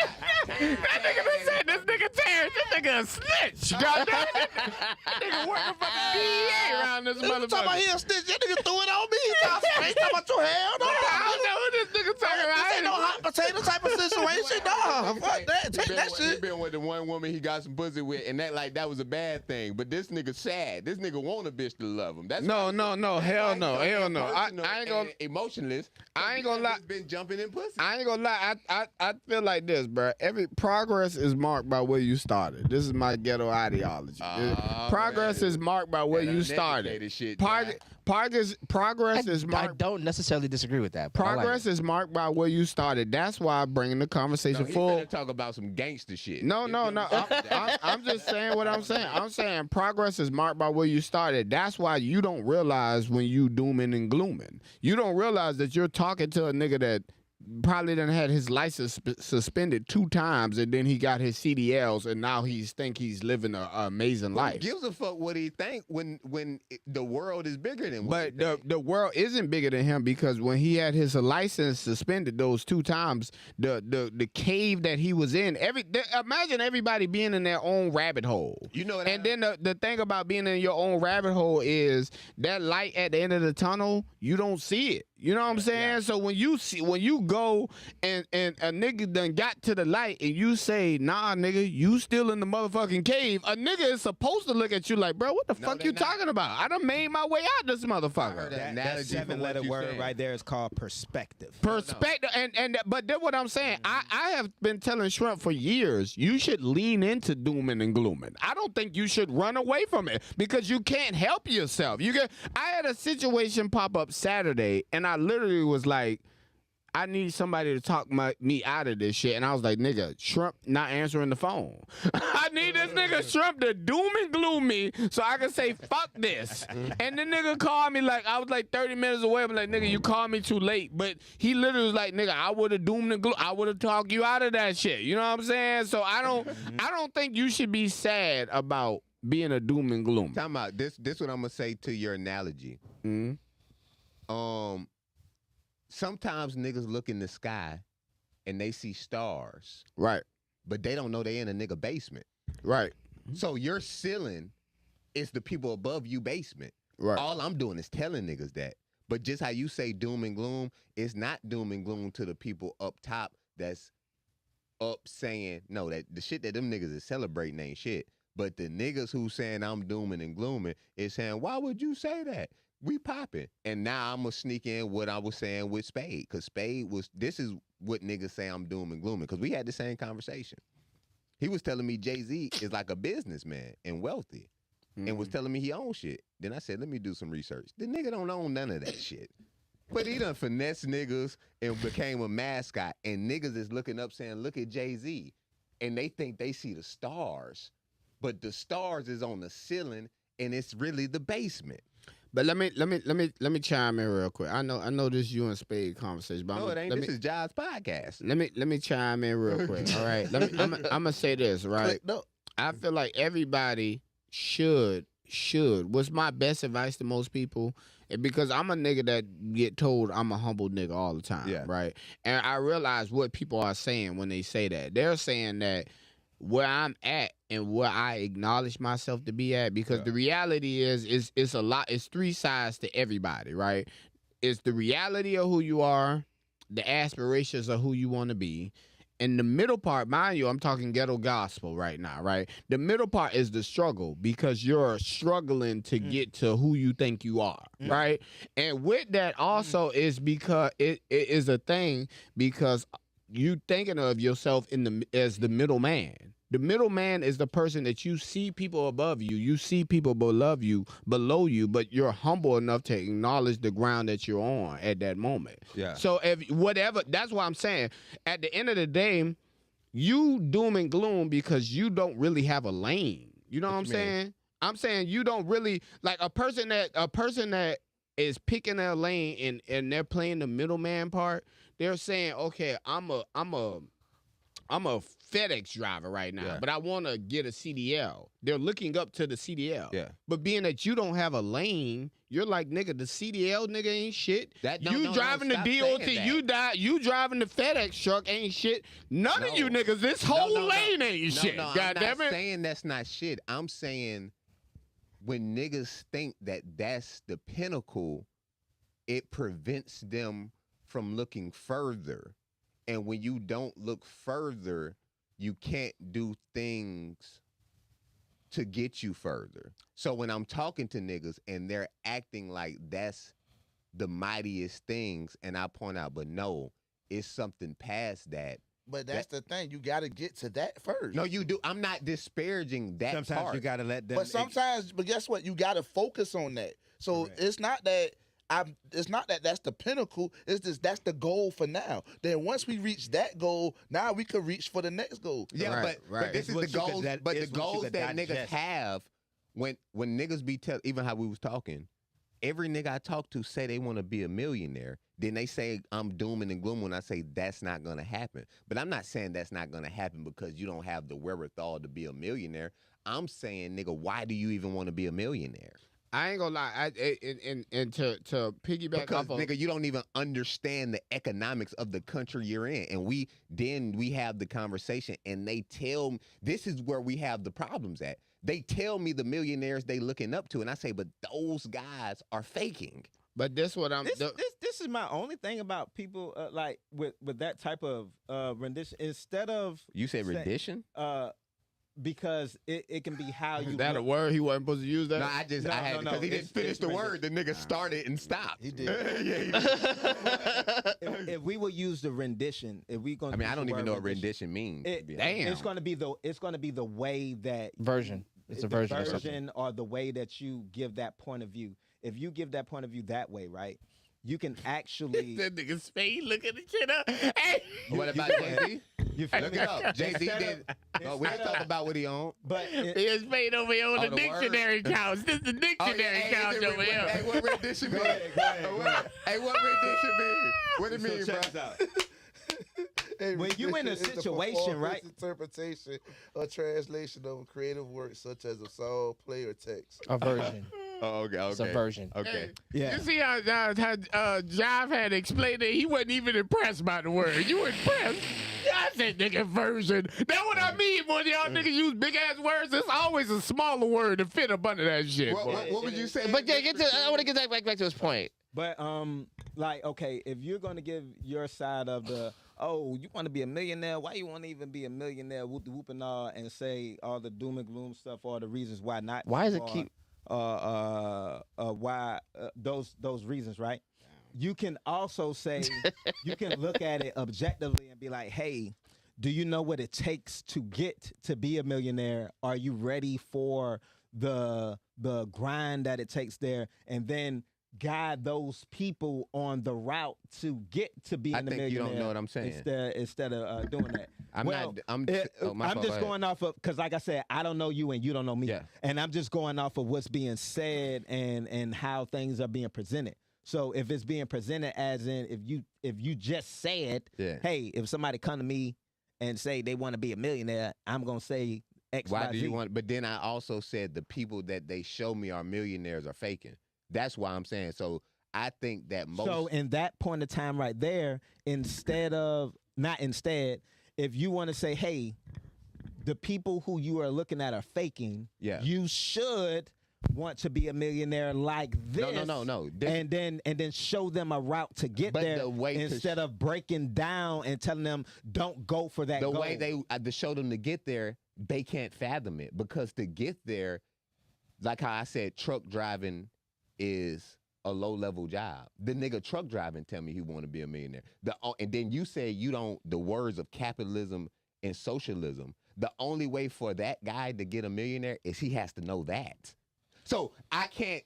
That nigga done said this nigga Terrence. This nigga a snitch. Goddamn. That nigga working for the DEA around this You talking about motherfucker. he a snitch? That nigga threw it on me. He talking about your hell. No, I don't know who this nigga talking about. this ain't no hot potato type of situation. Nah, fuck that. Take that He shit. been with the one woman he got some pussy with, and that was a bad thing. But this nigga sad. This nigga want a bitch to love him. That's No, why- no, no, that's hell why no, he's so hell no. I impersonal ain't gonna, and emotionless. I ain't gonna lie. He's been jumping in pussy. I ain't gonna lie. I feel like this, bro. Every progress is marked by where you started. This is my ghetto ideology. Progress man. is marked by where That you uneducated started. shit, Progress is I marked. don't necessarily disagree with that. But I like Progress it. is marked by where you started. That's why I'm bringing the No, conversation he full. finna talk about some gangster shit. No. I'm just saying what I'm saying. I'm saying progress is marked by where you started. That's why you don't realize when you dooming and glooming. You don't realize that you're talking to a nigga that probably done had his license suspended 2 times, and then he got his CDLs, and now he's living an amazing Who life. gives a fuck what he think when the world is bigger than what But he think? the world isn't bigger than him, because when he had his license suspended those 2 times, the cave that he was in, imagine everybody being in their own rabbit hole. You know what And then the thing about being in your own rabbit hole is that light at the end of the tunnel, you don't see it. You know what I'm saying? Yeah. So when you go and a nigga done got to the light and you say, nah, nigga, you still in the motherfucking cave, a nigga is supposed to look at you like, bro, what the No, fuck they you not. talking about? I done made my way out this motherfucker. that That analogy from 7-letter what you word saying. right there is called perspective. Perspective, and but then what I'm saying, I have been telling Shrimp for years, you should lean into dooming and glooming. I don't think you should run away from it, because you can't help yourself. I had a situation pop up Saturday, and I literally was like, I need somebody to talk me out of this shit. And I was like, nigga, Shrimp not answering the phone. I need this nigga Shrimp to doom and gloom me so I can say, fuck this. And the nigga called me like, I was like 30 minutes away. I'm like, nigga, you called me too late. But he literally was like, nigga, I would have doomed and gloom. I would have talked you out of that shit. You know what I'm saying? So I don't think you should be sad about being a doom and gloom. Talking about this what I'm gonna say to your analogy. Mhm. Sometimes niggas look in the sky and they see stars, Right, but they don't know they in a nigga basement. right, So your ceiling is the people above you basement. right. All I'm doing is telling niggas that. But just how you say doom and gloom, it's not doom and gloom to the people up top that's up saying, no, that the shit that them niggas is celebrating ain't shit. But the niggas who saying I'm dooming and glooming is saying, why would you say that? We popping. And now I'm going to sneak in what I was saying with Spade. Because Spade this is what niggas say I'm doom and glooming. Because we had the same conversation. He was telling me Jay-Z is like a businessman and wealthy. And was telling me he owns shit. Then I said, let me do some research. The nigga don't own none of that shit. But he done finesse niggas and became a mascot. And niggas is looking up saying, look at Jay-Z. And they think they see the stars. But the stars is on the ceiling and it's really the basement. But let me chime in real quick. I know this you and Spade conversation, but No, it ain't. This is John's podcast. let me chime in real quick. All right, I'm gonna say this, right? No. I feel like everybody should. What's my best advice to most people? Because I'm a nigga that get told I'm a humble nigga all the time, Yeah. right? And I realize what people are saying when they say that. They're saying that where I'm at and where I acknowledge myself to be at, because the reality is it's a lot. It's 3 sides to everybody, right? It's the reality of who you are, the aspirations of who you want to be, and the middle part, mind you, I'm talking ghetto gospel right now, right? The middle part is the struggle, because you're struggling to get to who you think you are, right? And with that also is because it is a thing, because you thinking of yourself as the middleman. The middleman is the person that you see people above you, you see people below you, but you're humble enough to acknowledge the ground that you're on at that moment. Yeah. So that's why I'm saying, at the end of the day, you doom and gloom because you don't really have a lane. You know what I'm saying? I'm saying you don't really, like a person that is picking their lane and they're playing the middleman part. They're saying, okay, I'm a FedEx driver right now, Yeah. but I want to get a CDL. They're looking up to the CDL. Yeah. But being that you don't have a lane, you're like, nigga, the CDL nigga ain't shit. You driving the DOT, you driving the FedEx truck ain't shit. None of you niggas, this whole lane ain't shit. No, God I'm damn not it. saying that's not shit. I'm saying when niggas think that that's the pinnacle, it prevents them from looking further. And when you don't look further, you can't do things to get you further. So when I'm talking to niggas and they're acting like that's the mightiest things, and I point out, but no, it's something past that. But that's the thing. You got to get to that first. No, you do. I'm not disparaging that Sometimes part. you gotta let them. But sometimes, but guess what? You got to focus on that. So Correct. it's not that that's the pinnacle. It's just that's the goal for now. Then once we reach that goal, now we can reach for the next goal. Yeah, Right, but right. this is It's the what you goals. could- But the it's what you goals could that niggas digest. have when niggas be even how we was talking. Every nigga I talk to say they want to be a millionaire. Then they say I'm dooming and glooming when I say that's not gonna happen. But I'm not saying that's not gonna happen because you don't have the wherewithal to be a millionaire. I'm saying, nigga, why do you even want to be a millionaire? I ain't gonna lie. And to piggyback Because off of nigga, you don't even understand the economics of the country you're in. And we have the conversation and they tell this is where we have the problems at. They tell me the millionaires they looking up to, and I say, but those guys are faking. But this what I'm This is my only thing about people like with that type of rendition. Instead of You said say- rendition? because it can be how you is that a look. word he wasn't supposed to use that? No, I had no, because he didn't it's finish the rendition. word. The nigga started and stopped. He did. Yeah, he did. if we would use the rendition, if we gonna I mean, use I don't the even word know what rendition means. to be honest. Damn. It's gonna be the way that Version. It's a the version of something. version or the way that you give that point of view. If you give that point of view that way, right, you can actually. that nigga Spade looking the shit up. Hey. What about Jay-Z? You feel Look me? it up. Jay-Z Instead did. of- No, we instead talk of- about what he owned. But Here's Spade over here on Oh, the the word? dictionary couch. This is the dictionary couch over Hey, here. what rendition mean? Go ahead. Hey, what rendition mean? What it so mean, check bro? this out. Hey, When you in a it's the situation, right? performance, interpretation or translation of a creative work such as a song, play, or text. A version. Oh, okay, It's a version. Okay. Yeah. You see how Jive had explained it? He wasn't even impressed by the word. You impressed? I said nigga version. That's what I mean when y'all niggas use big ass words. It's always a smaller word to fit up under that shit. boy. What would you say? But yeah, I want to get back to his point. But like, okay, if you're gonna give your side of the, oh, you want to be a millionaire? Why you want to even be a millionaire? Whoop the whoop and all, and say all the doom and gloom stuff, all the reasons why not. Why is it or, keep? why those reasons, right? You can also say you can look at it objectively and be like, hey, do you know what it takes to get to be a millionaire? Are you ready for the grind that it takes there? And then guide those people on the route to get to being I a think millionaire. you don't know what I'm saying. Instead of doing that. I'm I'm just going off of, because like I said, I don't know you and you don't know me. Yeah. And I'm just going off of what's being said and how things are being presented. So if it's being presented as in if you just said, Yeah. hey, if somebody come to me and say they want to be a millionaire, I'm gonna say X, Why Y, do Z. you want? But then I also said the people that they show me are millionaires are faking. That's why I'm saying. So I think that most. So in that point of time right there, if you want to say, hey, the people who you are looking at are faking, Yeah. you should want to be a millionaire like this. No. And then show them a route to get But there the way to instead of breaking down and telling them don't go for that the goal. way they to show them to get there, they can't fathom it because to get there, like how I said, truck driving is a low level job. The nigga truck driving tell me he want to be a millionaire. And then you say you don't. The words of capitalism and socialism. The only way for that guy to get a millionaire is he has to know that. So I can't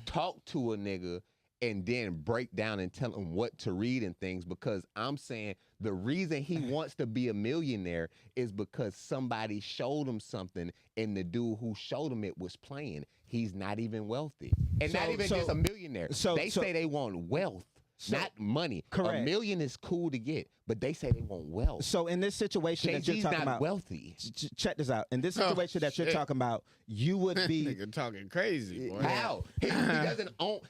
talk to a nigga and then break down and tell him what to read and things because I'm saying the reason he wants to be a millionaire is because somebody showed him something and the dude who showed him it was playing. He's not even wealthy. And not even just a millionaire. They say they want wealth. not money. Correct. $1 million is cool to get, but they say they want wealth. So in this situation that you're Jay-Z's talking not about, wealthy. check this out. In this Oh, situation that you're shit. talking about, you would be. Nigga talking crazy, boy. How? He doesn't own.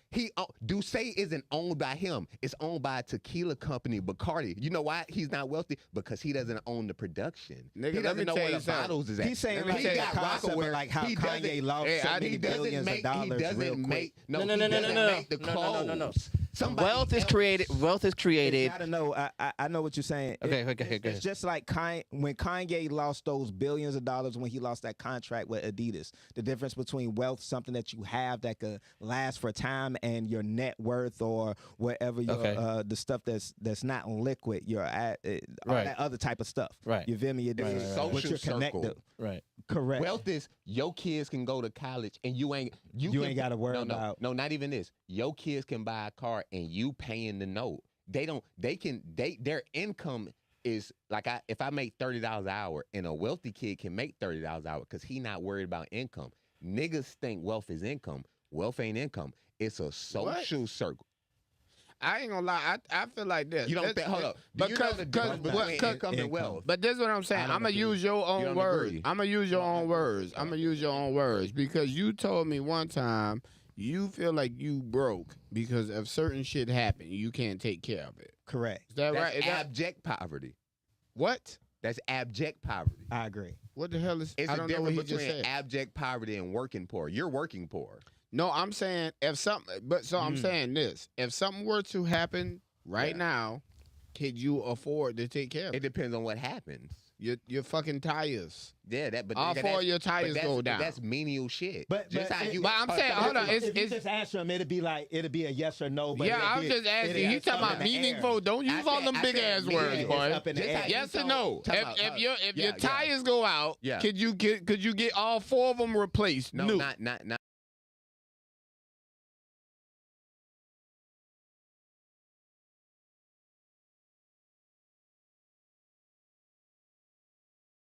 Douce isn't owned by him. It's owned by a tequila company, Bacardi. You know why he's not wealthy? Because he doesn't own the production. Nigga, he let me doesn't know tell where you the something. bottles is at. He's saying Let me like tell you, that concept of like how he Kanye doesn't- lost Hey, so I- many he doesn't billions of dollars He doesn't real quick. make. No, No, he no, no, doesn't no, no, make the no, clothes. no, no, no. Somebody Wealth is else- created. Wealth is created. I don't know. I know what you're saying. Okay, okay, It's go ahead. just like when Kanye lost those billions of dollars when he lost that contract with Adidas. The difference between wealth, something that you have that could last for time, and your net worth or whatever your the stuff that's not liquid. Your all Right. that other type of stuff. Right. You feel me? It Right, is right, right. what you're Social connected. circle. Right. Correct. Wealth is your kids can go to college and you ain't gotta worry no, about. No, not even this. Your kids can buy a car and you paying the note. Their income is like if I make $30 an hour and a wealthy kid can make $30 an hour because he not worried about income. Niggas think wealth is income. Wealth ain't income. It's a social circle. I ain't gonna lie. I feel like this. You don't think? Hold up. Do you know the difference between income and wealth? But this is what I'm saying. I I'm don't gonna use your You own don't words. agree? I'm gonna use your own words. I'm gonna use your own words because you told me one time you feel like you broke because if certain shit happened, you can't take care of it. Correct. Is that That's right? Is that, abject poverty. what? That's abject poverty. I agree. What the hell is? It's I a don't know what difference he just between said. abject poverty and working poor. You're working poor. No, I'm saying if something. But so I'm saying this: if something were to happen right now, could you afford to take care of It it? depends on what happens. Your fucking tires. Yeah, but All nigga, four of that's- your but tires that's- go but down. That's menial shit. But I'm saying, hold on, if you it's- just answer him, it'd be a yes or no. But Yeah, it'd I was be- just asking. it'd He be talking up about in the air. meaningful. Don't use all them big ass words, It's boy. up in the Just air. how Yes you or no? Time out. If your Yeah, tires go out, Yeah. could you get all four of them replaced? No, new? not